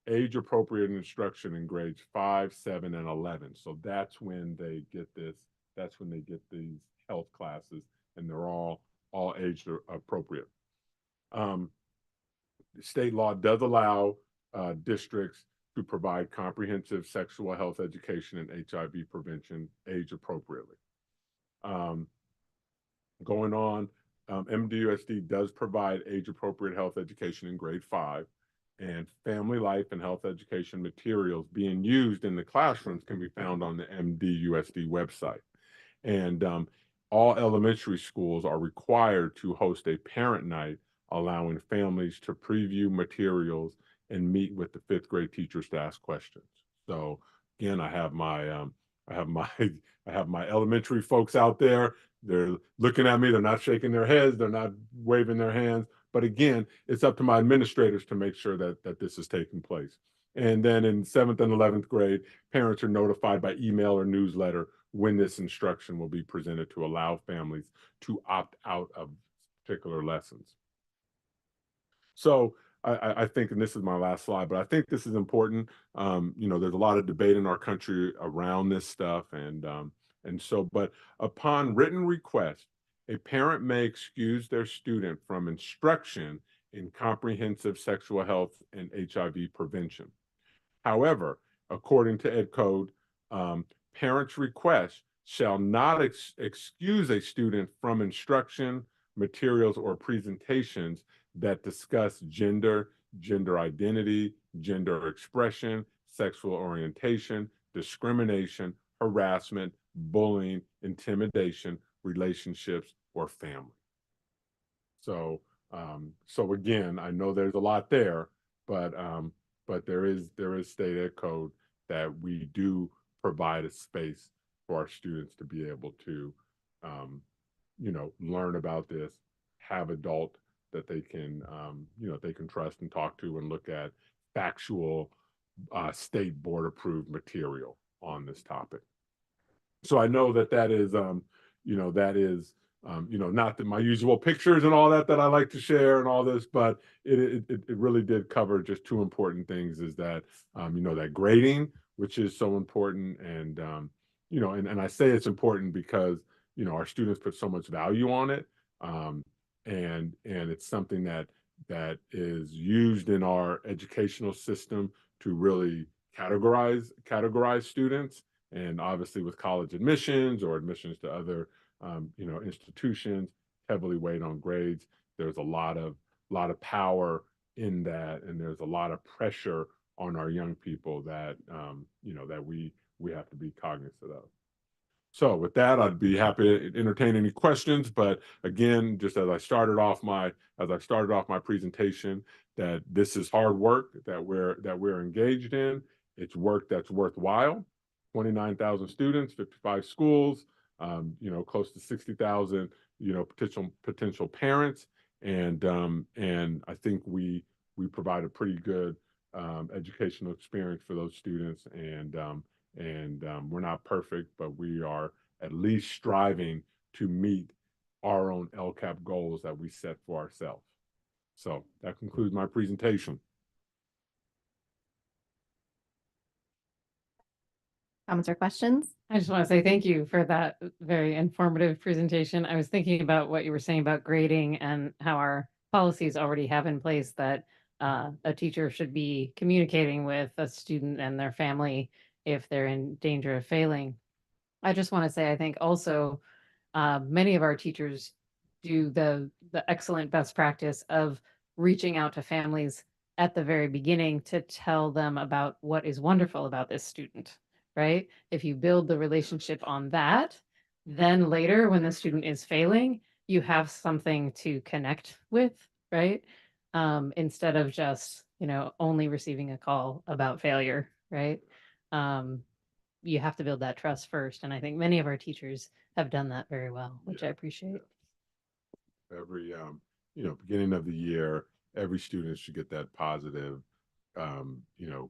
age appropriate instruction in grades 5, 7, and 11. So that's when they get these health classes, and they're all age appropriate. State law does allow districts to provide comprehensive sexual health education and HIV prevention age appropriately. Going on, MDUSD does provide age appropriate health education in grade 5, and family life and health education materials being used in the classrooms can be found on the MDUSD website. And all elementary schools are required to host a parent night, allowing families to preview materials and meet with the 5th grade teachers to ask questions. So again, I have my elementary folks out there. They're looking at me. They're not shaking their heads. They're not waving their hands. But again, it's up to my administrators to make sure that this is taking place. And then in 7th and 11th grade, parents are notified by email or newsletter when this instruction will be presented to allow families to opt out of particular lessons. So I think, and this is my last slide, but I think this is important. There's a lot of debate in our country around this stuff, but upon written request, a parent may excuse their student from instruction in comprehensive sexual health and HIV prevention. However, according to Ed Code, parents' requests shall not excuse a student from instruction, materials, or presentations that discuss gender, gender identity, gender expression, sexual orientation, discrimination, harassment, bullying, intimidation, relationships, or family. So again, I know there's a lot there, but there is state ed code that we do provide a space for our students to be able to, learn about this, have adult that they can, they can trust and talk to and look at factual state board approved material on this topic. So I know that is, not my usual pictures and all that I like to share and all this, but it really did cover just two important things, is that, that grading, which is so important. And, and I say it's important because, our students put so much value on it. And it's something that is used in our educational system to really categorize students. And obviously with college admissions or admissions to other institutions, heavily weighed on grades. There's a lot of power in that, and there's a lot of pressure on our young people that that we have to be cognizant of. So with that, I'd be happy to entertain any questions. But again, just as I started off my presentation, that this is hard work that we're engaged in. It's work that's worthwhile. 29,000 students, 55 schools, close to 60,000, potential parents, and I think we provide a pretty good educational experience for those students, and we're not perfect, but we are at least striving to meet our own LCAP goals that we set for ourselves. So that concludes my presentation. Comments or questions? I just want to say thank you for that very informative presentation. I was thinking about what you were saying about grading and how our policies already have in place that a teacher should be communicating with a student and their family if they're in danger of failing. I just want to say, I think also many of our teachers do the excellent best practice of reaching out to families at the very beginning to tell them about what is wonderful about this student, right? If you build the relationship on that, then later when the student is failing, you have something to connect with, right? Instead of just, only receiving a call about failure, right? You have to build that trust first. And I think many of our teachers have done that very well, which I appreciate. Every beginning of the year, every student should get that positive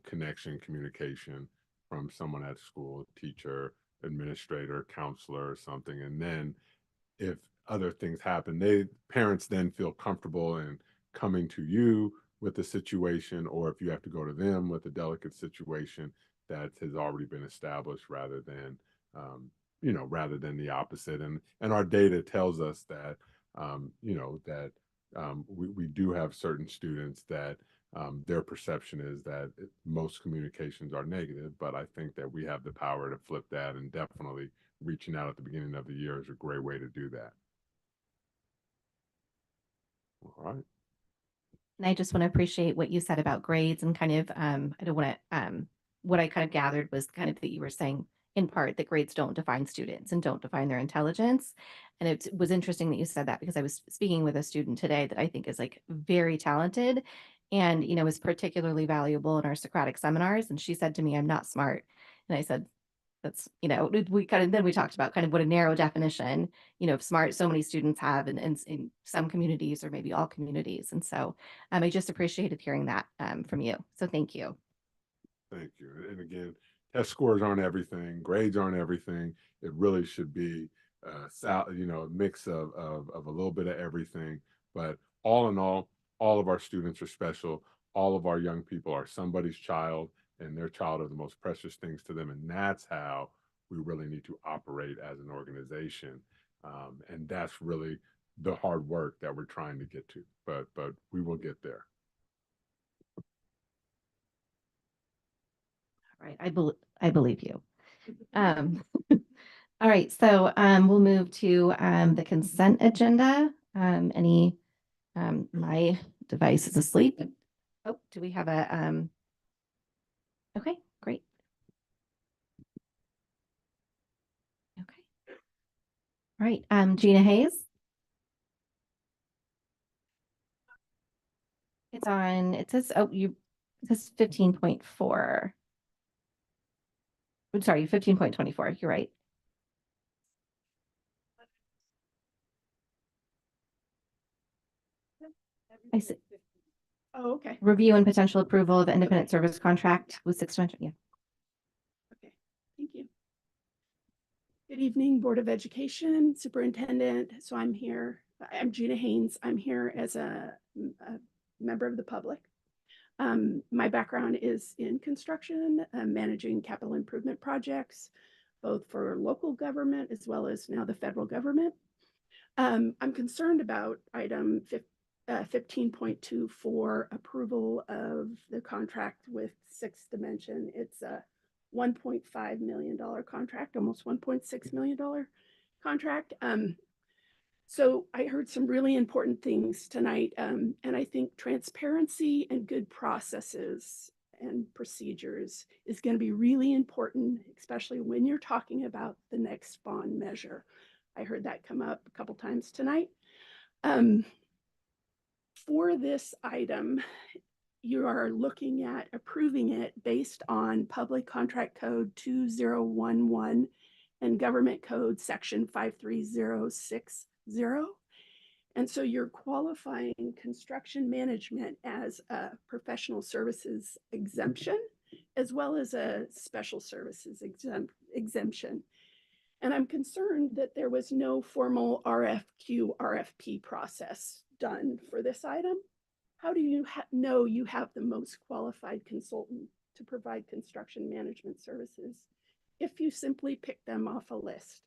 connection, communication from someone at school, teacher, administrator, counselor, or something. And then if other things happen, parents then feel comfortable in coming to you with the situation, or if you have to go to them with a delicate situation that has already been established, rather than the opposite. And our data tells us that we do have certain students that their perception is that most communications are negative, but I think that we have the power to flip that, and definitely reaching out at the beginning of the year is a great way to do that. All right. And I just want to appreciate what you said about grades and kind of, I don't want to, what I kind of gathered was kind of that you were saying in part that grades don't define students and don't define their intelligence. And it was interesting that you said that, because I was speaking with a student today that I think is like very talented and, is particularly valuable in our Socratic seminars. And she said to me, "I'm not smart." And I said, that's, we kind of, then we talked about kind of what a narrow definition, of smart so many students have in some communities, or maybe all communities. And so I just appreciated hearing that from you. So thank you. Thank you. And again, test scores aren't everything. Grades aren't everything. It really should be a mix of a little bit of everything. But all in all of our students are special. All of our young people are somebody's child, and their child are the most precious things to them. And that's how we really need to operate as an organization. And that's really the hard work that we're trying to get to. But we will get there. All right. I believe you. All right. So we'll move to the consent agenda. My device is asleep. Oh, do we have a, okay, great. Okay. All right. Gina Hayes. It's on, it says, it says 15.4. I'm sorry, 15.24. You're right. I see. Oh, okay. Review and potential approval of independent service contract with 600. Yeah. Okay, thank you. Good evening, Board of Education, Superintendent. So I'm I'm Gina Haynes. I'm here as a member of the public. My background is in construction, managing capital improvement projects, both for local government as well as now the federal government. I'm concerned about item 15.24, approval of the contract with Sixth Dimension. It's a $1.5 million contract, almost $1.6 million contract. So I heard some really important things tonight, and I think transparency and good processes and procedures is going to be really important, especially when you're talking about the next bond measure. I heard that come up a couple times tonight. For this item, you are looking at approving it based on Public Contract Code 2011 and Government Code Section 53060. And so you're qualifying construction management as a professional services exemption, as well as a special services exemption. And I'm concerned that there was no formal RFQ, RFP process done for this item. How do you know you have the most qualified consultant to provide construction management services if you simply pick them off a list?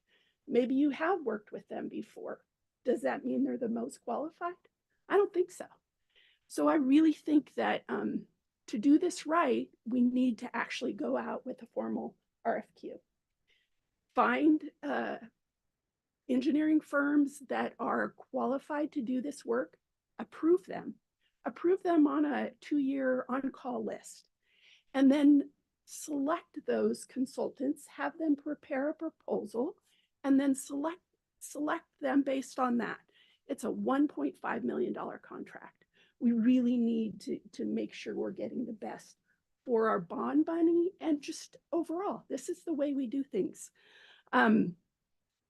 Maybe you have worked with them before. Does that mean they're the most qualified? I don't think so. So I really think that to do this right, we need to actually go out with a formal RFQ. Find engineering firms that are qualified to do this work, approve them on a 2-year on-call list, and then select those consultants, have them prepare a proposal, and then select them based on that. It's a $1.5 million contract. We really need to make sure we're getting the best for our bond money and just overall. This is the way we do things.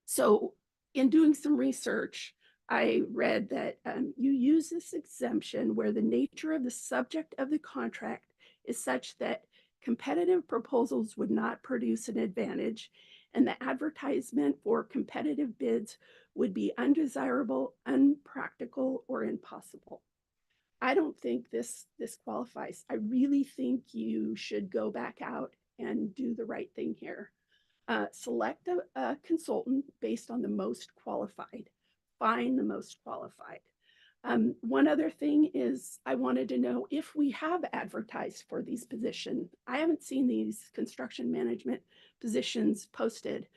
So in doing some research, I read that you use this exemption where the nature of the subject of the contract is such that competitive proposals would not produce an advantage, and the advertisement for competitive bids would be undesirable, unpractical, or impossible. I don't think this qualifies. I really think you should go back out and do the right thing here. Select a consultant based on the most qualified. Find the most qualified. One other thing is I wanted to know if we have advertised for these positions. I haven't seen these construction management positions posted.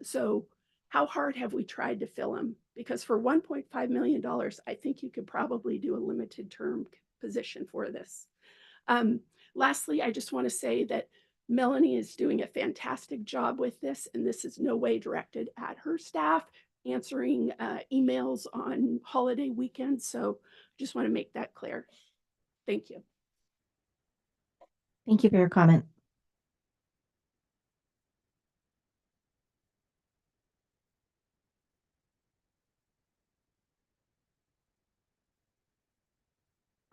So how hard have we tried to fill them? Because for $1.5 million, I think you could probably do a limited term position for this. Lastly, I just want to say that Melanie is doing a fantastic job with this, and this is no way directed at her staff answering emails on holiday weekends. So just want to make that clear. Thank you. Thank you for your comment.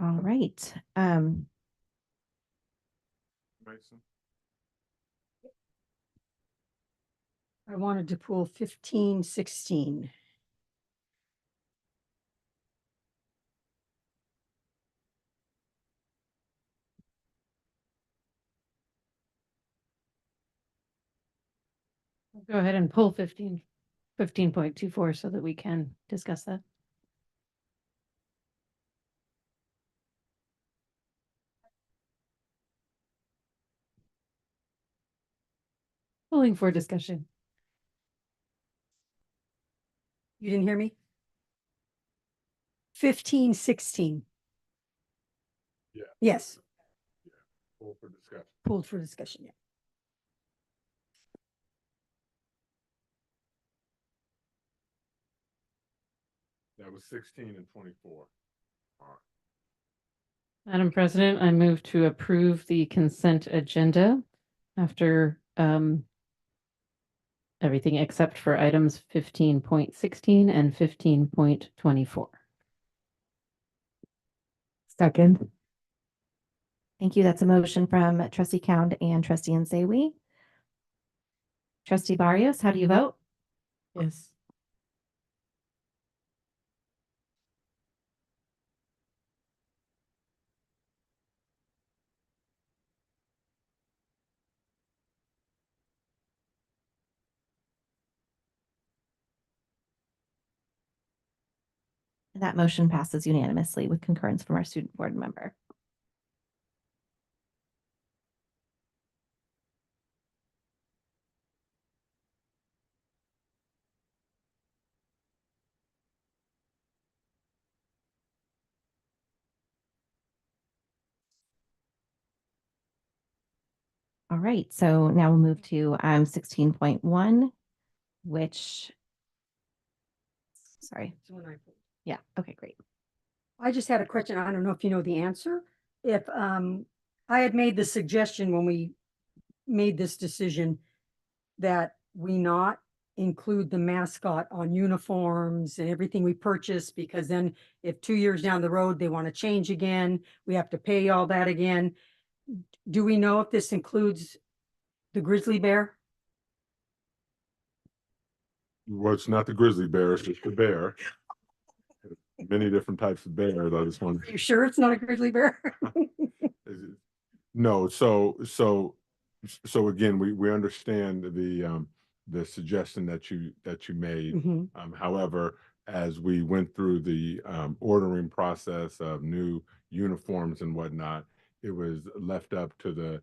All right. Mason? I wanted to pull 1516. Go ahead and pull 15.24 so that we can discuss that. Pulling for discussion. You didn't hear me? 1516. Yeah. Yes, Pull for discussion. pulled for discussion. Yeah. That was 16 and 24. All right. Madam President, I move to approve the consent agenda after everything except for items 15.16 and 15.24. Second. Thank you. That's a motion from Trustee Cound and Trustee Nzewi. Trustee Barrios, how do you vote? Yes. That motion passes unanimously with concurrence from our student board member. All right, so now we'll move to 16.1, which, sorry. Yeah, okay, great. I just had a question. I don't know if you know the answer. If I had made the suggestion when we made this decision that we not include the mascot on uniforms and everything we purchase, because then if 2 years down the road they want to change again, we have to pay all that again. Do we know if this includes the grizzly bear? Well, it's not the grizzly bear, it's just the bear. Many different types of bears. I just want. Are you sure it's not a grizzly bear? No, so again, we understand the suggestion that you made. Mhm. However, as we went through the ordering process of new uniforms and whatnot, it was left up to the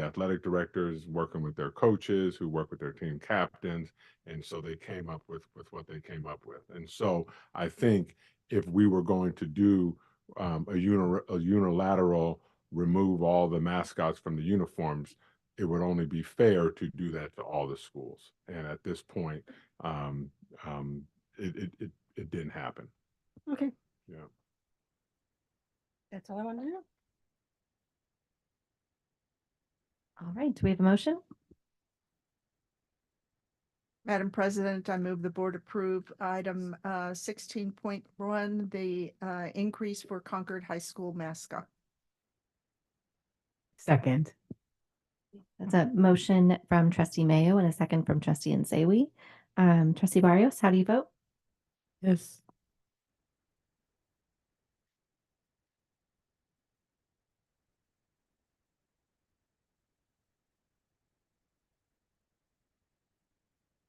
athletic directors working with their coaches who work with their team captains, and so they came up with what they came up with. And so I think if we were going to do a unilateral remove all the mascots from the uniforms, it would only be fair to do that to all the schools. And at this point, um, it didn't happen. Okay, Yeah. that's all I want to know. All right, do we have a motion? Madam President, I move the board approve item 16.1, the increase for Concord High School mascot. Second. That's a motion from trustee Mayo and a second from trustee Nsewi. Trustee Barrios, how do you vote? Yes.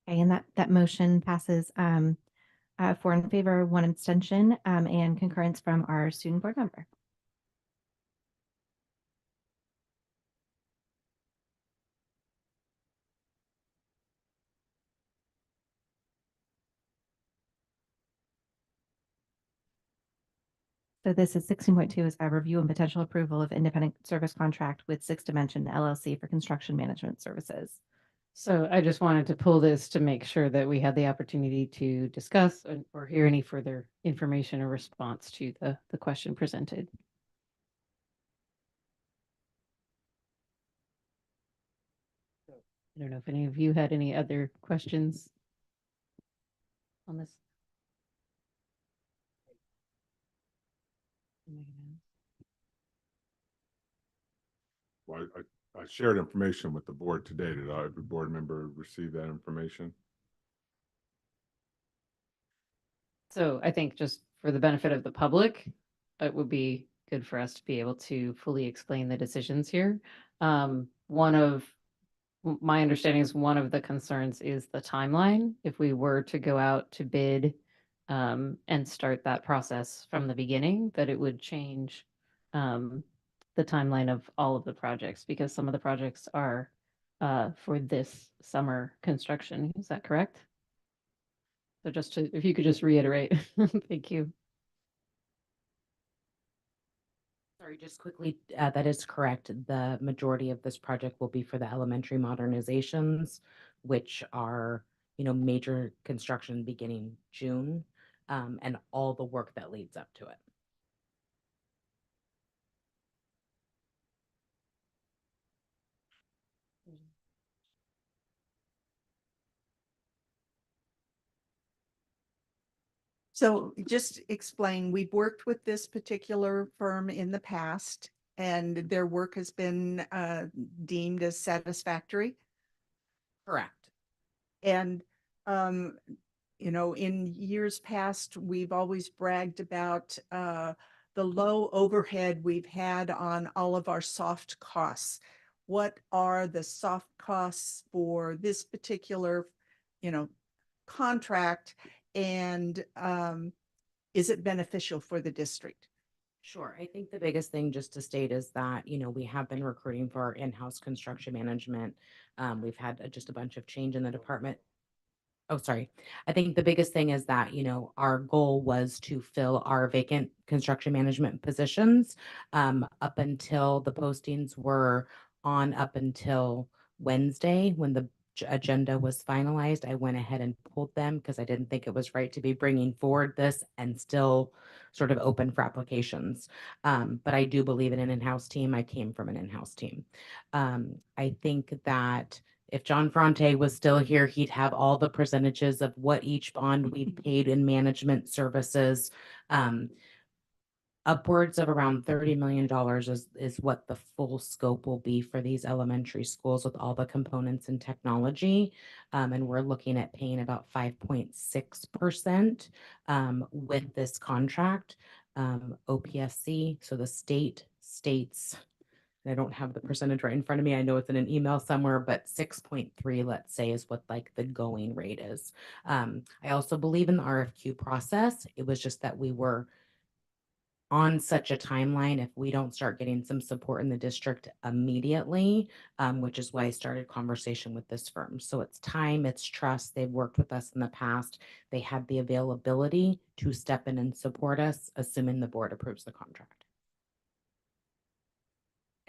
Okay, and that motion passes 4 in favor, 1 abstention, and concurrence from our student board member. So this is 16.2 is a review and potential approval of independent service contract with Six Dimension LLC for construction management services. So I just wanted to pull this to make sure that we had the opportunity to discuss or hear any further information or response to the question presented. I don't know if any of you had any other questions on this. Well, I shared information with the board today. Did every board member receive that information? So I think just for the benefit of the public, it would be good for us to be able to fully explain the decisions here. My understanding is one of the concerns is the timeline. If we were to go out to bid and start that process from the beginning, that it would change the timeline of all of the projects because some of the projects are for this summer construction. Is that correct? So if you could just reiterate, thank you. Sorry, just quickly, that is correct. The majority of this project will be for the elementary modernizations, which are, major construction beginning June, and all the work that leads up to it. So just explain, we've worked with this particular firm in the past and their work has been deemed as satisfactory. Correct. And, in years past, we've always bragged about the low overhead we've had on all of our soft costs. What are the soft costs for this particular, contract? And is it beneficial for the district? Sure. I think the biggest thing just to state is that, we have been recruiting for our in-house construction management. We've had just a bunch of change in the department. Oh, sorry. I think the biggest thing is that, our goal was to fill our vacant construction management positions up until the postings were on up until Wednesday when the agenda was finalized. I went ahead and pulled them because I didn't think it was right to be bringing forward this and still sort of open for applications. But I do believe in an in-house team. I came from an in-house team. I think that if John Fronte was still here, he'd have all the percentages of what each bond we paid in management services. Upwards of around $30 million is what the full scope will be for these elementary schools with all the components and technology. And we're looking at paying about 5.6% with this contract. OPSC, so the state states, and I don't have the percentage right in front of me. I know it's in an email somewhere, but 6.3, let's say, is what like the going rate is. I also believe in the RFQ process. It was just that we were on such a timeline if we don't start getting some support in the district immediately, which is why I started conversation with this firm. So it's time, it's trust. They've worked with us in the past. They had the availability to step in and support us, assuming the board approves the contract.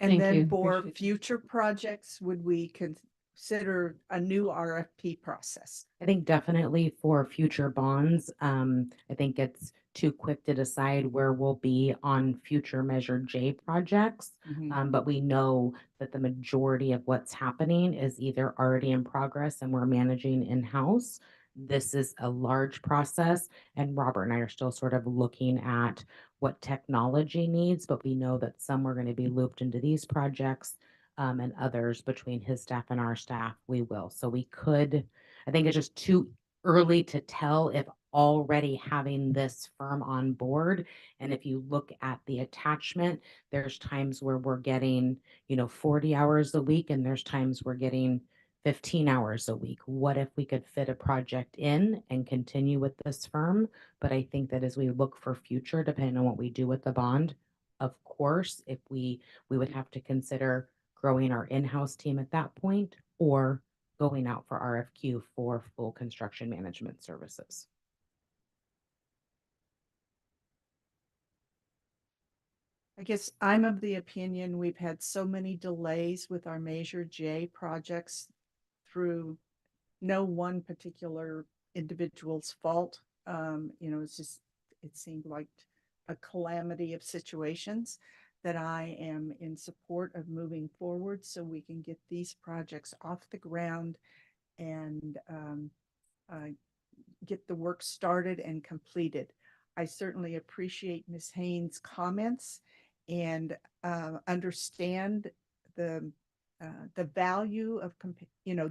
And Thank then you. for Appreciate it. future projects, would we consider a new RFP process? I think definitely for future bonds, I think it's too quick to decide where we'll be on future Measure J projects. But we know that the majority of what's happening is either already in progress and we're managing in-house. This is a large process, and Robert and I are still sort of looking at what technology needs, but we know that some are going to be looped into these projects, and others between his staff and our staff, we will. So we could, I think it's just too early to tell if already having this firm on board. And if you look at the attachment, there's times where we're getting, 40 hours a week, and there's times we're getting 15 hours a week. What if we could fit a project in and continue with this firm? But I think that as we look for future, depending on what we do with the bond, of course, if we would have to consider growing our in-house team at that point or going out for RFQ for full construction management services. I guess I'm of the opinion we've had so many delays with our Measure J projects through no one particular individual's fault. It seemed like a calamity of situations that I am in support of moving forward so we can get these projects off the ground and get the work started and completed. I certainly appreciate Ms. Haynes' comments and understand the value of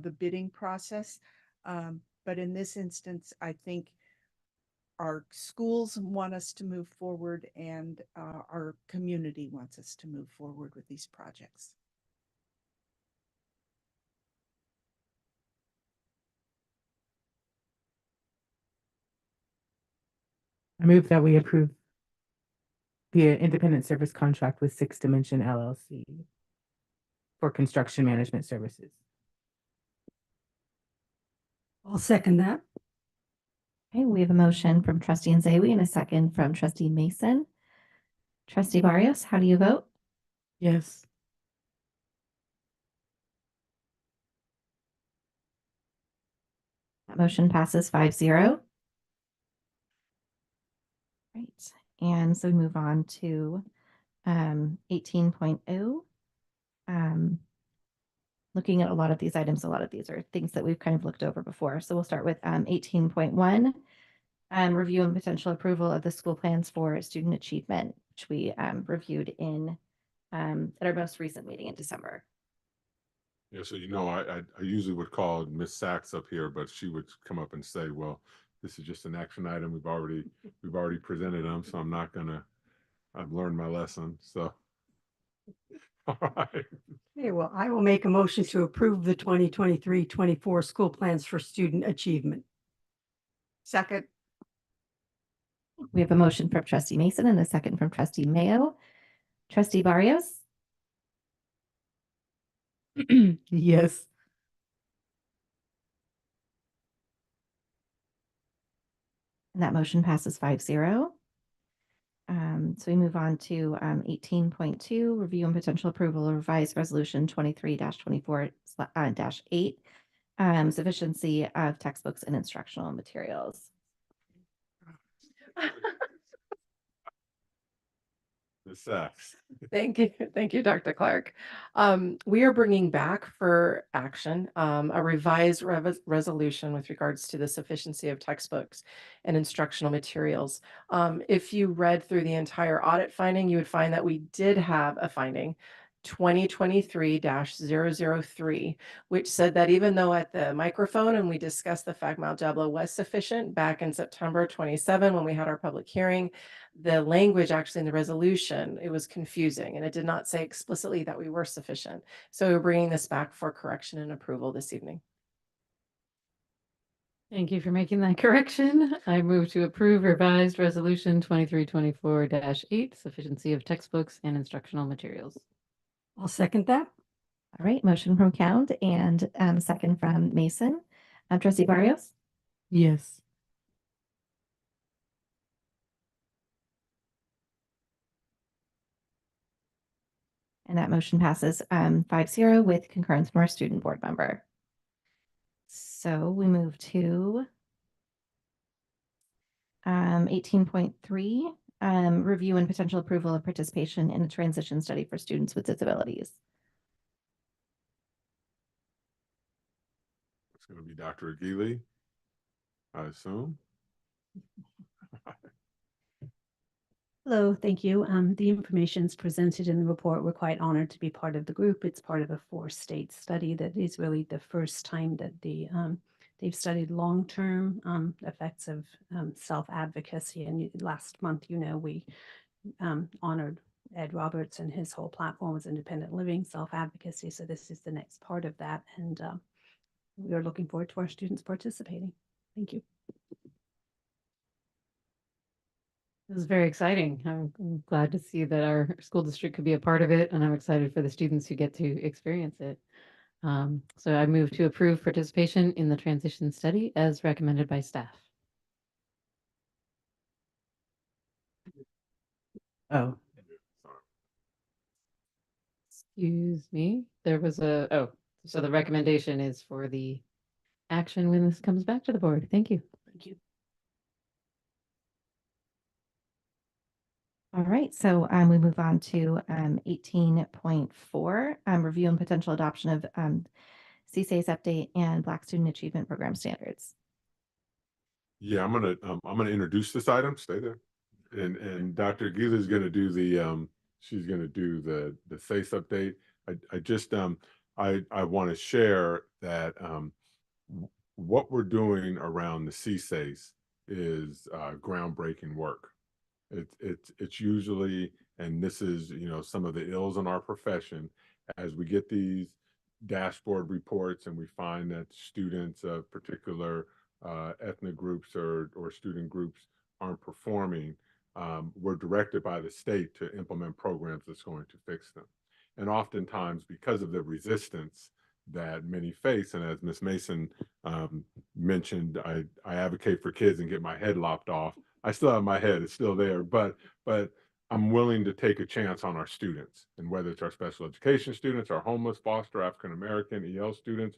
the bidding process. But in this instance, I think our schools want us to move forward and our community wants us to move forward with these projects. I move that we approve the independent service contract with Six Dimension LLC for construction management services. I'll second that. Okay, we have a motion from trustee Nzewi and a second from trustee Mason. Trustee Barrios, how do you vote? Yes. That motion passes 5-0. Right, and so we move on to 18.0. Looking at a lot of these items, a lot of these are things that we've kind of looked over before. So we'll start with 18.1. Review and potential approval of the school plans for student achievement, which we reviewed in at our most recent meeting in December. Yeah, so I usually would call Miss Sachs up here, but she would come up and say, well, this is just an action item. We've already presented them, so I've learned my lesson. So all right. Okay, well, I will make a motion to approve the 2023-24 school plans for student achievement. Second. We have a motion from trustee Mason and a second from trustee Mayo. Trustee Barrios? Yes. And that motion passes 5-0. So we move on to 18.2, review and potential approval of revised resolution 23-24-8, sufficiency of textbooks and instructional materials. Ms. Sachs. Thank you, Dr. Clark. We are bringing back for action a revised resolution with regards to the sufficiency of textbooks and instructional materials. If you read through the entire audit finding, you would find that we did have a finding 2023-003, which said that even though at the microphone and we discussed the fact Mount Diablo was sufficient back in September 27 when we had our public hearing, the language actually in the resolution, it was confusing and it did not say explicitly that we were sufficient. So we're bringing this back for correction and approval this evening. Thank you for making that correction. I move to approve revised resolution 2324-8, sufficiency of textbooks and instructional materials. I'll second that. All right, motion from Count and second from Mason. Trustee Barrios? Yes. And that motion passes 5-0 with concurrence from our student board member. So we move to 18.3, review and potential approval of participation in a transition study for students with disabilities. It's going to be Dr. Aguili, I assume. Hello, thank you. The information is presented in the report. We're quite honored to be part of the group. It's part of a 4-state study that is really the first time that they've studied long-term effects of self-advocacy. And last month, we honored Ed Roberts, and his whole platform was independent living, self-advocacy. So this is the next part of that. And we are looking forward to our students participating. Thank you. It was very exciting. I'm glad to see that our school district could be a part of it, and I'm excited for the students who get to experience it. So I move to approve participation in the transition study as recommended by staff. Oh, Excuse me. There was so the recommendation is for the action when this comes back to the board. Thank you. Thank you. All right, so we move on to 18.4, review and potential adoption of CSA's update and Black Student Achievement Program standards. Yeah, I'm gonna introduce this item. Stay there, and Dr. Aguili is gonna do the she's gonna do the SACE update. I just I want to share that what we're doing around the CSACE is groundbreaking work. It's usually, and this is, some of the ills in our profession, as we get these dashboard reports and we find that students of particular ethnic groups or student groups aren't performing, we're directed by the state to implement programs that's going to fix them. And oftentimes, because of the resistance that many face, and as Ms. Mason mentioned, I advocate for kids and get my head lopped off. I still have my head, it's still there, but I'm willing to take a chance on our students, and whether it's our special education students, our homeless, foster, African American, EL students,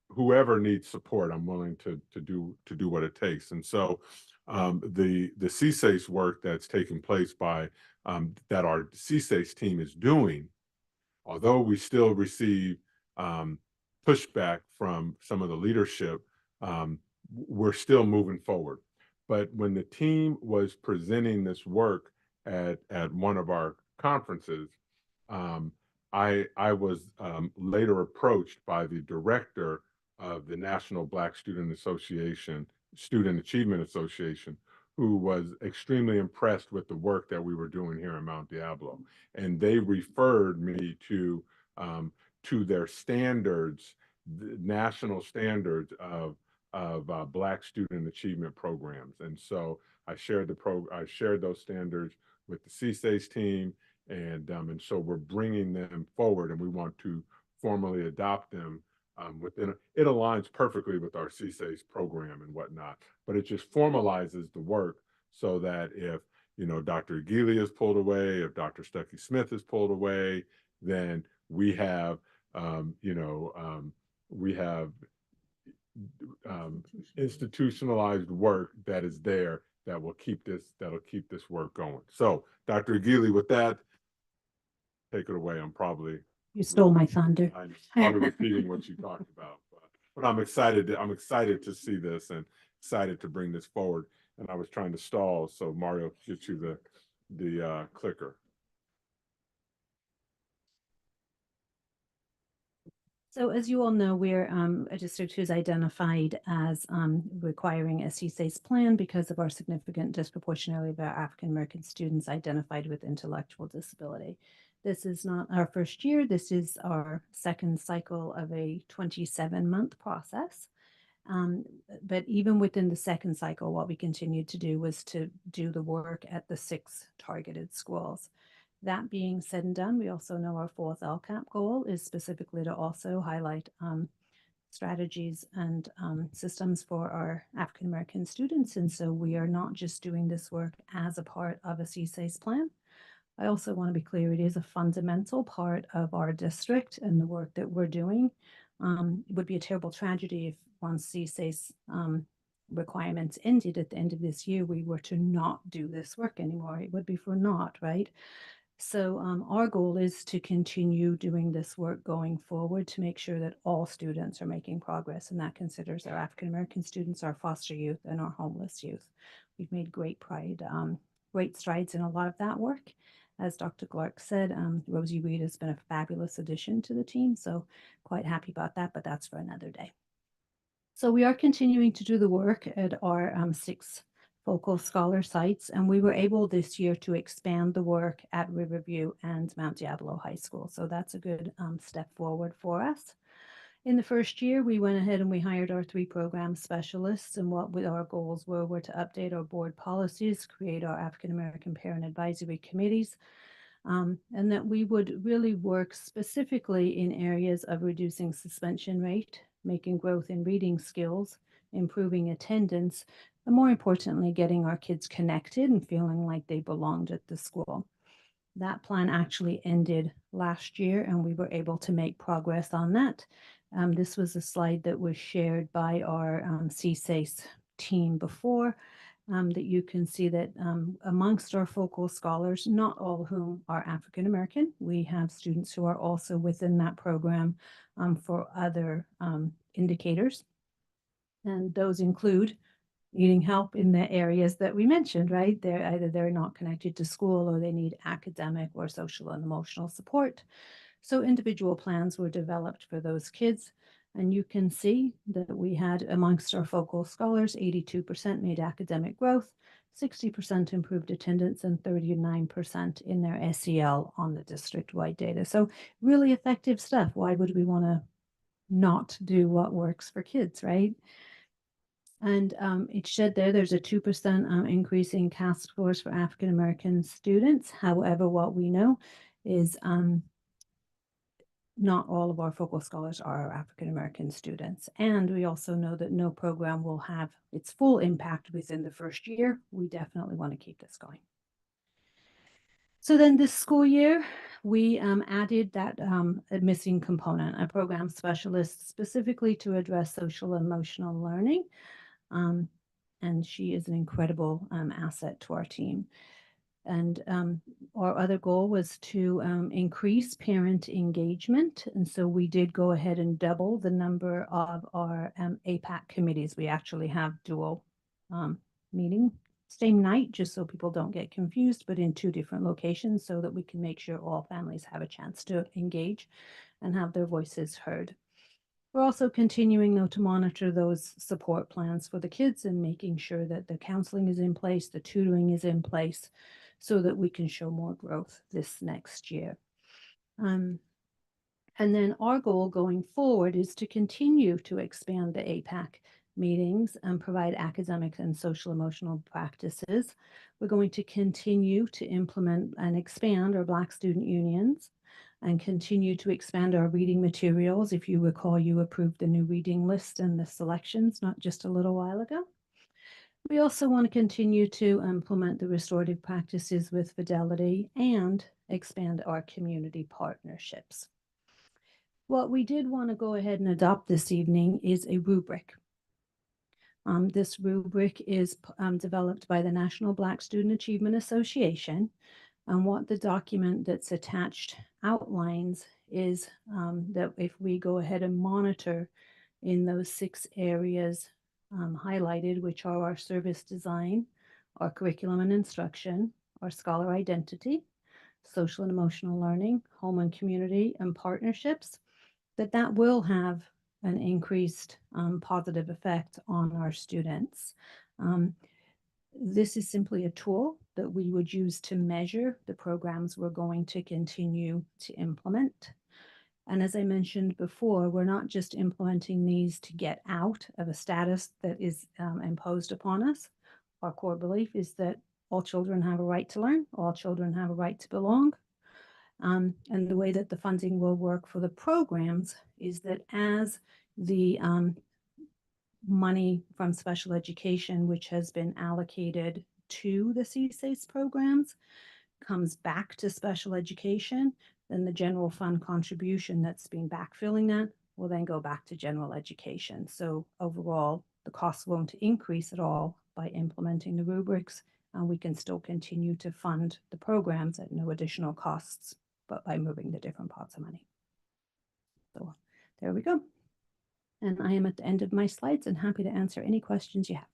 whoever needs support, I'm willing to do what it takes. And so the CSACE work that's taking place by that our CSACE team is doing, although we still receive pushback from some of the leadership, we're still moving forward. But when the team was presenting this work at one of our conferences, I was later approached by the director of the National Black Student Association, Student Achievement Association, who was extremely impressed with the work that we were doing here in Mount Diablo. And they referred me to their standards, the national standards of Black student achievement programs. And so I shared those standards with the CSACE team, and so we're bringing them forward, and we want to formally adopt them within. It aligns perfectly with our CSACE program and whatnot, but it just formalizes the work so that if Dr. Aguilia is pulled away, if Dr. Stuckey Smith is pulled away, then we have, we have institutionalized work that is there that'll keep this work going. So, Dr. Aguilia, with that, take it away. You stole my thunder. I'm probably repeating what you talked about, but I'm excited. I'm excited to see this and excited to bring this forward. And I was trying to stall so Mario could get you the clicker. So as you all know, we're a district who's identified as requiring a CSACE plan because of our significant disproportionality of our African American students identified with intellectual disability. This is not our first year. This is our second cycle of a 27-month process. But even within the second cycle, what we continued to do was to do the work at the 6 targeted schools. That being said and done, we also know our 4th LCAP goal is specifically to also highlight strategies and systems for our African American students. And so we are not just doing this work as a part of a CSACE plan. I also want to be clear, it is a fundamental part of our district and the work that we're doing. It would be a terrible tragedy if once CSACE requirements ended at the end of this year, we were to not do this work anymore. It would be for naught, right? So our goal is to continue doing this work going forward to make sure that all students are making progress, and that considers our African American students, our foster youth, and our homeless youth. We've made great strides in a lot of that work. As Dr. Clark said, Rosie Reed has been a fabulous addition to the team, so quite happy about that, but that's for another day. So we are continuing to do the work at our 6 focal scholar sites, and we were able this year to expand the work at Riverview and Mount Diablo High School. So that's a good step forward for us. In the first year, we went ahead and we hired our 3 program specialists, and what our goals were to update our board policies, create our African American parent advisory committees, and that we would really work specifically in areas of reducing suspension rate, making growth in reading skills, improving attendance, and more importantly, getting our kids connected and feeling like they belonged at the school. That plan actually ended last year, and we were able to make progress on that. This was a slide that was shared by our CSACE team before, that you can see that amongst our focal scholars, not all of whom are African American, we have students who are also within that program for other indicators. And those include needing help in the areas that we mentioned, right? They're not connected to school, or they need academic or social and emotional support. So individual plans were developed for those kids. And you can see that we had amongst our focal scholars, 82% made academic growth, 60% improved attendance, and 39% in their SEL on the district-wide data. So really effective stuff. Why would we want to not do what works for kids, right? And it said there's a 2% increase in CAS scores for African American students. However, what we know is not all of our focal scholars are African American students. And we also know that no program will have its full impact within the first year. We definitely want to keep this going. So then this school year, we added that a missing component, a program specialist specifically to address social and emotional learning. And she is an incredible asset to our team. And our other goal was to increase parent engagement. And so we did go ahead and double the number of our APAC committees. We actually have dual meeting same night, just so people don't get confused, but in 2 different locations so that we can make sure all families have a chance to engage and have their voices heard. We're also continuing, though, to monitor those support plans for the kids and making sure that the counseling is in place, the tutoring is in place, so that we can show more growth this next year. And then our goal going forward is to continue to expand the APAC meetings and provide academic and social emotional practices. We're going to continue to implement and expand our Black student unions and continue to expand our reading materials. If you recall, you approved the new reading list and the selections not just a little while ago. We also want to continue to implement the restorative practices with fidelity and expand our community partnerships. What we did want to go ahead and adopt this evening is a rubric. This rubric is developed by the National Black Student Achievement Association. And what the document that's attached outlines is that if we go ahead and monitor in those 6 areas highlighted, which are our service design, our curriculum and instruction, our scholar identity, social and emotional learning, home and community, and partnerships, that will have an increased positive effect on our students. This is simply a tool that we would use to measure the programs we're going to continue to implement. And as I mentioned before, we're not just implementing these to get out of a status that is imposed upon us. Our core belief is that all children have a right to learn, all children have a right to belong. And the way that the funding will work for the programs is that as the money from special education, which has been allocated to the CSACE programs, comes back to special education, then the general fund contribution that's been backfilling that will then go back to general education. So overall, the costs won't increase at all by implementing the rubrics, and we can still continue to fund the programs at no additional costs, but by moving the different pots of money. So there we go. And I am at the end of my slides and happy to answer any questions you have.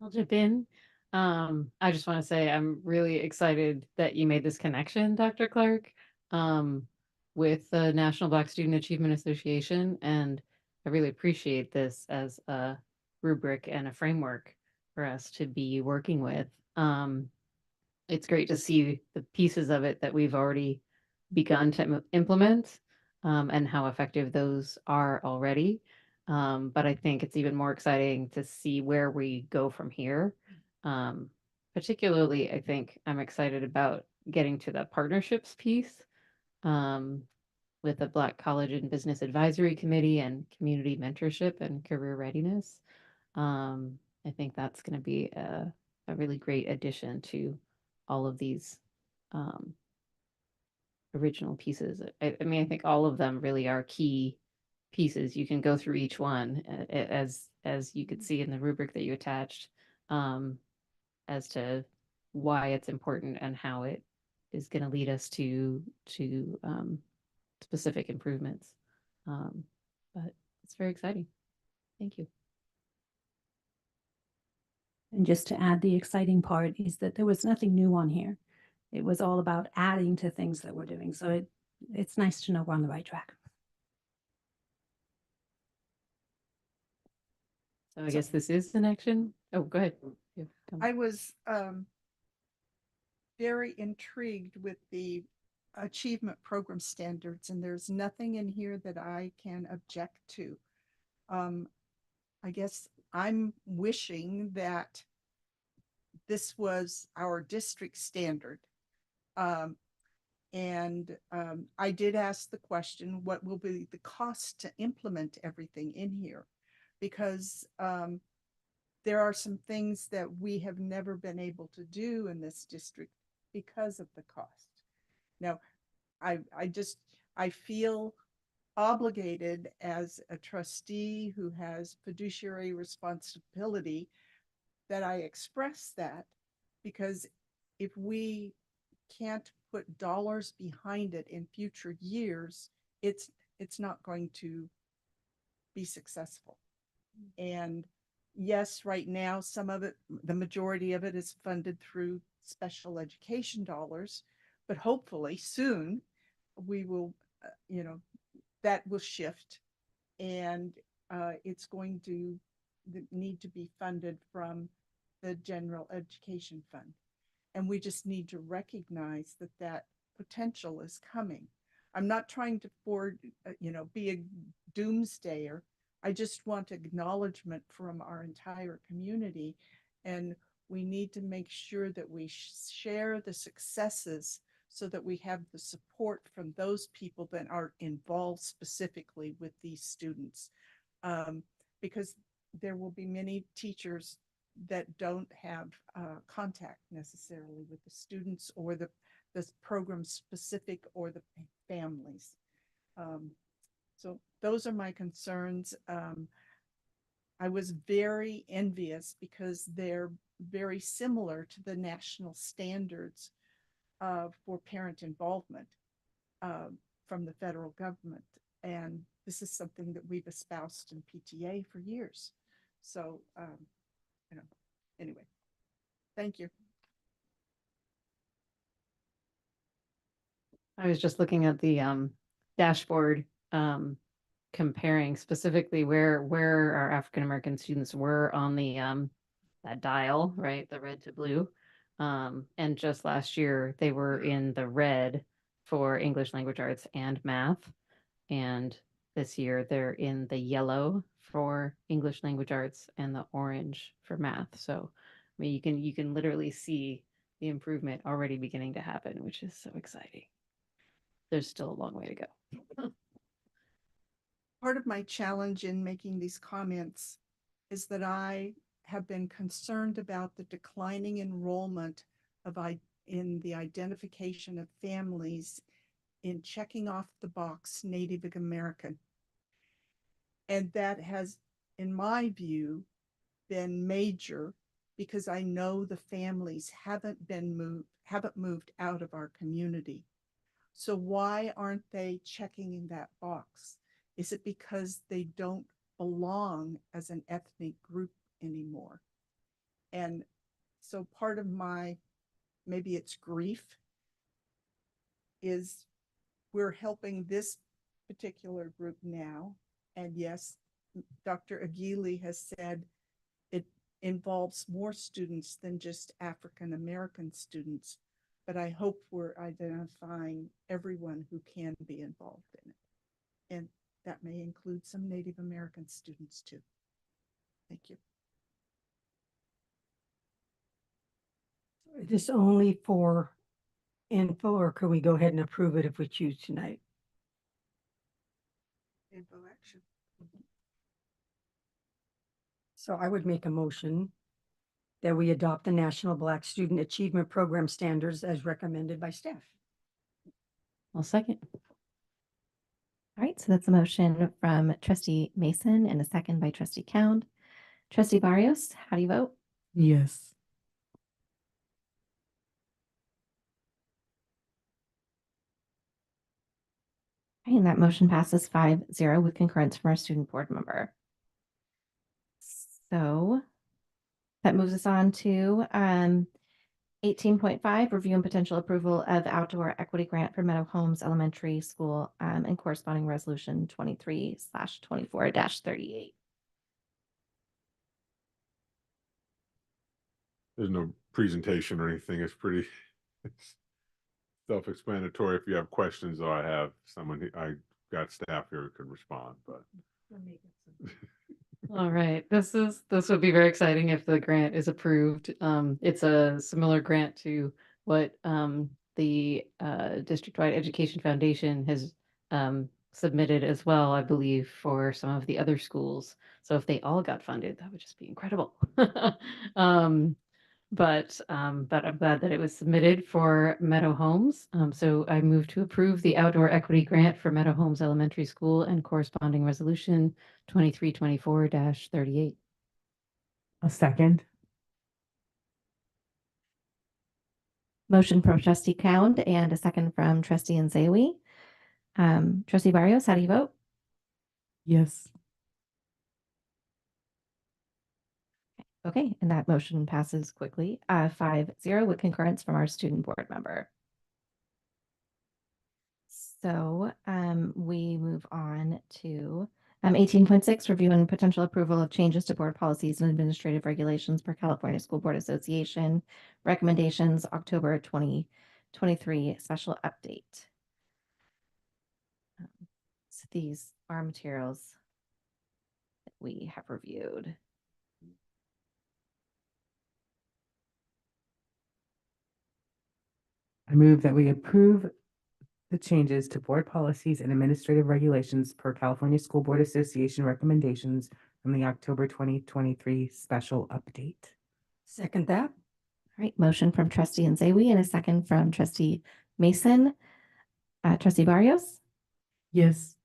I'll jump in. I just want to say I'm really excited that you made this connection, Dr. Clark, with the National Black Student Achievement Association, and I really appreciate this as a rubric and a framework for us to be working with. It's great to see the pieces of it that we've already begun to implement, and how effective those are already. But I think it's even more exciting to see where we go from here. Particularly, I think I'm excited about getting to the partnerships piece, with the Black College and Business Advisory Committee and community mentorship and career readiness. I think that's going to be a really great addition to all of these original pieces. I mean, I think all of them really are key pieces. You can go through each one as you could see in the rubric that you attached, as to why it's important and how it is going to lead us to specific improvements. But it's very exciting. Thank you. And just to add, the exciting part is that there was nothing new on here. It was all about adding to things that we're doing. So it's nice to know we're on the right track. So I guess this is an action. Oh, go ahead. Yeah, I was very intrigued with the achievement program standards, and there's nothing in here that I can object to. I guess I'm wishing that this was our district standard. I did ask the question, what will be the cost to implement everything in here? Because there are some things that we have never been able to do in this district because of the cost. Now, I feel obligated as a trustee who has fiduciary responsibility that I express that, because if we can't put dollars behind it in future years, it's not going to be successful. And yes, right now, some of it, the majority of it is funded through special education dollars, but hopefully soon we will, that will shift, and it's going to need to be funded from the general education fund. And we just need to recognize that that potential is coming. I'm not trying to be a doomsdayer. I just want acknowledgement from our entire community. And we need to make sure that we share the successes so that we have the support from those people that are involved specifically with these students. Because there will be many teachers that don't have contact necessarily with the students or the program specific or the families. So those are my concerns. I was very envious because they're very similar to the national standards for parent involvement from the federal government. And this is something that we've espoused in PTA for years. So, anyway, thank you. I was just looking at the dashboard, comparing specifically where our African American students were on the that dial, right, the red to blue. And just last year they were in the red for English language arts and math, and this year they're in the yellow for English language arts and the orange for math. So, I mean, you can literally see the improvement already beginning to happen, which is so exciting. There's still a long way to go. Part of my challenge in making these comments is that I have been concerned about the declining enrollment in the identification of families in checking off the box Native American. And that has, in my view, been major because I know the families haven't moved out of our community. So why aren't they checking in that box? Is it because they don't belong as an ethnic group anymore? And so part of my, maybe it's grief, is we're helping this particular group now. And yes, Dr. Aguili has said it involves more students than just African American students, but I hope we're identifying everyone who can be involved in it. And that may include some Native American students too. Thank you. Is this only for info, or could we go ahead and approve it if we choose tonight? Info action. So I would make a motion that we adopt the National Black Student Achievement Program standards as recommended by staff. I'll second. All right, so that's a motion from trustee Mason and a second by trustee Cound. Trustee Barrios, how do you vote? Yes. Okay, and that motion passes 5-0 with concurrence from our student board member. So that moves us on to 18.5, review and potential approval of outdoor equity grant for Meadow Homes Elementary School and corresponding resolution 23/24-38. There's no presentation or anything. It's pretty self-explanatory. If you have questions, or I have someone, I got staff here who could respond, but. All right, this would be very exciting if the grant is approved. It's a similar grant to what the District-wide Education Foundation has submitted as well, I believe, for some of the other schools. So if they all got funded, that would just be incredible. But I'm glad that it was submitted for Meadow Homes. So I move to approve the outdoor equity grant for Meadow Homes Elementary School and corresponding resolution 23/24-38. A second. Motion from trustee Cound and a second from trustee Nzewi. Trustee Barrios, how do you vote? Yes. Okay, and that motion passes quickly, 5-0 with concurrence from our student board member. So we move on to 18.6, review and potential approval of changes to board policies and administrative regulations per California School Board Association recommendations, October 2023 special update. So these are materials that we have reviewed. I move that we approve the changes to board policies and administrative regulations per California School Board Association recommendations from the October 2023 special update. Second that. All right, motion from trustee Nzewi and a second from trustee Mason. Trustee Barrios? Yes.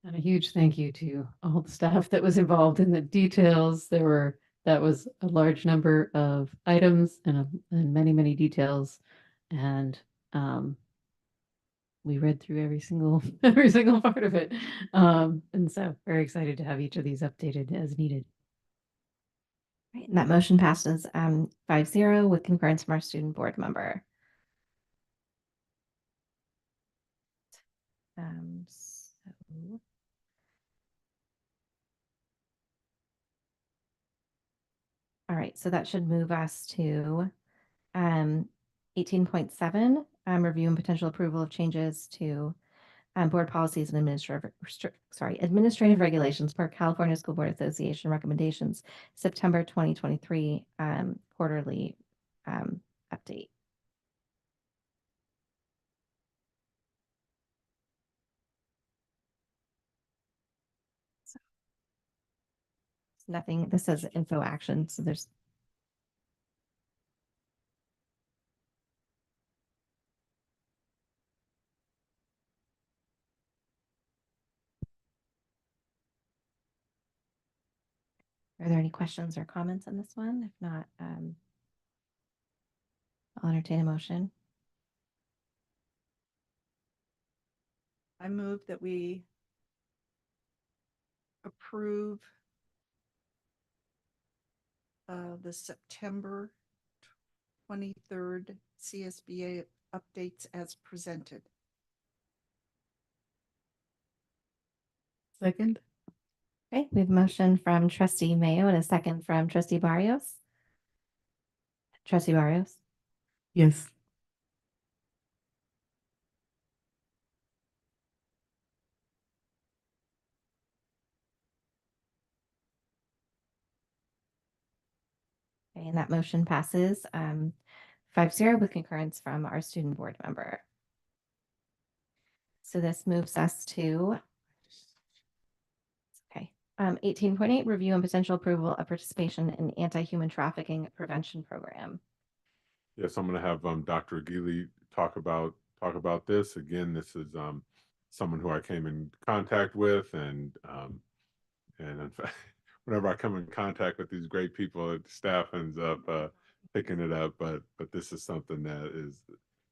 And a huge thank you to all the staff that was involved in the details. That was a large number of items and many, many details. And we read through every single every single part of it. And so very excited to have each of these updated as needed. Right, and that motion passes 5-0 with concurrence from our student board member. So all right, so that should move us to 18.7, review and potential approval of changes to board policies and administrative regulations per California School Board Association recommendations, September 2023 quarterly update. So, nothing, this says info action, so there's Are there any questions or comments on this one? If not, I'll entertain a motion. I move that we approve the September 23rd CSBA updates as presented. Second. Okay, we have a motion from trustee Mayo and a second from trustee Barrios. Trustee Barrios? Yes. Okay, and that motion passes 5-0 with concurrence from our student board member. So this moves us to 18.8, review and potential approval of participation in anti-human trafficking prevention program. Yes, I'm going to have Dr. Aguili talk about this. Again, this is someone who I came in contact with, and in fact, whenever I come in contact with these great people, staff ends up picking it up. But this is something that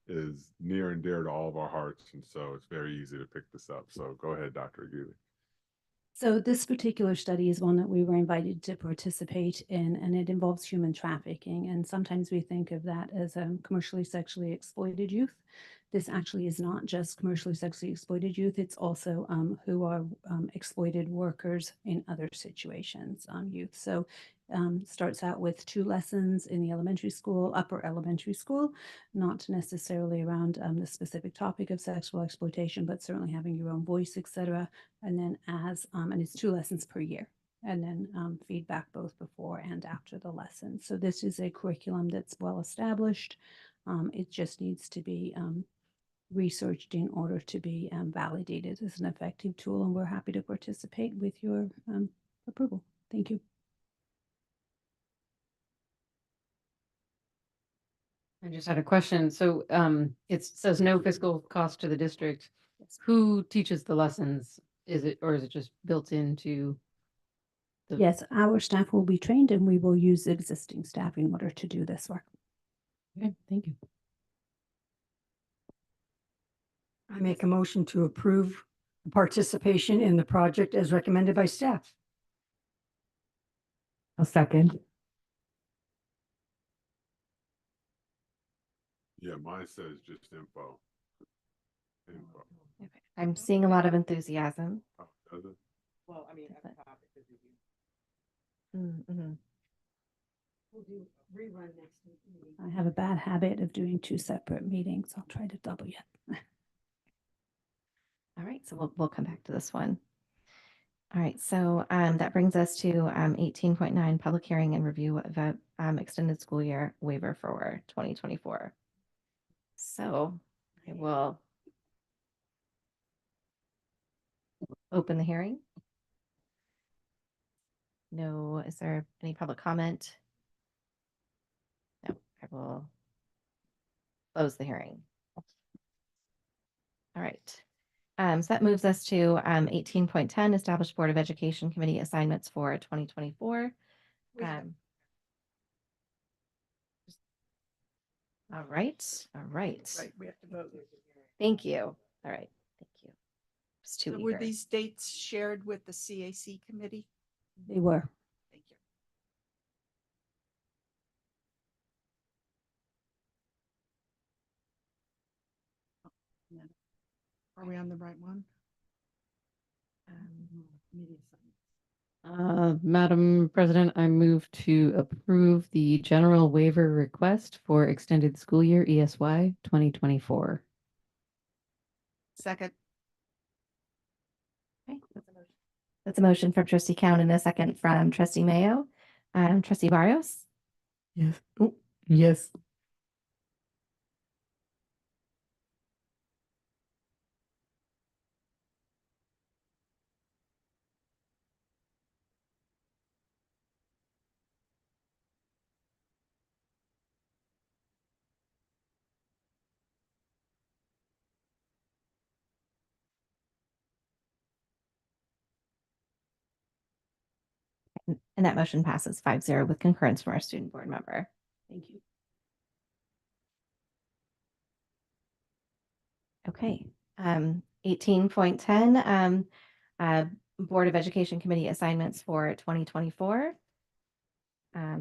is near and dear to all of our hearts, and so it's very easy to pick this up. So go ahead, Dr. Aguili. So this particular study is one that we were invited to participate in, and it involves human trafficking. And sometimes we think of that as commercially sexually exploited youth. This actually is not just commercially sexually exploited youth. It's also who are exploited workers in other situations, youth. So starts out with 2 lessons in the elementary school, upper elementary school, not necessarily around the specific topic of sexual exploitation, but certainly having your own voice, etc. And then and it's 2 lessons per year, and then feedback both before and after the lesson. So this is a curriculum that's well established. It just needs to be researched in order to be validated as an effective tool, and we're happy to participate with your approval. Thank you. I just had a question. So it says no fiscal cost to the district. Who teaches the lessons? Is it just built into the? Yes, our staff will be trained, and we will use existing staff in order to do this work. Okay, thank you. I make a motion to approve participation in the project as recommended by staff. I'll second. Yeah, mine says just info. Okay. I'm seeing a lot of enthusiasm. Oh, does it? Well, I mean, as a topic, Mm-hmm. We'll do rerun next meeting. I have a bad habit of doing 2 separate meetings. I'll try to double it. All right, so we'll come back to this one. All right, so that brings us to 18.9, public hearing and review of a extended school year waiver for 2024. So I will open the hearing. No, is there any public comment? No, I will close the hearing. All right. So that moves us to 18.10, Established Board of Education Committee assignments for 2024. All right. Right, we have to vote. Thank you. All right. Thank you. It's too So were eager. these dates shared with the CAC committee? They were. Thank you. Are we on the right one? Madam President, I move to approve the general waiver request for extended school year ESY 2024. Second. Okay. That's a motion from trustee Count and a second from trustee Mayo. Trustee Barrios, Yes. Oh, yes. and that motion passes 5-0 with concurrence from our student board member. Thank you. Okay. 18.10, Board of Education Committee assignments for 2024. I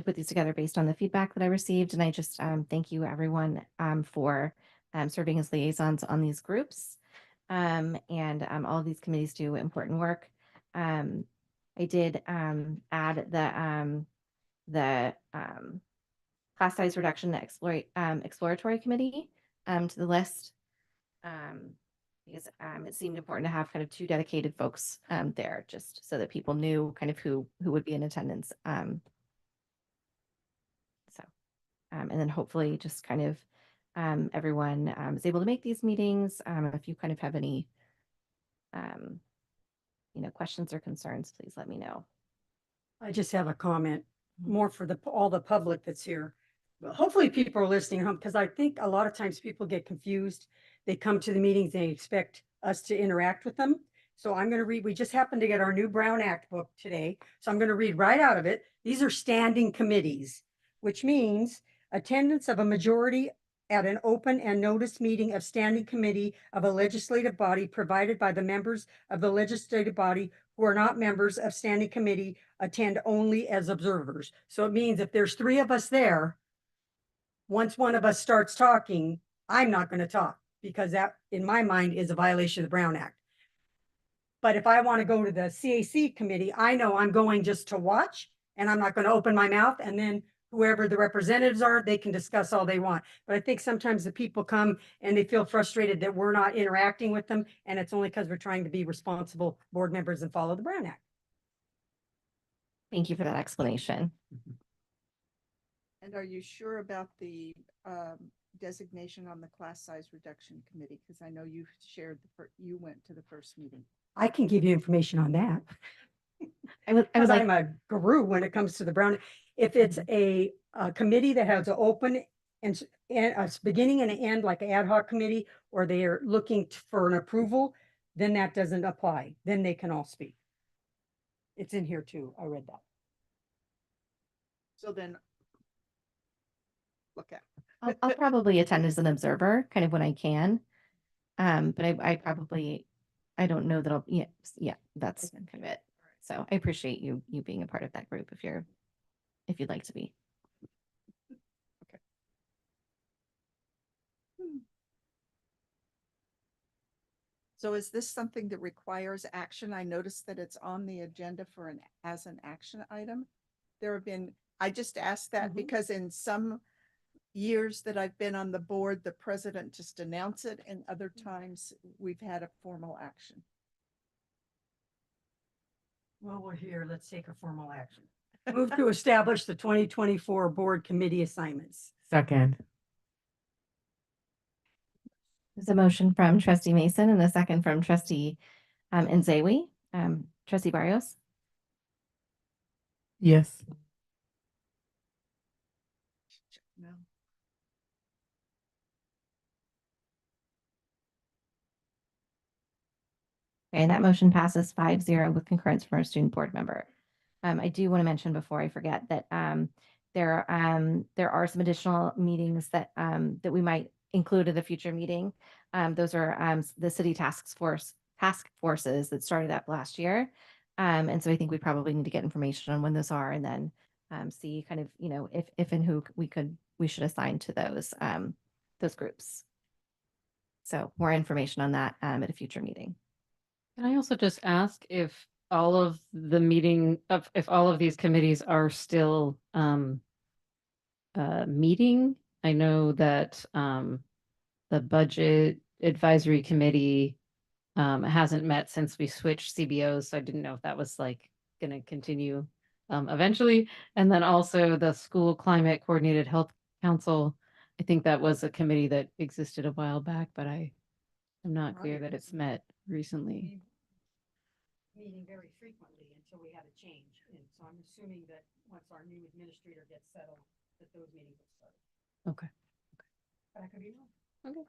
put these together based on the feedback that I received, and I just thank you everyone for serving as liaisons on these groups. And all of these committees do important work. I did add the class size reduction exploratory committee to the list because it seemed important to have kind of two dedicated folks there, just so that people knew kind of who would be in attendance. And then hopefully just kind of everyone is able to make these meetings. If you kind of have any questions or concerns, please let me know. I just have a comment more for all the public that's here. Well, hopefully people are listening at home because I think a lot of times people get confused. They come to the meetings, they expect us to interact with them. So I'm going to read, we just happened to get our new Brown Act book today. So I'm going to read right out of it. These are standing committees, which means attendance of a majority at an open and noticed meeting of standing committee of a legislative body provided by the members of the legislative body who are not members of standing committee attend only as observers. So it means if there's 3 of us there, once one of us starts talking, I'm not going to talk because that, in my mind, is a violation of the Brown Act. But if I want to go to the CAC committee, I know I'm going just to watch and I'm not going to open my mouth, and then whoever the representatives are, they can discuss all they want. But I think sometimes the people come and they feel frustrated that we're not interacting with them, and it's only because we're trying to be responsible board members and follow the Brown Act. Thank you for that explanation. And are you sure about the designation on the class size reduction committee? Because I know you shared you went to the first meeting. I can give you information on that. I was like, I'm a guru when it comes to the Brown. If it's a committee that has an open and a beginning and an end, like an ad hoc committee, or they are looking for an approval, then that doesn't apply. Then they can all speak. It's in here too. I read that. So then, look at. I'll probably attend as an observer kind of when I can. But I don't know that I'll, yeah, that's kind of it. So I appreciate you being a part of that group if you'd like to be. Okay. So is this something that requires action? I noticed that it's on the agenda for as an action item. I just asked that because in some years that I've been on the board, the president just announced it, and other times we've had a formal action. Well, we're here. Let's take a formal action. Move to establish the 2024 board committee assignments. Second. There's a motion from trustee Mason and a second from trustee Nzewi. Trustee Barrios. Yes. No. And that motion passes 5-0 with concurrence from our student board member. I do want to mention before I forget that there are some additional meetings that that we might include in the future meeting. Those are the city task forces that started up last year. And so I think we probably need to get information on when those are, and then see kind of, you know, if and who we should assign to those groups. So more information on that at a future meeting. Can I also just ask if all of if all of these committees are still meeting? I know that the budget advisory committee hasn't met since we switched CBOs, so I didn't know if that was like going to continue eventually. And then also the school climate coordinated health council. I think that was a committee that existed a while back, but I'm not clear that it's met recently. Meeting very frequently until we had a change. And so I'm assuming that once our new administrator gets settled, that those meetings will start. Okay. But I could be wrong. Okay.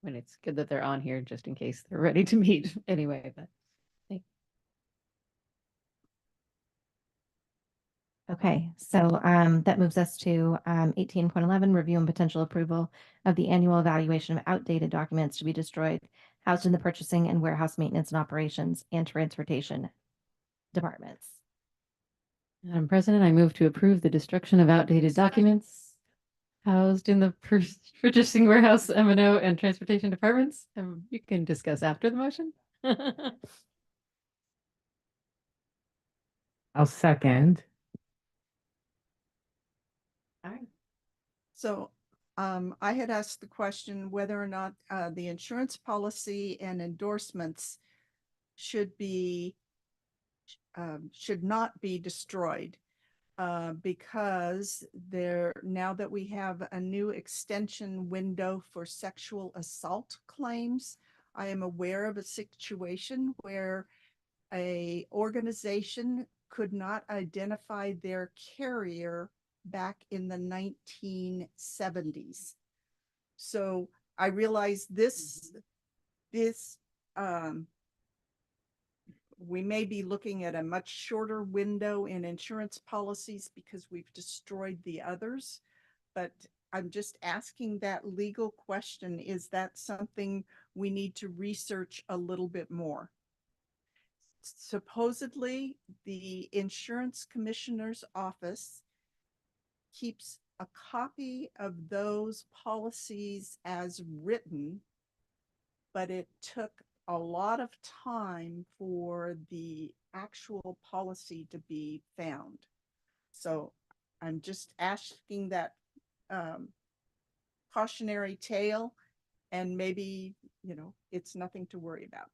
And it's good that they're on here just in case they're ready to meet anyway, but Okay, so that moves us to 18.11, review and potential approval of the annual evaluation of outdated documents to be destroyed, housed in the purchasing and warehouse maintenance and operations and transportation departments. Madam President, I move to approve the destruction of outdated documents housed in the purchasing warehouse, M&O, and transportation departments. You can discuss after the motion. I'll second. All right. So I had asked the question whether or not the insurance policy and endorsements should not be destroyed because now that we have a new extension window for sexual assault claims, I am aware of a situation where a organization could not identify their carrier back in the 1970s. So I realize this we may be looking at a much shorter window in insurance policies because we've destroyed the others, but I'm just asking that legal question. Is that something we need to research a little bit more? Supposedly, the insurance commissioner's office keeps a copy of those policies as written, but it took a lot of time for the actual policy to be found. So I'm just asking that cautionary tale, and maybe, you know, it's nothing to worry about.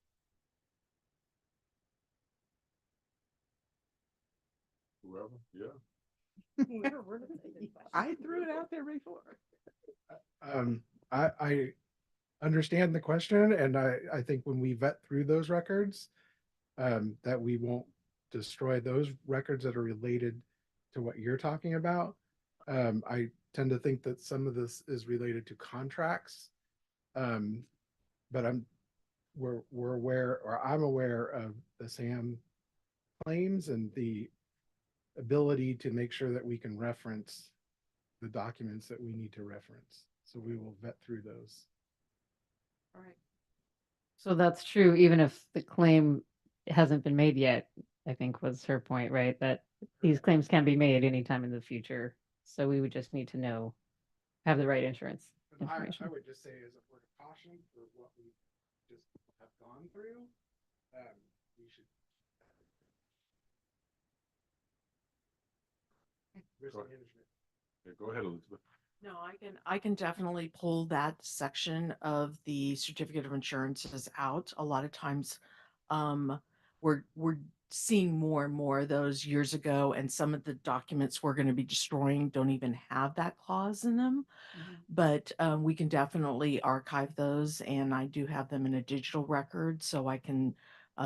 Whoever, yeah. I threw it out there before. I understand the question, and I think when we vet through those records, that we won't destroy those records that are related to what you're talking about. I tend to think that some of this is related to contracts, but we're aware, or I'm aware of the SAM claims and the ability to make sure that we can reference the documents that we need to reference. So we will vet through those. All right. So that's true, even if the claim hasn't been made yet, I think was her point, right? That these claims can be made anytime in the future. So we would just need to have the right insurance information. I would just say, as a word of caution for what we just have gone through, we should. Risk management. Yeah, go ahead, Elizabeth. No, I can definitely pull that section of the certificate of insurances out. A lot of times, we're seeing more and more of those years ago, and some of the documents we're going to be destroying don't even have that clause in them. But we can definitely archive those, and I do have them in a digital record, so I can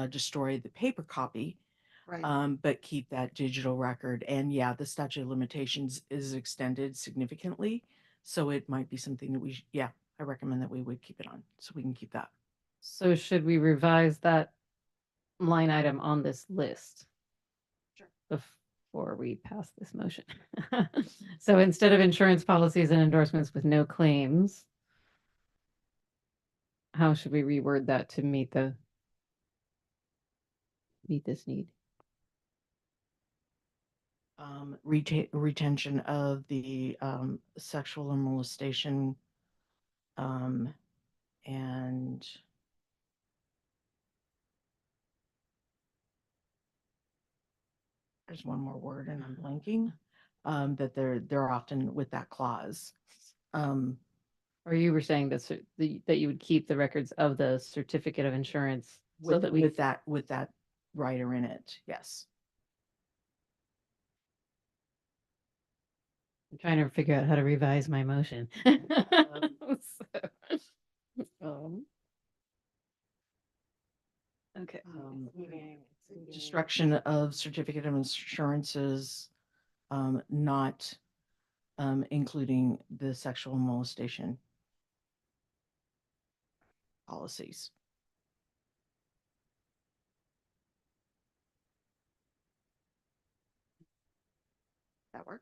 destroy the paper copy, Right. but keep that digital record. And yeah, the statute of limitations is extended significantly, so it might be something that yeah, I recommend that we would keep it on, so we can keep that. So should we revise that line item on this list? Sure. Before we pass this motion. So instead of insurance policies and endorsements with no claims, how should we reword that to meet this need? Retention of the sexual and molestation and there's one more word and I'm blanking, that they're often with that clause. Or you were saying that that you would keep the records of the certificate of insurance so with, that we with that writer in it, yes. I'm trying to figure out how to revise my motion. Okay. Destruction of certificate of insurances, not including the sexual molestation policies. That work?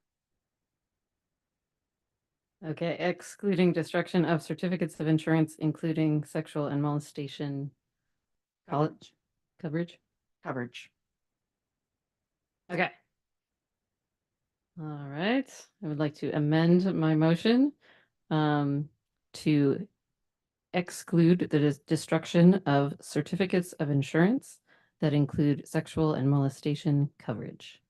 Okay, excluding destruction of certificates of insurance, including sexual and molestation college coverage. Okay. All right, I would like to amend my motion to exclude the destruction of certificates of insurance that include sexual and molestation coverage.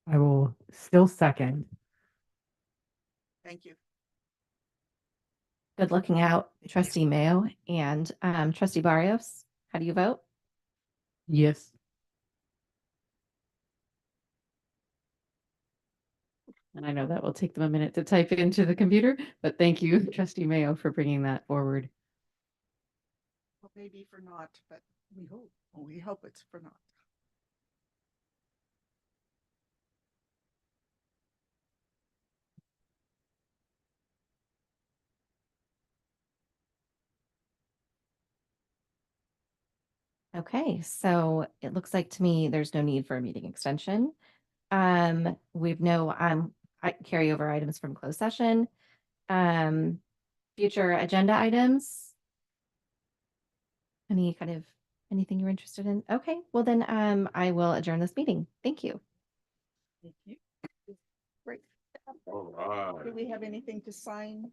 I will still second. Thank you. Good looking out, trustee Mayo and trustee Barrios. How do you vote? Yes. And I know that will take them a minute to type it into the computer, but thank you, trustee Mayo, for bringing that forward. Well, maybe for not, but we hope it's for not. Okay, so it looks like to me there's no need for a meeting extension. We've no carryover items from closed session. Future agenda items. Anything you're interested in? Okay, well then I will adjourn this meeting. Thank you. Thank you. Great. All right. Do we have anything to sign?